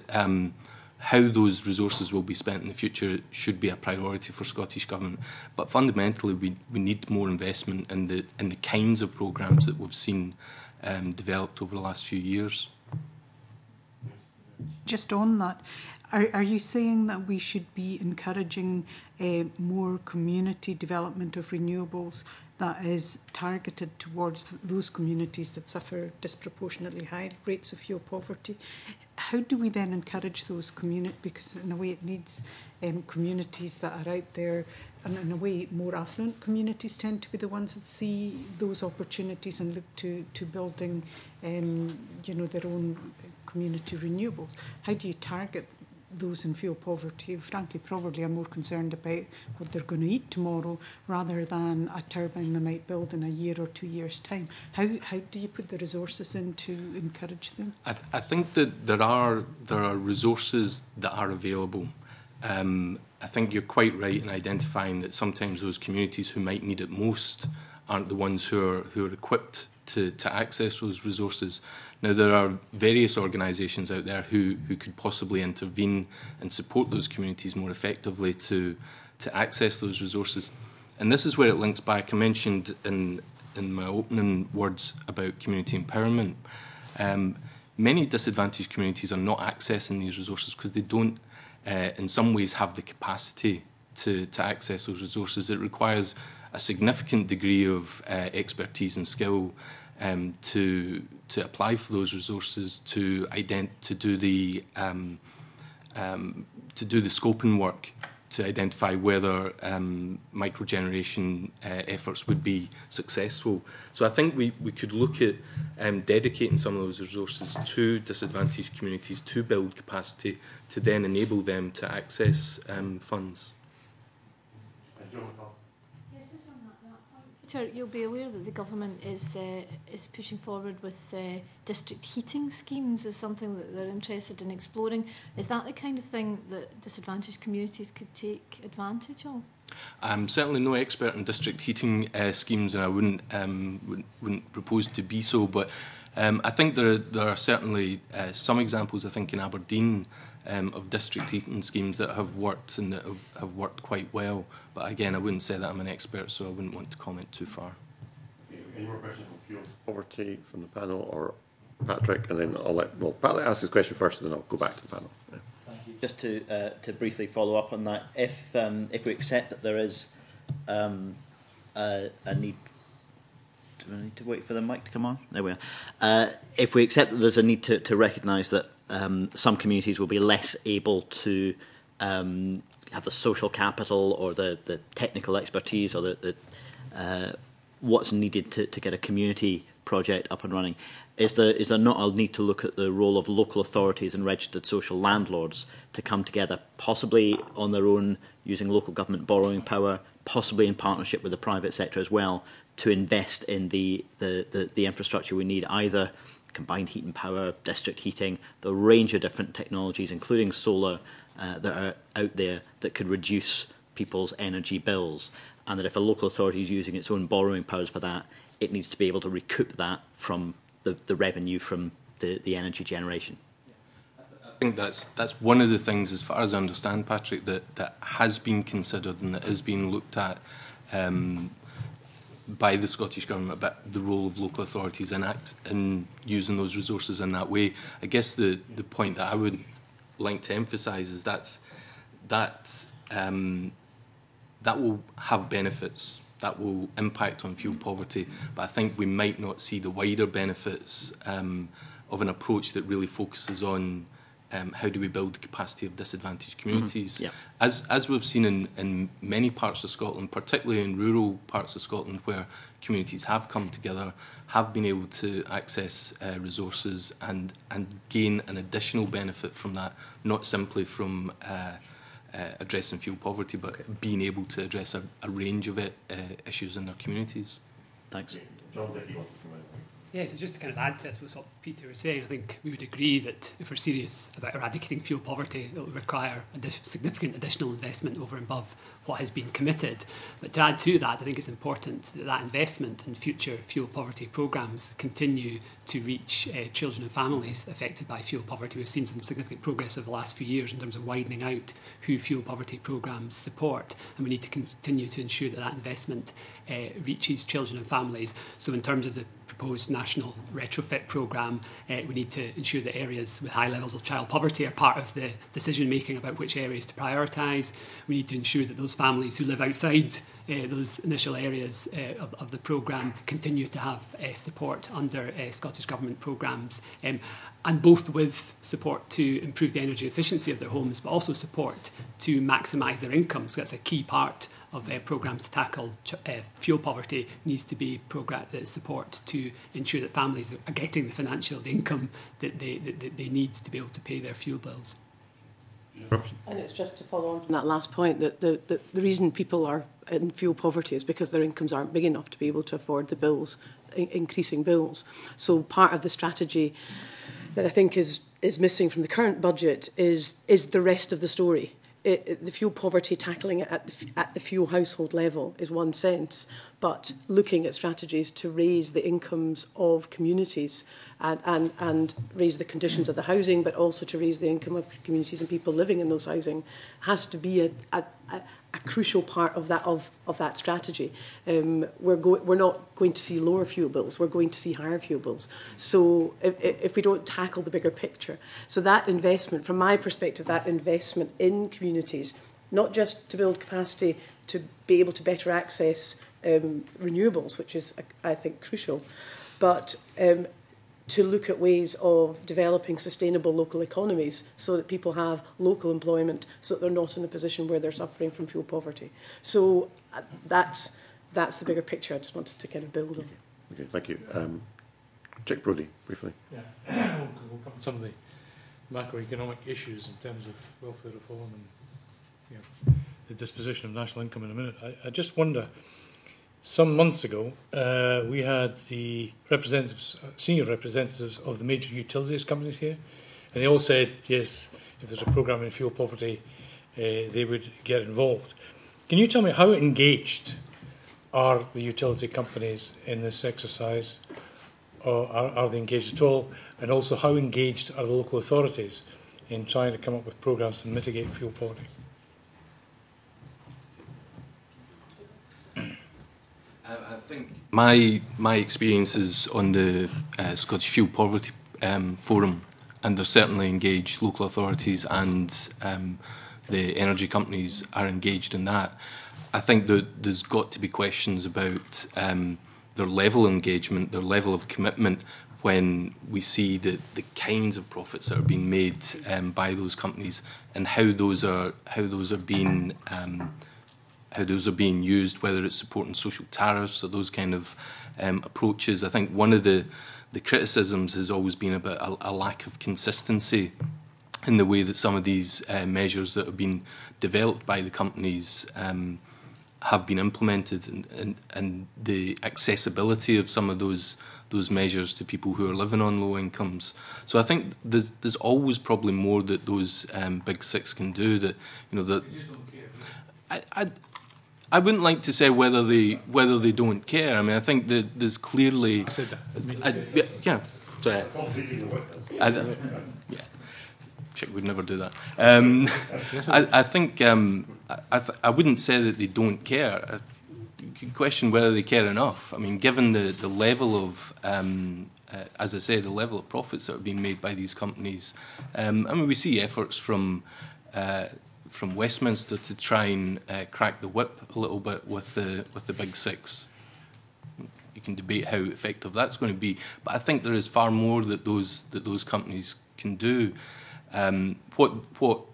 how those resources will be spent in the future should be a priority for Scottish Government. But fundamentally, we need more investment in the kinds of programmes that we've seen developed over the last few years. Just on that, are you saying that we should be encouraging more community development of renewables that is targeted towards those communities that suffer disproportionately high rates of fuel poverty? How do we then encourage those communities? Because in a way it needs communities that are out there, and in a way more affluent communities tend to be the ones that see those opportunities and look to building their own community renewables. How do you target those in fuel poverty, frankly, probably are more concerned about what they're going to eat tomorrow rather than a turbine they might build in a year or 2 years' time? How do you put the resources in to encourage them? I think that there are resources that are available. I think you're quite right in identifying that sometimes those communities who might need it most aren't the ones who are equipped to access those resources. Now, there are various organisations out there who could possibly intervene and support those communities more effectively to access those resources. And this is where it links back. I mentioned in my opening words about community empowerment. Many disadvantaged communities are not accessing these resources because they don't, in some ways, have the capacity to access those resources. It requires a significant degree of expertise and skill to apply for those resources, to do the scoping work, to identify whether microgeneration efforts would be successful. So I think we could look at dedicating some of those resources to disadvantaged communities to build capacity to then enable them to access funds. Peter, you'll be aware that the government is pushing forward with district heating schemes as something that they're interested in exploring. Is that the kind of thing that disadvantaged communities could take advantage of? I'm certainly no expert in district heating schemes, and I wouldn't propose to be so. But I think there are certainly some examples. I think in Aberdeen of district heating schemes that have worked and that have worked quite well. But again, I wouldn't say that I'm an expert, so I wouldn't want to comment too far. Any more questions on fuel poverty from the panel or Patrick? And then Patrick ask his question first, and then I'll go back to the panel. Yeah. Just to briefly follow up on that, if we accept that there is a need. Do I need to wait for the mic to come on? There we are. If we accept that there's a need to recognise that some communities will be less able to have the social capital or the technical expertise or the what's needed to get a community project up and running, is there not a need to look at the role of local authorities and registered social landlords to come together, possibly on their own, using local government borrowing power, possibly in partnership with the private sector as well, to invest in the infrastructure we need, either combined heat and power, district heating, the range of different technologies, including solar, that are out there that could reduce people's energy bills, and that if a local authority is using its own borrowing powers for that, it needs to be able to recoup that from the revenue from the energy generation. I think that's one of the things, as far as I understand, Patrick, that has been considered and that is being looked at by the Scottish Government about the role of local authorities in using those resources in that way. I guess the point that I would like to emphasise is that will have benefits, that will impact on fuel poverty, but I think we might not see the wider benefits of an approach that really focuses on how do we build the capacity of disadvantaged communities. Mm-hmm. Yeah. As we've seen in many parts of Scotland, particularly in rural parts of Scotland where communities have come together, have been able to access resources and gain an additional benefit from that, not simply from addressing fuel poverty, but being able to address a range of issues in their communities. Thanks. John Dickey wanted Yeah, so just to kind of add to what Peter was saying, I think we would agree that if we're serious about eradicating fuel poverty, it will require significant additional investment over and above what has been committed. But to add to that, I think it's important that that investment in future fuel poverty programmes continue to reach children and families affected by fuel poverty. We've seen some significant progress over the last few years in terms of widening out who fuel poverty programmes support, and we need to continue to ensure that that investment reaches children and families. So in terms of the proposed national retrofit programme, we need to ensure that areas with high levels of child poverty are part of the decision making about which areas to prioritise. We need to ensure that those families who live outside those initial areas of the programme continue to have support under Scottish Government programmes, and both with support to improve the energy efficiency of their homes, but also support to maximise their income. So that's a key part of programmes to tackle fuel poverty. Needs to be support to ensure that families are getting the income that they need to be able to pay their fuel bills. And it's just to follow on from that last point, that the reason people are in fuel poverty is because their incomes aren't big enough to be able to afford the bills, increasing bills. So part of the strategy that I think is missing from the current budget is the rest of the story. The fuel poverty, tackling it at the fuel household level is one sense, but looking at strategies to raise the incomes of communities and raise the conditions of the housing, but also to raise the income of communities and people living in those housing has to be a crucial part of that strategy. We're not going to see lower fuel bills, we're going to see higher fuel bills. So if we don't tackle the bigger picture, so that investment, from my perspective, that investment in communities, not just to build capacity to be able to better access renewables, which is, I think, crucial, but to look at ways of developing sustainable local economies so that people have local employment, so that they're not in a position where they're suffering from fuel poverty. So that's the bigger picture. I just wanted to kind of build on. Okay, thank you. Jack Brodie, briefly. Yeah, we'll come to some of the macroeconomic issues in terms of welfare reform and the disposition of national income in a minute. I just wonder, some months ago, we had the senior representatives of the major utilities companies here, and they all said, yes, if there's a programme in fuel poverty, they would get involved. Can you tell me how engaged are the utility companies in this exercise, or are they engaged at all? And also, how engaged are the local authorities in trying to come up with programmes to mitigate fuel poverty? I think my experiences on the Scottish Fuel Poverty Forum, and they're certainly engaged, local authorities and the energy companies are engaged in that. I think that there's got to be questions about their level of engagement, their level of commitment, when we see the kinds of profits that are being made by those companies and how those are being used, whether it's supporting social tariffs or those kind of approaches. I think one of the criticisms has always been about a lack of consistency in the way that some of these measures that have been developed by the companies have been implemented, and the accessibility of some of those measures to people who are living on low incomes. So I think there's always probably more that those big six can do. That that I wouldn't like to say whether they don't care. I mean, I think that there's clearly. I said that. Yeah. Sorry. Yeah. Chick would never do that. I think I wouldn't say that they don't care. You could question whether they care enough. I mean, given the level of, as I say, the level of profits that are being made by these companies. I mean, we see efforts from Westminster to try and crack the whip a little bit with the big six. You can debate how effective that's going to be, but I think there is far more that those companies can do. What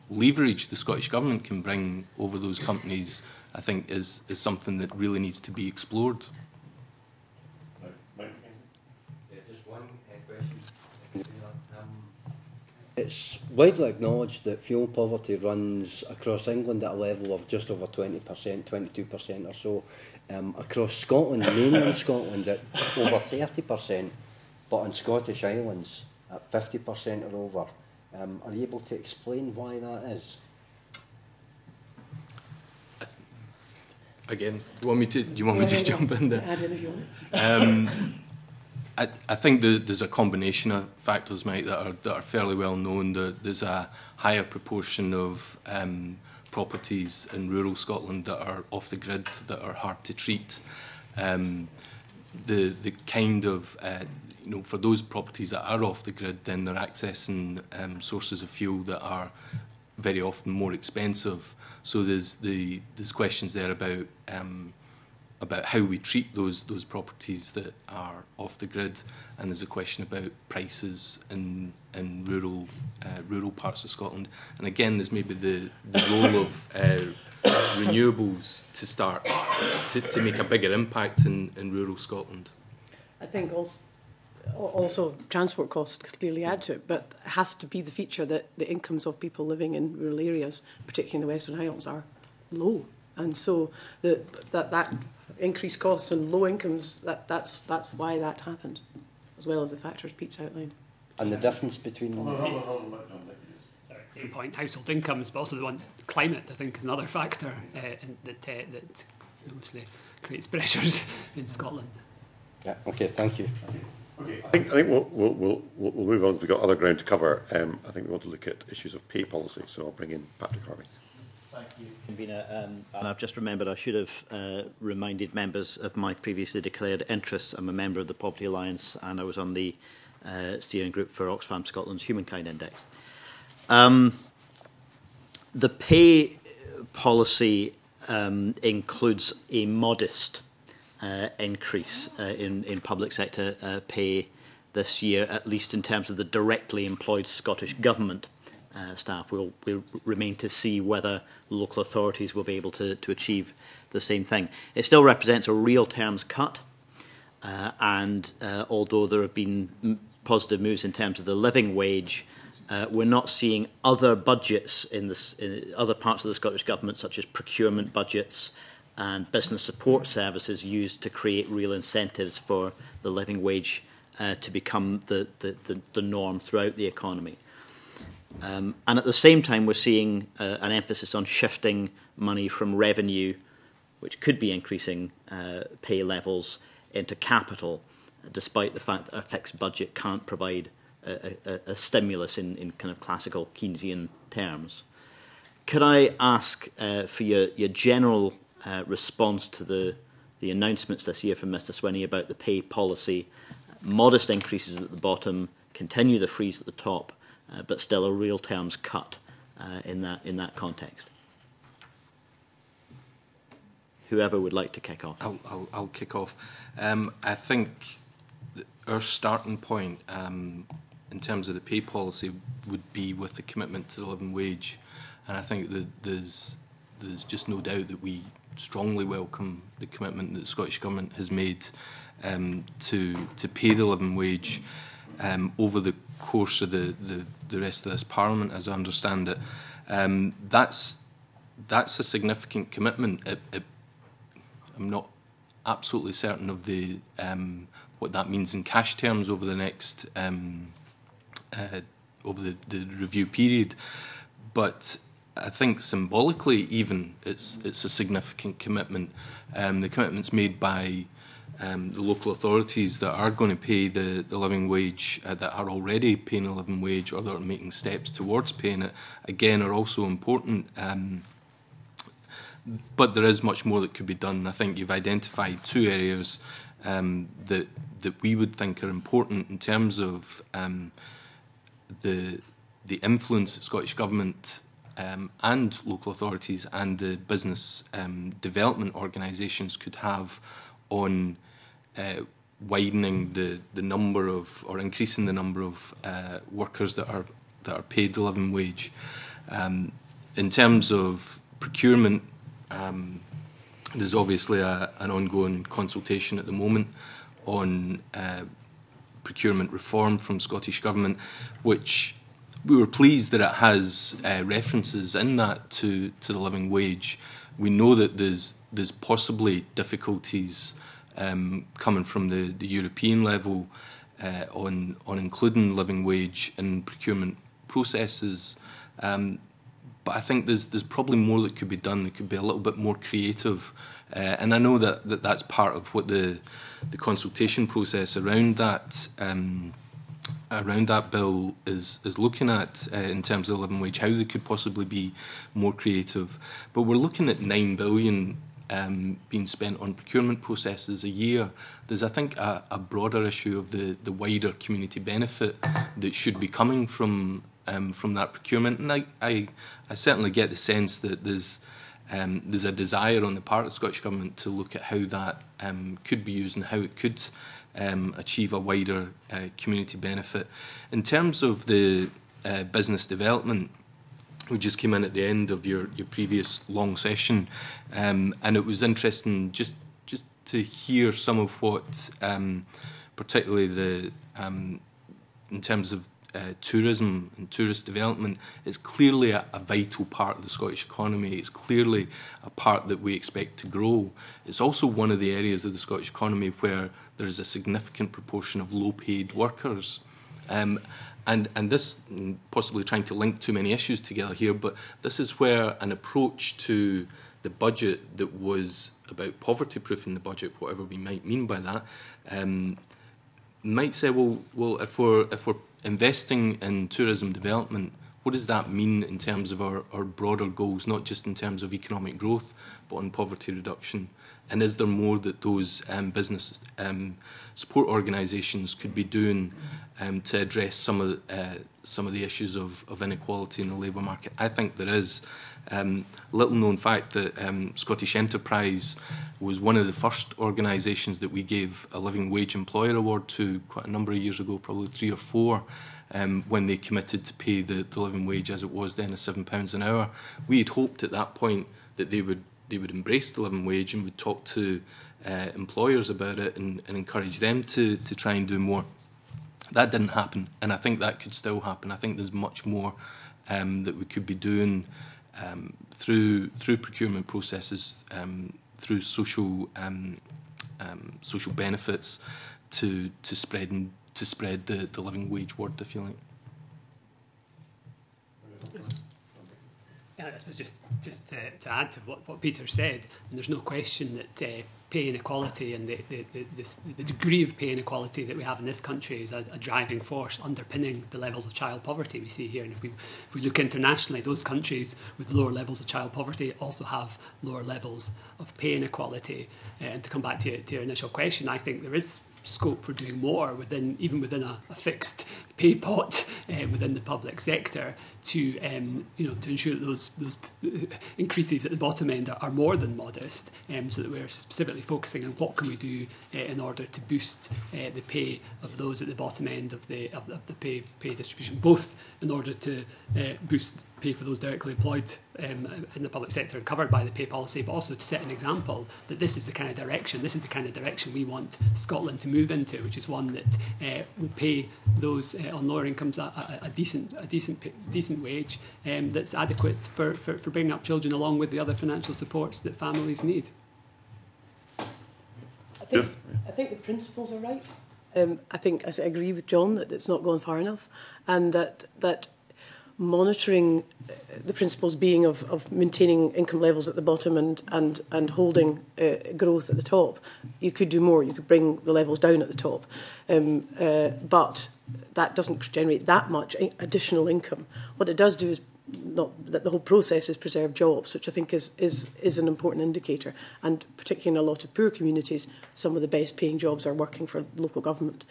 leverage the Scottish Government can bring over those companies, I think, is something that really needs to be explored. Just one question. It's widely acknowledged that fuel poverty runs across England at a level of just over 20%, 22% or so. Across Scotland, mainland Scotland, at over 30%, but on Scottish Islands at 50% or over. Are you able to explain why that is? Again, do you want me to jump in there? Add in if you want. I think there's a combination of factors, Mike, that are fairly well known. There's a higher proportion of properties in rural Scotland that are off the grid, that are hard to treat. The kind of for those properties that are off the grid, then they're accessing sources of fuel that are very often more expensive. So there's questions there about how we treat those properties that are off the grid, and there's a question about prices in rural parts of Scotland. And again, there's maybe the role of renewables to start to make a bigger impact in rural Scotland. I think also transport costs clearly add to it, but it has to be the feature that the incomes of people living in rural areas, particularly in the Western Highlands, are low. And so that increased costs and low incomes, that's why that happened, as well as the factors Pete's outlined. And the difference between... Same point, household incomes, but also the one climate, I think, is another factor that obviously creates pressures in Scotland. Yeah, okay, thank you. Okay, I think we'll move on. We've got other ground to cover. I think we want to look at issues of pay policy, so I'll bring in Patrick Harvey. Thank you, Convener. And I've just remembered I should have reminded members of my previously declared interests. I'm a member of the Poverty Alliance, and I was on the steering group for Oxfam Scotland's Humankind Index. The pay policy includes a modest increase in public sector pay this year, at least in terms of the directly employed Scottish Government staff. We'll remain to see whether local authorities will be able to achieve the same thing. It still represents a real terms cut, and although there have been positive moves in terms of the living wage, we're not seeing other budgets in other parts of the Scottish Government, such as procurement budgets and business support services, used to create real incentives for the living wage to become the norm throughout the economy. And at the same time, we're seeing an emphasis on shifting money from revenue, which could be increasing pay levels, into capital, despite the fact that a fixed budget can't provide a stimulus in kind of classical Keynesian terms. Could I ask for your general response to the announcements this year from Mr Swinney about the pay policy? Modest increases at the bottom, continue the freeze at the top, but still a real terms cut in that context. Whoever would like to kick off. I'll kick off. I think our starting point in terms of the pay policy would be with the commitment to the living wage, and I think that there's just no doubt that we strongly welcome the commitment that the Scottish Government has made to pay the living wage over the course of the rest of this Parliament, as I understand it. That's a significant commitment. I'm not absolutely certain of what that means in cash terms over the next over the review period, but I think symbolically even it's a significant commitment. The commitments made by the local authorities that are going to pay the living wage, that are already paying the living wage or that are making steps towards paying it, again, are also important. But there is much more that could be done. I think you've identified two areas that we would think are important in terms of the influence that Scottish Government and local authorities and the business development organisations could have on widening the number of, or increasing the number of workers that are paid the living wage. In terms of procurement, there's obviously an ongoing consultation at the moment on procurement reform from Scottish Government, which we were pleased that it has references in that to the living wage. We know that there's possibly difficulties coming from the European level on including living wage in procurement processes. But I think there's probably more that could be done. That could be a little bit more creative, and I know that's part of what the consultation process around that bill is looking at in terms of the living wage, how they could possibly be more creative. But we're looking at $9 billion being spent on procurement processes a year. There's, I think, a broader issue of the wider community benefit that should be coming from that procurement, and I certainly get the sense that there's a desire on the part of the Scottish Government to look at how that could be used and how it could achieve a wider community benefit. In terms of the business development, we just came in at the end of your previous long session, and it was interesting just to hear some of what, particularly in terms of tourism and tourist development, is clearly a vital part of the Scottish economy. It's clearly a part that we expect to grow. It's also one of the areas of the Scottish economy where there is a significant proportion of low-paid workers. And this, possibly trying to link too many issues together here, but this is where an approach to the budget that was about poverty-proofing the budget, whatever we might mean by that, might say, well, if we're investing in tourism development, what does that mean in terms of our broader goals, not just in terms of economic growth, but on poverty reduction? And is there more that those business support organisations could be doing to address some of the issues of inequality in the labour market? I think there is. Little known fact that Scottish Enterprise was one of the first organisations that we gave a Living Wage Employer Award to quite a number of years ago, probably 3 or 4, when they committed to pay the living wage as it was then, of £7 an hour. We had hoped at that point that they would embrace the living wage and would talk to employers about it and encourage them to try and do more. That didn't happen, and I think that could still happen. I think there's much more that we could be doing through procurement processes, through social benefits to spread the living wage word, if you like. Yeah, I suppose just to add to what Peter said, and there's no question that pay inequality and the degree of pay inequality that we have in this country is a driving force underpinning the levels of child poverty we see here. And if we look internationally, those countries with lower levels of child poverty also have lower levels of pay inequality. And to come back to your initial question, I think there is scope for doing more even within a fixed pay pot within the public sector to ensure that those increases at the bottom end are more than modest, so that we're specifically focusing on what can we do in order to boost the pay of those at the bottom end of the pay distribution, both in order to boost pay for those directly employed in the public sector and covered by the pay policy, but also to set an example that this is the kind of direction we want Scotland to move into, which is one that will pay those on lower incomes a decent wage that's adequate for bringing up children, along with the other financial supports that families need. I think the principles are right. I think I agree with John that it's not gone far enough, and that monitoring the principles being of maintaining income levels at the bottom and holding growth at the top. You could do more. You could bring the levels down at the top. But that doesn't generate that much additional income. What it does do is not that the whole process is preserve jobs, which I think is an important indicator. And particularly in a lot of poor communities, some of the best paying jobs are working for local government.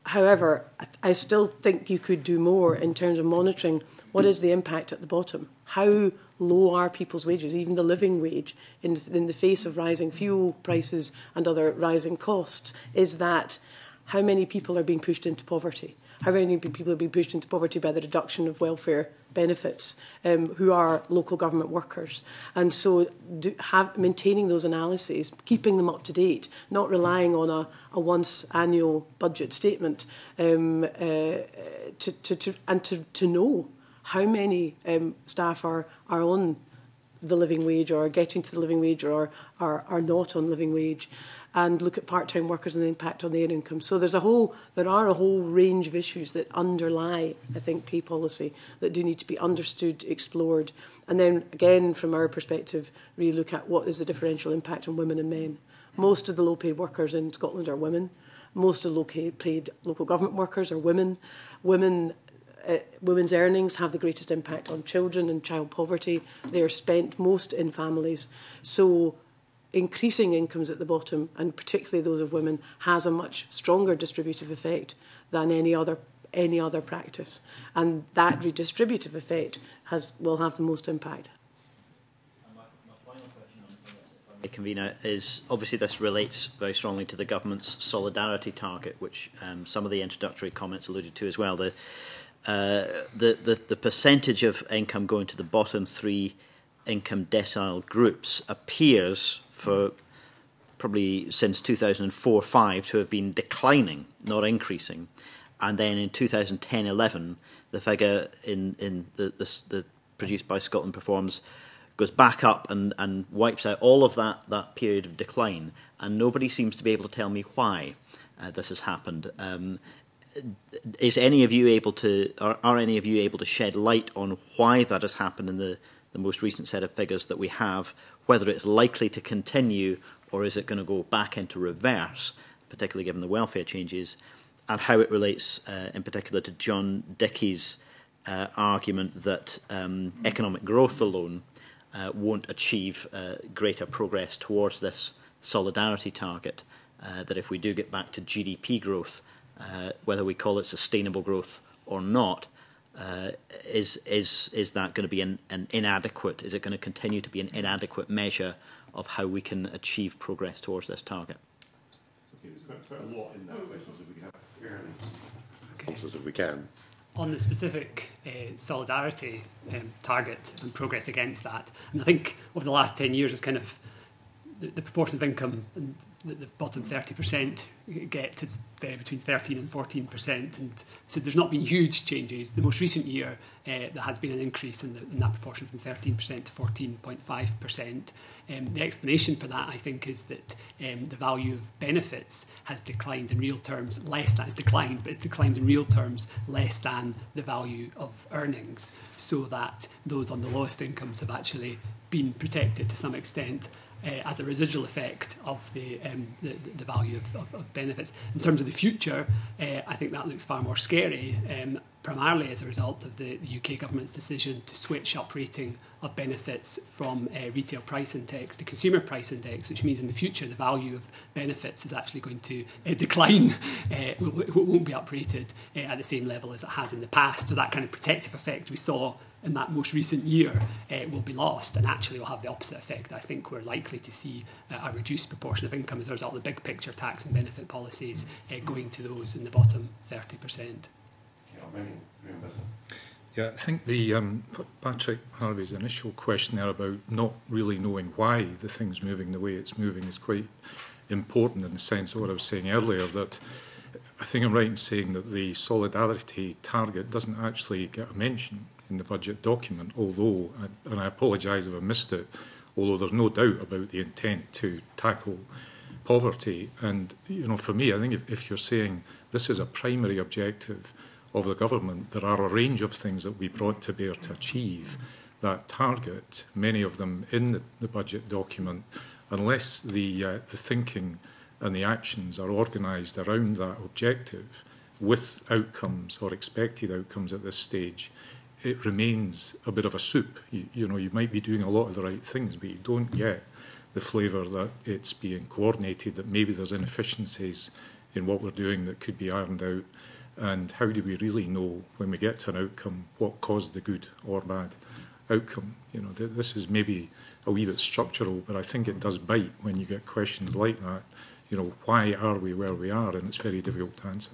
However, I still think you could do more in terms of monitoring what is the impact at the bottom. How low are people's wages, even the living wage, in the face of rising fuel prices and other rising costs? Is that how many people are being pushed into poverty? how many people are being pushed into poverty by the reduction of welfare benefits, who are local government workers. And so maintaining those analyses, keeping them up to date, not relying on a once annual budget statement, to know how many staff are on the living wage or are getting to the living wage or are not on living wage, and look at part-time workers and the impact on their income. So there are a whole range of issues that underlie, I think, pay policy that do need to be understood, explored, and then again, from our perspective, really look at what is the differential impact on women and men. Most of the low-paid workers in Scotland are women. Most of the low-paid local government workers are women. Women's earnings have the greatest impact on children and child poverty. They are spent most in families. So increasing incomes at the bottom, and particularly those of women, has a much stronger distributive effect than any other practice. And that redistributive effect will have the most impact. Convener, is obviously this relates very strongly to the government's solidarity target, which some of the introductory comments alluded to as well. The percentage of income going to the bottom three income decile groups appears, for probably since 2004-05, to have been declining, not increasing. And then in 2010-11, the figure in the produced by Scotland Performs goes back up and wipes out all of that period of decline. And nobody seems to be able to tell me why this has happened. Is any of you able to, are any of you able to shed light on why that has happened in the most recent set of figures that we have, whether it's likely to continue or is it going to go back into reverse, particularly given the welfare changes, and how it relates in particular to John Dickey's argument that economic growth alone won't achieve greater progress towards this solidarity target, that if we do get back to GDP growth, whether we call it sustainable growth or not, is that going to be an inadequate? Is it going to continue to be an inadequate measure of how we can achieve progress towards this target? Okay, there's quite a lot in that question, so we can have fairly answers if we can. On the specific solidarity target and progress against that, and I think over the last 10 years, it's kind of the proportion of income that the bottom 30% get is vary between 13 and 14%, and so there's not been huge changes. The most recent year, there has been an increase in that proportion from 13% to 14.5%. The explanation for that, I think, is that the value of benefits has declined in real terms less. That has declined, but it's declined in real terms less than the value of earnings, so that those on the lowest incomes have actually been protected to some extent as a residual effect of the value of benefits. In terms of the future, I think that looks far more scary, primarily as a result of the UK government's decision to switch uprating of benefits from retail price index to consumer price index, which means in the future the value of benefits is actually going to decline. It won't be uprated at the same level as it has in the past. So that kind of protective effect we saw in that most recent year will be lost, and actually will have the opposite effect. I think we're likely to see a reduced proportion of income as a result of the big picture tax and benefit policies going to those in the bottom 30%. Yeah, I think the Patrick Harvey's initial question there about not really knowing why the thing's moving the way it's moving is quite important, in the sense of what I was saying earlier, that I think I'm right in saying that the solidarity target doesn't actually get a mention in the budget document, although, and I apologise if I missed it, although there's no doubt about the intent to tackle poverty. And, you know, for me, I think if you're saying this is a primary objective of the government, there are a range of things that we brought to bear to achieve that target, many of them in the budget document, unless the thinking and the actions are organised around that objective with outcomes or expected outcomes at this stage, it remains a bit of a soup. You know, you might be doing a lot of the right things, but you don't get the flavour that it's being coordinated, that maybe there's inefficiencies in what we're doing that could be ironed out. And how do we really know when we get to an outcome what caused the good or bad outcome? You know, this is maybe a wee bit structural, but I think it does bite when you get questions like that. You know, why are we where we are? And it's very difficult to answer.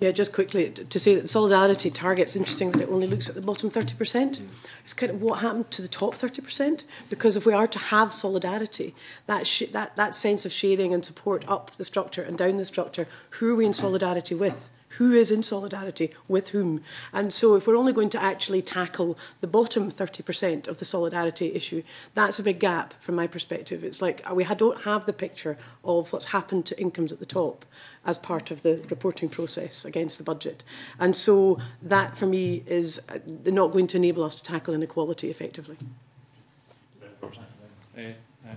Yeah, just quickly to say that the solidarity target's interesting that it only looks at the bottom 30%. It's kind of what happened to the top 30%, because if we are to have solidarity, that sense of sharing and support up the structure and down the structure, who are we in solidarity with? Who is in solidarity with whom? And so if we're only going to actually tackle the bottom 30% of the solidarity issue, that's a big gap from my perspective. It's like we don't have the picture of what's happened to incomes at the top as part of the reporting process against the budget. And so that, for me, is not going to enable us to tackle inequality effectively.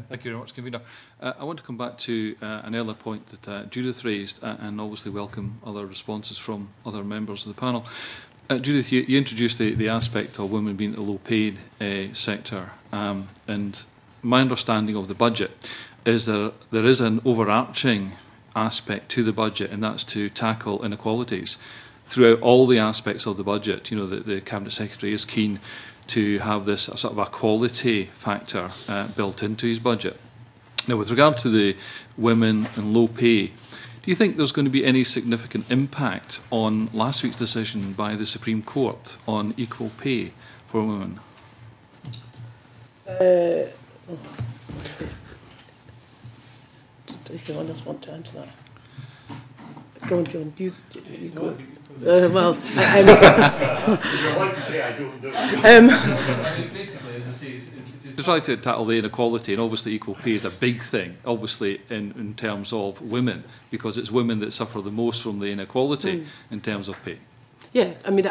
Thank you very much, Convener. I want to come back to an earlier point that Judith raised and obviously welcome other responses from other members of the panel. Judith, you introduced the aspect of women being the low-paid sector, and my understanding of the budget is that there is an overarching aspect to the budget, and that's to tackle inequalities throughout all the aspects of the budget. You know, the Cabinet Secretary is keen to have this sort of a quality factor built into his budget. Now, with regard to the women and low pay, do you think there's going to be any significant impact on last week's decision by the Supreme Court on equal pay for women? If anyone else want to answer that. Go on, John. You go. Well, I'd like to say I don't know. Basically, as I say, to try to tackle the inequality, and obviously equal pay is a big thing, obviously in terms of women, because it's women that suffer the most from the inequality in terms of pay. Yeah, I mean,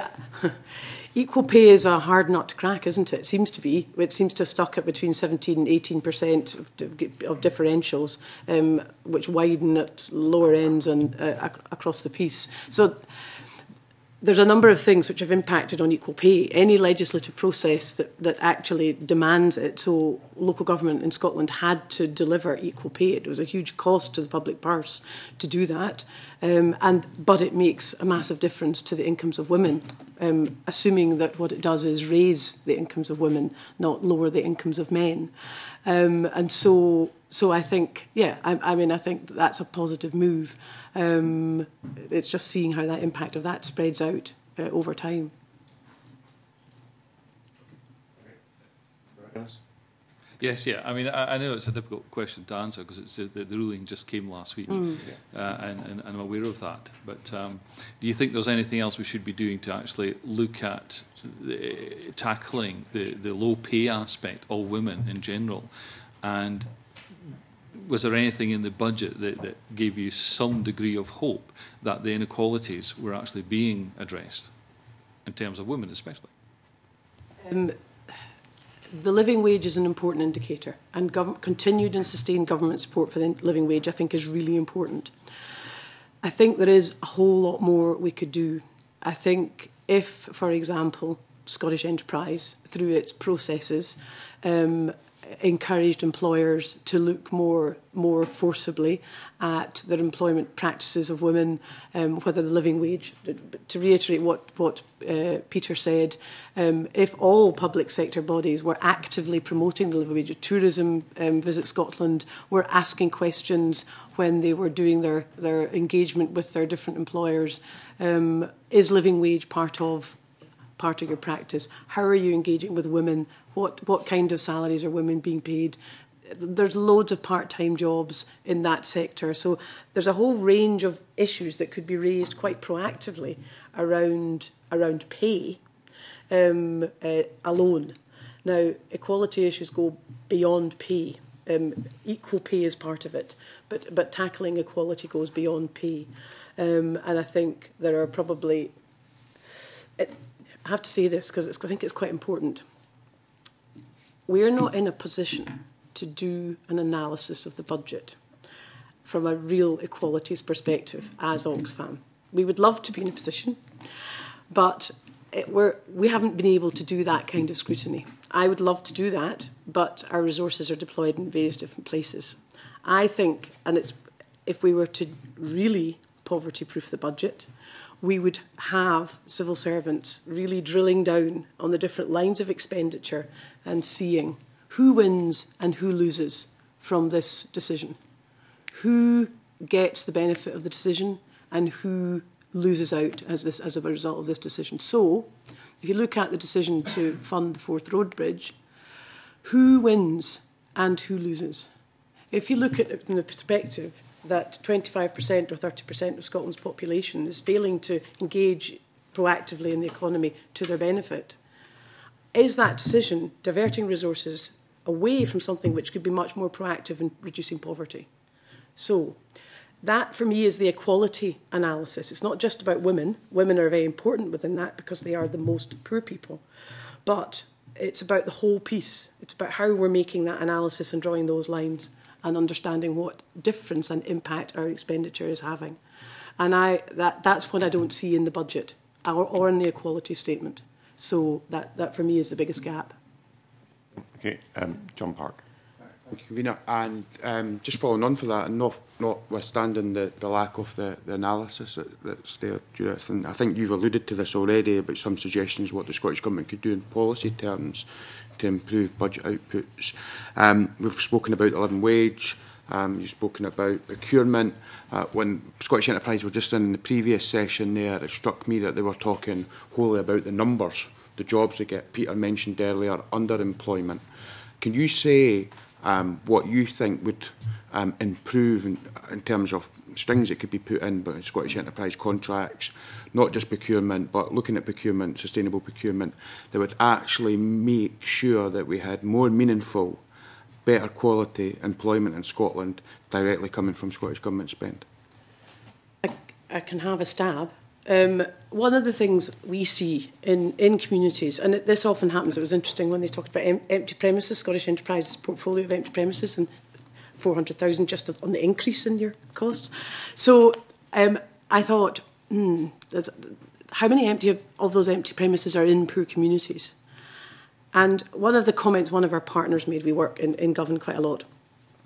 equal pay is a hard nut to crack, isn't it? It seems to be. It seems to have stuck at between 17 and 18% of differentials, which widen at lower ends and across the piece. So there's a number of things which have impacted on equal pay. Any legislative process that actually demands it, so local government in Scotland had to deliver equal pay. It was a huge cost to the public purse to do that, but it makes a massive difference to the incomes of women, assuming that what it does is raise the incomes of women, not lower the incomes of men. And so I think, yeah, I think that's a positive move. It's just seeing how that impact of that spreads out over time. Yes, yeah. I mean, I know it's a difficult question to answer because it's the ruling just came last week, and I'm aware of that. But do you think there's anything else we should be doing to actually look at tackling the low pay aspect of women in general? And was there anything in the budget that gave you some degree of hope that the inequalities were actually being addressed, in terms of women especially? The living wage is an important indicator, and continued and sustained government support for the living wage, I think, is really important. I think there is a whole lot more we could do. I think if, for example, Scottish Enterprise, through its processes, encouraged employers to look more forcibly at their employment practices of women, whether the living wage. To reiterate what Peter said, if all public sector bodies were actively promoting the living wage, Tourism, Visit Scotland, were asking questions when they were doing their engagement with their different employers, is living wage part of your practice? How are you engaging with women? What kind of salaries are women being paid? There's loads of part-time jobs in that sector. So there's a whole range of issues that could be raised quite proactively around pay alone. Now, equality issues go beyond pay. Equal pay is part of it, but tackling equality goes beyond pay. And I think there are probably... I have to say this because I think it's quite important. We're not in a position to do an analysis of the budget from a real equalities perspective as Oxfam. We would love to be in a position, but we haven't been able to do that kind of scrutiny. I would love to do that, but our resources are deployed in various different places. I think, and if we were to really poverty-proof the budget, we would have civil servants really drilling down on the different lines of expenditure and seeing who wins and who loses from this decision. Who gets the benefit of the decision and who loses out as a result of this decision. So, if you look at the decision to fund the Forth Road Bridge, who wins and who loses? If you look at it from the perspective that 25% or 30% of Scotland's population is failing to engage proactively in the economy to their benefit, is that decision diverting resources away from something which could be much more proactive in reducing poverty? So, that for me is the equality analysis. It's not just about women. Women are very important within that because they are the most poor people. But it's about the whole piece. It's about how we're making that analysis and drawing those lines and understanding what difference and impact our expenditure is having. And that's what I don't see in the budget or in the equality statement. So that for me is the biggest gap. Okay, John Park. Thank you, Convener. And just following on for that, and notwithstanding the lack of the analysis that's there, Judith, and I think you've alluded to this already about some suggestions what the Scottish Government could do in policy terms to improve budget outputs. We've spoken about the living wage. You've spoken about procurement. When Scottish Enterprise were just in the previous session there, it struck me that they were talking wholly about the numbers, the jobs they get. Peter mentioned earlier underemployment. Can you say what you think would improve in terms of strings that could be put in by Scottish Enterprise contracts, not just procurement, but looking at procurement, sustainable procurement, that would actually make sure that we had more meaningful, better quality employment in Scotland directly coming from Scottish Government spend? I can have a stab. One of the things we see in communities, and this often happens, it was interesting when they talked about empty premises, Scottish Enterprise's portfolio of empty premises, and 400,000 just on the increase in your costs. So I thought, how many of those empty premises are in poor communities? And one of the comments one of our partners made, we work in Govan quite a lot,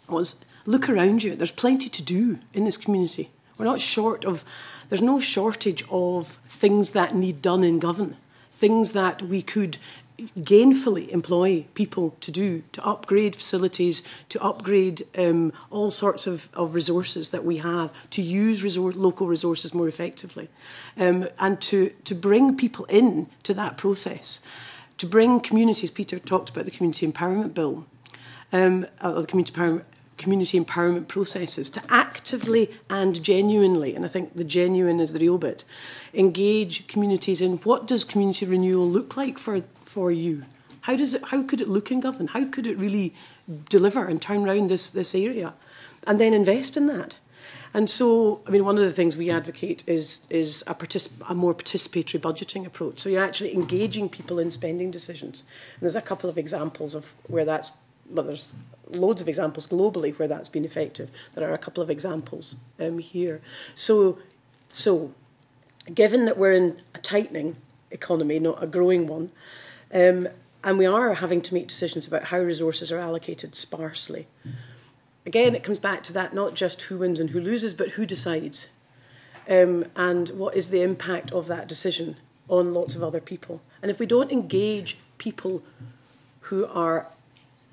was look around you, there's plenty to do in this community. We're not short of, there's no shortage of things that need done in Govan, things that we could gainfully employ people to do, to upgrade facilities, to upgrade all sorts of resources that we have, to use local resources more effectively, and to bring people in to that process, to bring communities. Peter talked about the Community Empowerment Bill, or the community empowerment processes, to actively and genuinely, and I think the genuine is the real bit, engage communities in what does community renewal look like for you? How could it look in Govan? How could it really deliver and turn around this area? And then invest in that. And so, I mean, one of the things we advocate is a more participatory budgeting approach. So you're actually engaging people in spending decisions. And there's a couple of examples of where that's, well, there's loads of examples globally where that's been effective. There are a couple of examples here. So given that we're in a tightening economy, not a growing one, and we are having to make decisions about how resources are allocated sparsely, again, it comes back to that, not just who wins and who loses, but who decides, and what is the impact of that decision on lots of other people. And if we don't engage people who are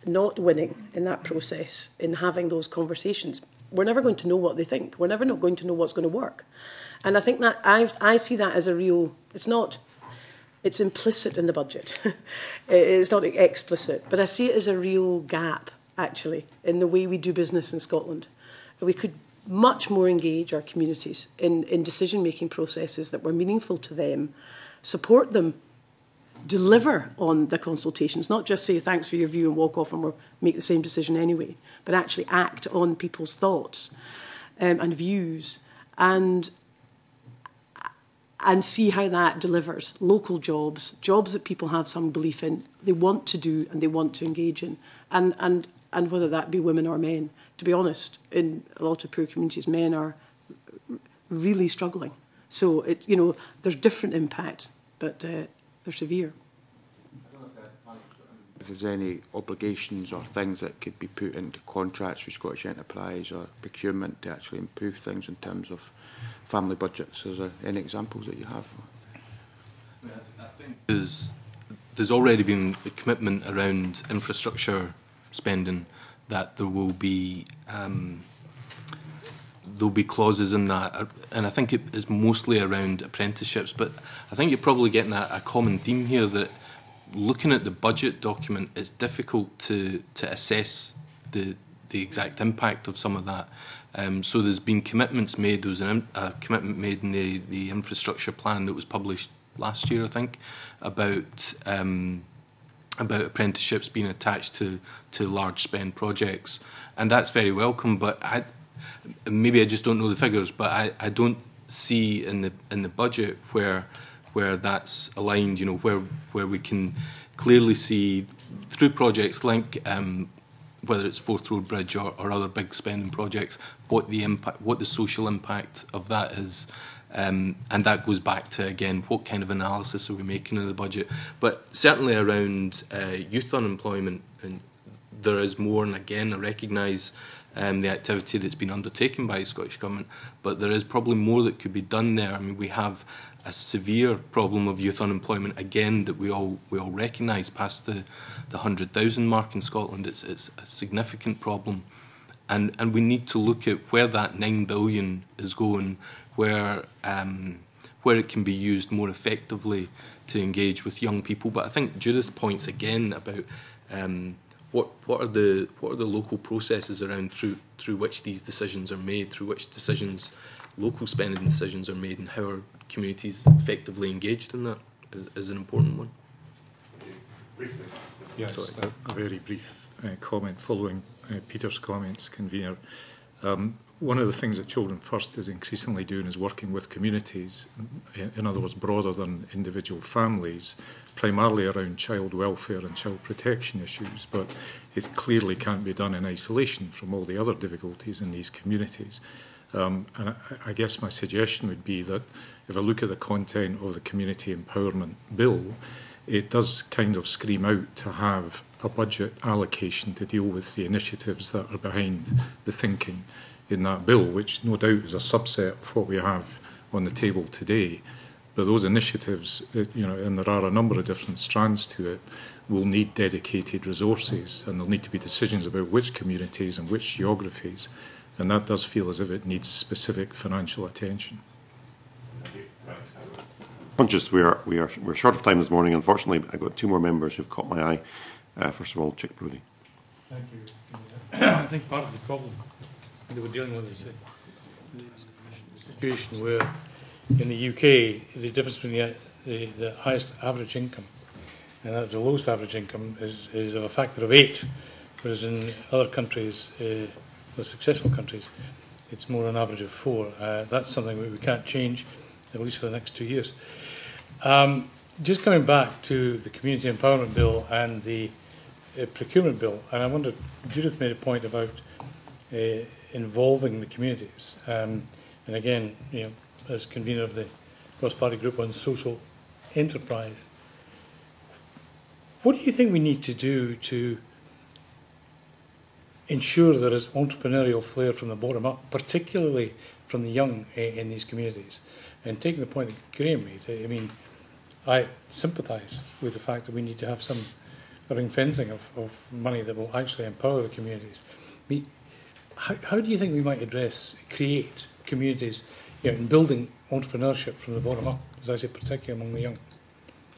not winning in that process, in having those conversations, we're never going to know what they think. We're never not going to know what's going to work. And I think that I see that as a real, it's implicit in the budget. It's not explicit, but I see it as a real gap, actually, in the way we do business in Scotland. We could much more engage our communities in decision-making processes that were meaningful to them, support them, deliver on the consultations, not just say thanks for your view and walk off and we'll make the same decision anyway, but actually act on people's thoughts and views and see how that delivers local jobs that people have some belief in, they want to do and they want to engage in, and whether that be women or men. To be honest, in a lot of poor communities, men are really struggling. So there's different impacts, but they're severe. If there's any obligations or things that could be put into contracts with Scottish Enterprise or procurement to actually improve things in terms of family budgets, is there any examples that you have? I think there's already been a commitment around infrastructure spending that there will be there'll be clauses in that, and I think it is mostly around apprenticeships. But I think you're probably getting a common theme here that looking at the budget document, it's difficult to assess the exact impact of some of that. So there's been commitments made. There was a commitment made in the infrastructure plan that was published last year, I think, about apprenticeships being attached to large spend projects, and that's very welcome. But maybe I just don't know the figures, but I don't see in the budget where that's aligned. You know, where we can clearly see through projects like whether it's Forth Road Bridge or other big spending projects, what the social impact of that is. And that goes back to, again, what kind of analysis are we making in the budget. But certainly around youth unemployment, and there is more, and again, I recognise the activity that's been undertaken by the Scottish Government, but there is probably more that could be done there. I mean, we have a severe problem of youth unemployment, again, that we all recognise past the 100,000 mark in Scotland. It's a significant problem. And we need to look at where that 9 billion is going, where it can be used more effectively to engage with young people. But I think Judith points again about what are the local processes around through which these decisions are made, through which local spending decisions are made, and how are communities effectively engaged in that is an important one. Briefly. Yes, a very brief comment following Peter's comments, Convener. One of the things that Children First is increasingly doing is working with communities, in other words, broader than individual families, primarily around child welfare and child protection issues, but it clearly can't be done in isolation from all the other difficulties in these communities. And I guess my suggestion would be that if I look at the content of the Community Empowerment Bill, it does kind of scream out to have a budget allocation to deal with the initiatives that are behind the thinking in that bill, which no doubt is a subset of what we have on the table today. But those initiatives, and there are a number of different strands to it, will need dedicated resources, and there'll need to be decisions about which communities and which geographies, and that does feel as if it needs specific financial attention. Conscious we're short of time this morning. Unfortunately, I've got two more members who've caught my eye. First of all, Chick Brodie. Thank you. I think part of the problem that we're dealing with is the situation where in the UK the difference between the highest average income and the lowest average income is of a factor of 8, whereas in other countries, the successful countries, it's more an average of 4. That's something that we can't change, at least for the next 2 years. Just coming back to the Community Empowerment Bill and the Procurement Bill, and I wonder, Judith made a point about involving the communities, and again, as convener of the cross-party group on social enterprise, what do you think we need to do to ensure there is entrepreneurial flair from the bottom up, particularly from the young in these communities? And taking the point that Graham made, I mean, I sympathise with the fact that we need to have some ring fencing of money that will actually empower the communities. I mean, how do you think we might create communities in building entrepreneurship from the bottom up, as I say, particularly among the young?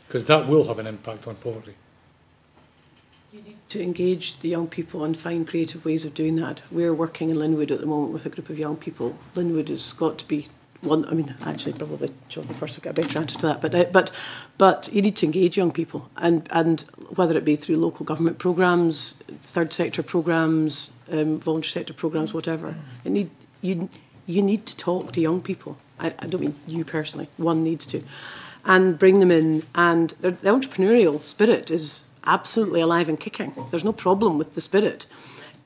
Because that will have an impact on poverty. You need to engage the young people and find creative ways of doing that. We're working in Linwood at the moment with a group of young people. Linwood has got to be one. I mean, actually, probably Children First will get a better answer to that. But you need to engage young people, and whether it be through local government programmes, third sector programmes, voluntary sector programmes, whatever. You need to talk to young people. I don't mean you personally. One needs to, and bring them in. And the entrepreneurial spirit is absolutely alive and kicking. There's no problem with the spirit,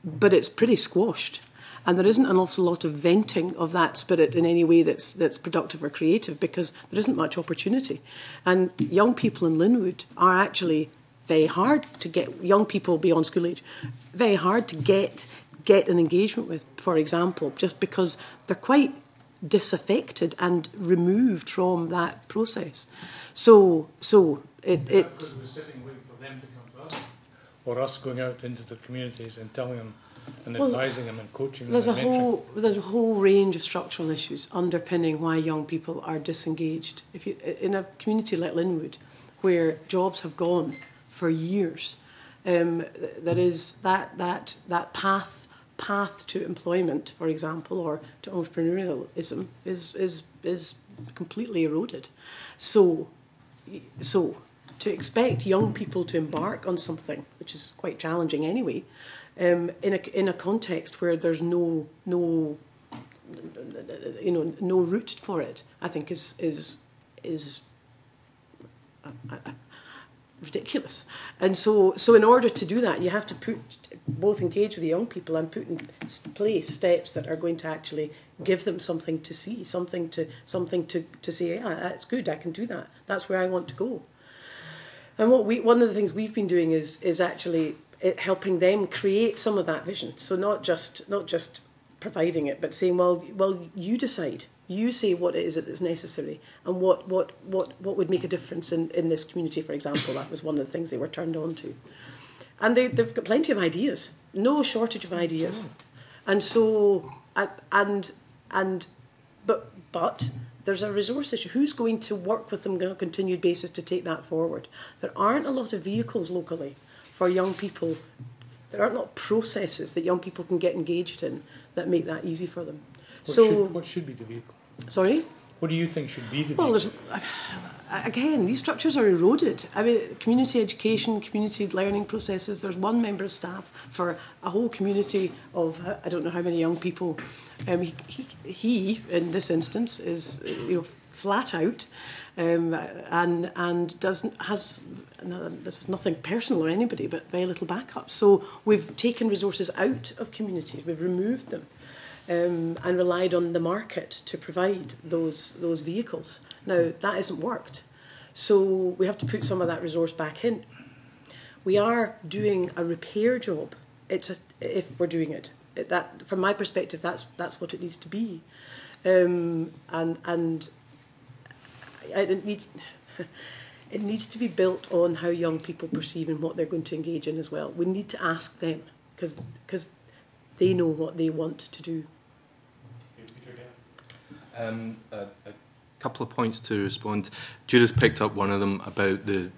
but it's pretty squashed. And there isn't an awful lot of venting of that spirit in any way that's productive or creative, because there isn't much opportunity. And young people in Linwood are actually very hard to get, young people beyond school age, very hard to get an engagement with, for example, just because they're quite disaffected and removed from that process. So it's... Sitting waiting for them to come to us, or us going out into the communities and telling them and Well, advising them and coaching them. There's and mentoring. there's a whole range of structural issues underpinning why young people are disengaged. If you, in a community like Linwood, where jobs have gone for years, there is that path to employment, for example, or to entrepreneurialism is completely eroded. So to expect young people to embark on something, which is quite challenging anyway, in a context where there's no route for it, I think is ridiculous. And so in order to do that, you have to both engage with the young people and put in place steps that are going to actually give them something to see, something to say, yeah, that's good, I can do that. That's where I want to go. And one of the things we've been doing is actually helping them create some of that vision. So not just providing it, but saying, well, you decide. You say what it is that's necessary and what would make a difference in this community, for example. That was one of the things they were turned on to. And they've got plenty of ideas, no shortage of ideas. And so, but there's a resource issue. Who's going to work with them on a continued basis to take that forward? There aren't a lot of vehicles locally for young people. There aren't a lot of processes that young people can get engaged in that make that easy for them. What should be the vehicle? Sorry? What do you think should be the vehicle? Well, again, these structures are eroded. I mean, community education, community learning processes. There's one member of staff for a whole community of I don't know how many young people. He in this instance, is flat out, and has this is nothing personal or anybody, but very little backup. So we've taken resources out of communities. We've removed them. And relied on the market to provide those vehicles. Now, that hasn't worked. So we have to put some of that resource back in. We are doing a repair job. If we're doing it. That, from my perspective, that's what it needs to be. And it needs to be built on how young people perceive and what they're going to engage in as well. We need to ask them, because they know what they want to do. A couple of points to respond. Judith picked up one of them about the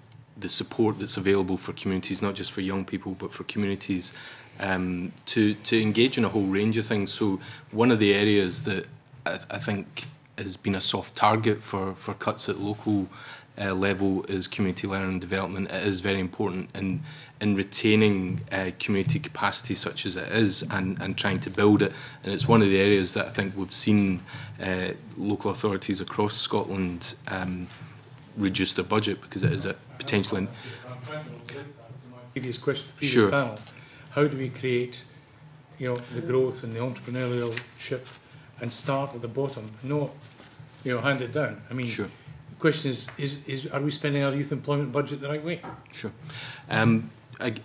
support that's available for communities, not just for young people, but for communities to engage in a whole range of things. So one of the areas that I think has been a soft target for cuts at local level is community learning and development. It is very important in retaining community capacity such as it is and trying to build it. And it's one of the areas that I think we've seen local authorities across Scotland reduce their budget because it is a potentially... Previous question, previous sure. panel. How do we create, the growth and the entrepreneurship and start at the bottom, not, hand it down? I mean, sure. The question is are we spending our youth employment budget the right way? Sure.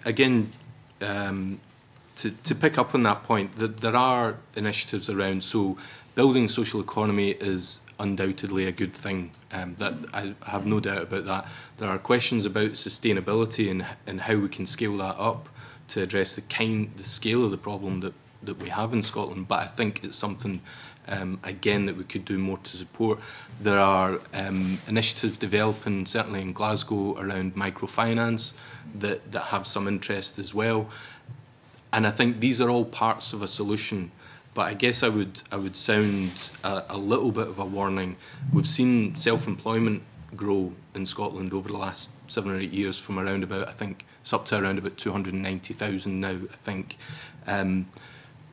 Again, to pick up on that point, there are initiatives around. So building social economy is undoubtedly a good thing. That I have no doubt about that. There are questions about sustainability and how we can scale that up to address the scale of the problem that we have in Scotland. But I think it's something again that we could do more to support. There are initiatives developing certainly in Glasgow around microfinance that have some interest as well. And I think these are all parts of a solution. But I guess I would sound a little bit of a warning. We've seen self-employment grow in Scotland over the last 7 or 8 years from around about, I think, it's up to around about 290,000 now, I think.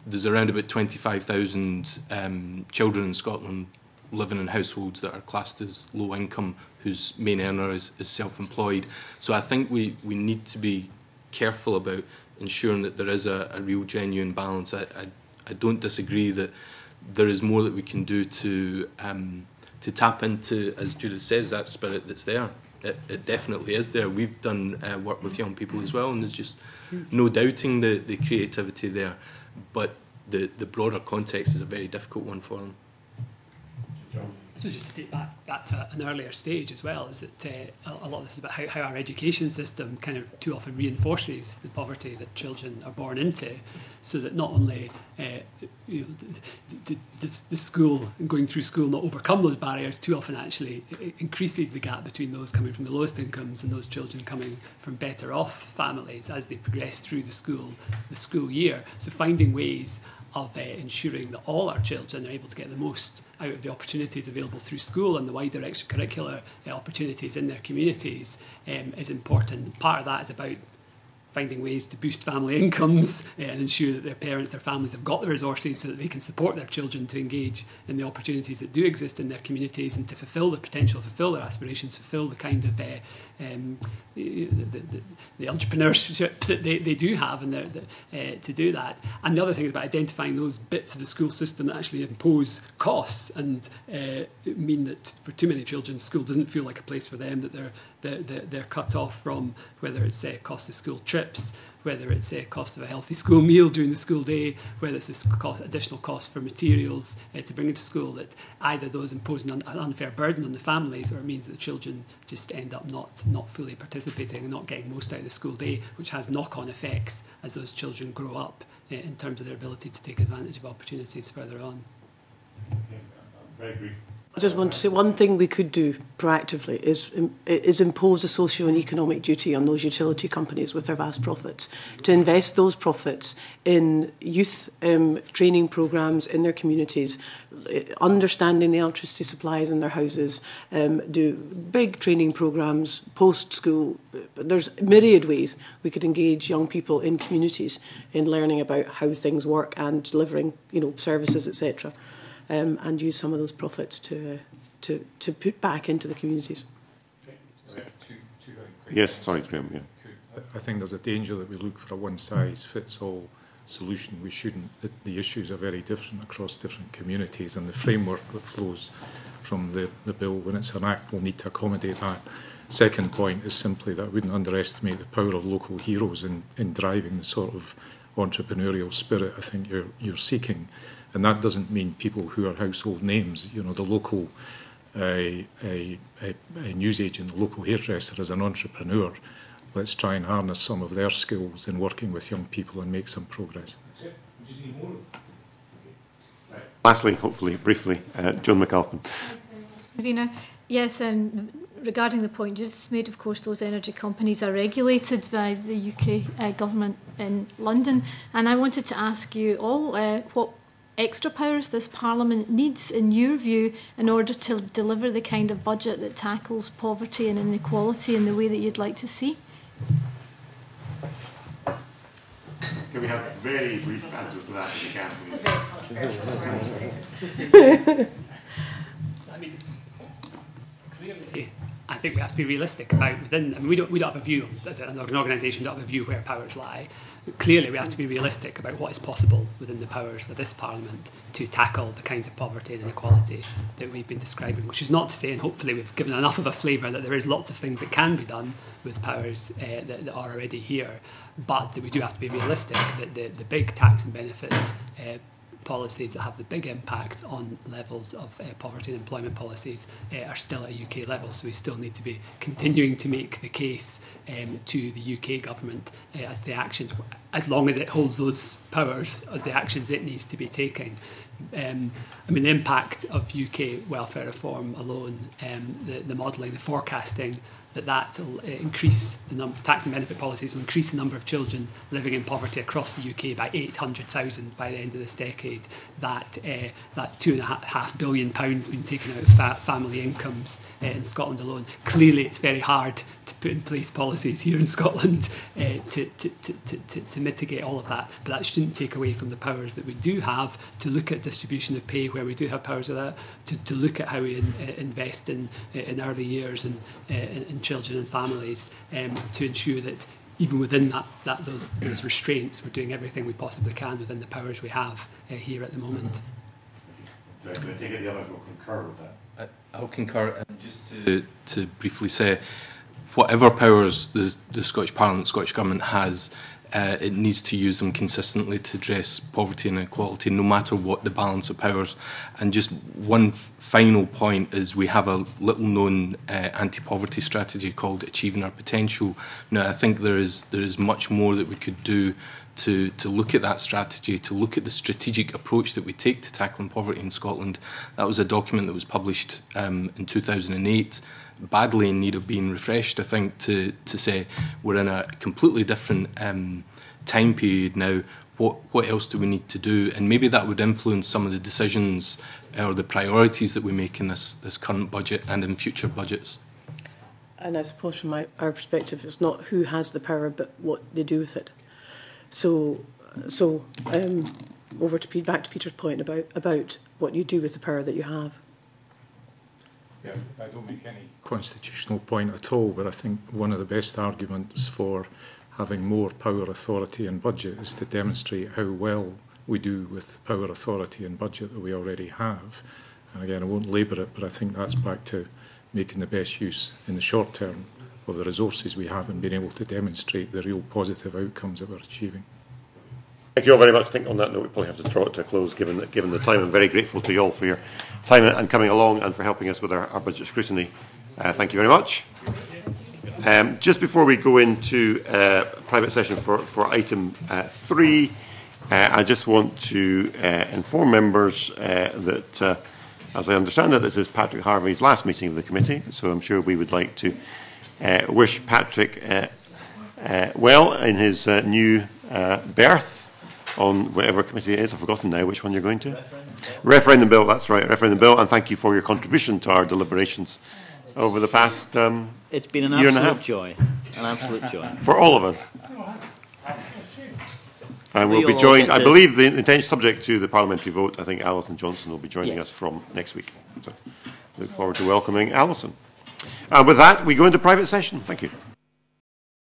There's around about 25,000 children in Scotland living in households that are classed as low income, whose main earner is self-employed. So I think we need to be careful about ensuring that there is a real genuine balance. I don't disagree that there is more that we can do to tap into, as Judith says, that spirit that's there. It definitely is there. We've done work with young people as well, and there's just no doubting the creativity there. But the broader context is a very difficult one for them. So just to take that to an earlier stage as well, is that a lot of this is about how our education system kind of too often reinforces the poverty that children are born into, so that not only the school, going through school, not overcome those barriers, too often actually it increases the gap between those coming from the lowest incomes and those children coming from better off families as they progress through the school year. So finding ways of ensuring that all our children are able to get the most out of the opportunities available through school and the wider extracurricular opportunities in their communities is important. Part of that is about finding ways to boost family incomes and ensure that their families have got the resources so that they can support their children to engage in the opportunities that do exist in their communities and to fulfil the potential, fulfil their aspirations, fulfil the kind of the entrepreneurship that they do have and to do that. And the other thing is about identifying those bits of the school system that actually impose costs and mean that for too many children, school doesn't feel like a place for them, that they're cut off from, whether it's cost of school trips, whether it's a cost of a healthy school meal during the school day, whether it's additional cost for materials to bring into school, that either those impose an unfair burden on the families, or it means that the children just end up not fully participating and not getting most out of the school day, which has knock-on effects as those children grow up in terms of their ability to take advantage of opportunities further on. Very brief. I just want to say one thing we could do proactively is impose a socio and economic duty on those utility companies with their vast profits to invest those profits in youth training programmes in their communities, understanding the electricity supplies in their houses, do big training programmes post-school. There's myriad ways we could engage young people in communities in learning about how things work and delivering, services, etc. And use some of those profits to put back into the communities. Yes, sorry, Graham. Yeah. I think there's a danger that we look for a one-size-fits-all solution. We shouldn't. The issues are very different across different communities, and the framework that flows from the bill, when it's an act, will need to accommodate that. Second point is simply that I wouldn't underestimate the power of local heroes in driving the sort of entrepreneurial spirit I think you're seeking. And that doesn't mean people who are household names. The local newsagent, the local hairdresser is an entrepreneur. Let's try and harness some of their skills in working with young people and make some progress. Lastly, hopefully, briefly, Joan McAlpin. Convener, yes, regarding the point you just made, of course, those energy companies are regulated by the UK government in London. And I wanted to ask you all what extra powers this Parliament needs, in your view, in order to deliver the kind of budget that tackles poverty and inequality in the way that you'd like to see? Can we have very brief answers to that if you can? I mean, clearly, I think we have to be realistic about within. I mean, we don't have a view as an organisation. Don't have a view where powers lie. Clearly, we have to be realistic about what is possible within the powers of this Parliament to tackle the kinds of poverty and inequality that we've been describing, which is not to say, and hopefully we've given enough of a flavour, that there is lots of things that can be done with powers that are already here, but that we do have to be realistic that the big tax and benefit policies that have the big impact on levels of poverty and employment policies are still at a UK level. So we still need to be continuing to make the case to the UK government as the actions, as long as it holds those powers, of the actions it needs to be taking. I mean, the impact of UK welfare reform alone, the modelling, the forecasting, that will increase the number, tax and benefit policies will increase the number of children living in poverty across the UK by 800,000 by the end of this decade. That £2.5 billion being taken out of family incomes in Scotland alone. Clearly, it's very hard to put in place policies here in Scotland to mitigate all of that. But that shouldn't take away from the powers that we do have to look at distribution of pay where we do have powers of that, to look at how we invest in early years and in children and families, to ensure that even within those restraints, we're doing everything we possibly can within the powers we have here at the moment. Do I take it the others will concur with that? I'll concur. Just to briefly say, whatever powers the Scottish Parliament, Scottish Government has, it needs to use them consistently to address poverty and inequality, no matter what the balance of powers. And just one final point is we have a little-known anti-poverty strategy called Achieving Our Potential. Now, I think there is much more that we could do to look at that strategy, to look at the strategic approach that we take to tackling poverty in Scotland. That was a document that was published in 2008, badly in need of being refreshed, I think, to say we're in a completely different time period now. What else do we need to do? And maybe that would influence some of the decisions or the priorities that we make in this current budget and in future budgets. And I suppose from our perspective, it's not who has the power, but what they do with it. So over to back to Peter's point about what you do with the power that you have. Yeah, I don't make any constitutional point at all, but I think one of the best arguments for having more power, authority and budget is to demonstrate how well we do with power, authority and budget that we already have. And again, I won't labour it, but I think that's back to making the best use in the short term of the resources we have and being able to demonstrate the real positive outcomes that we're achieving. Thank you all very much. I think on that note we probably have to draw it to a close given the time. I'm very grateful to you all for your time and coming along and for helping us with our budget scrutiny. Thank you very much. Just before we go into private session for item 3, I just want to inform members that, as I understand it, this is Patrick Harvey's last meeting of the committee, so I'm sure we would like to wish Patrick well in his new berth on whatever committee it is. I've forgotten now which one you're going to. Referendum Bill, that's right, Referendum Bill, and thank you for your contribution to our deliberations over the past it's been an year and a absolute half. Joy. An absolute joy. For all of us. And we'll be joined, I believe, the intention subject to the parliamentary vote, I think Alison Johnson will be joining us from next week. So look forward to welcoming Alison. And with that, we go into private session. Thank you.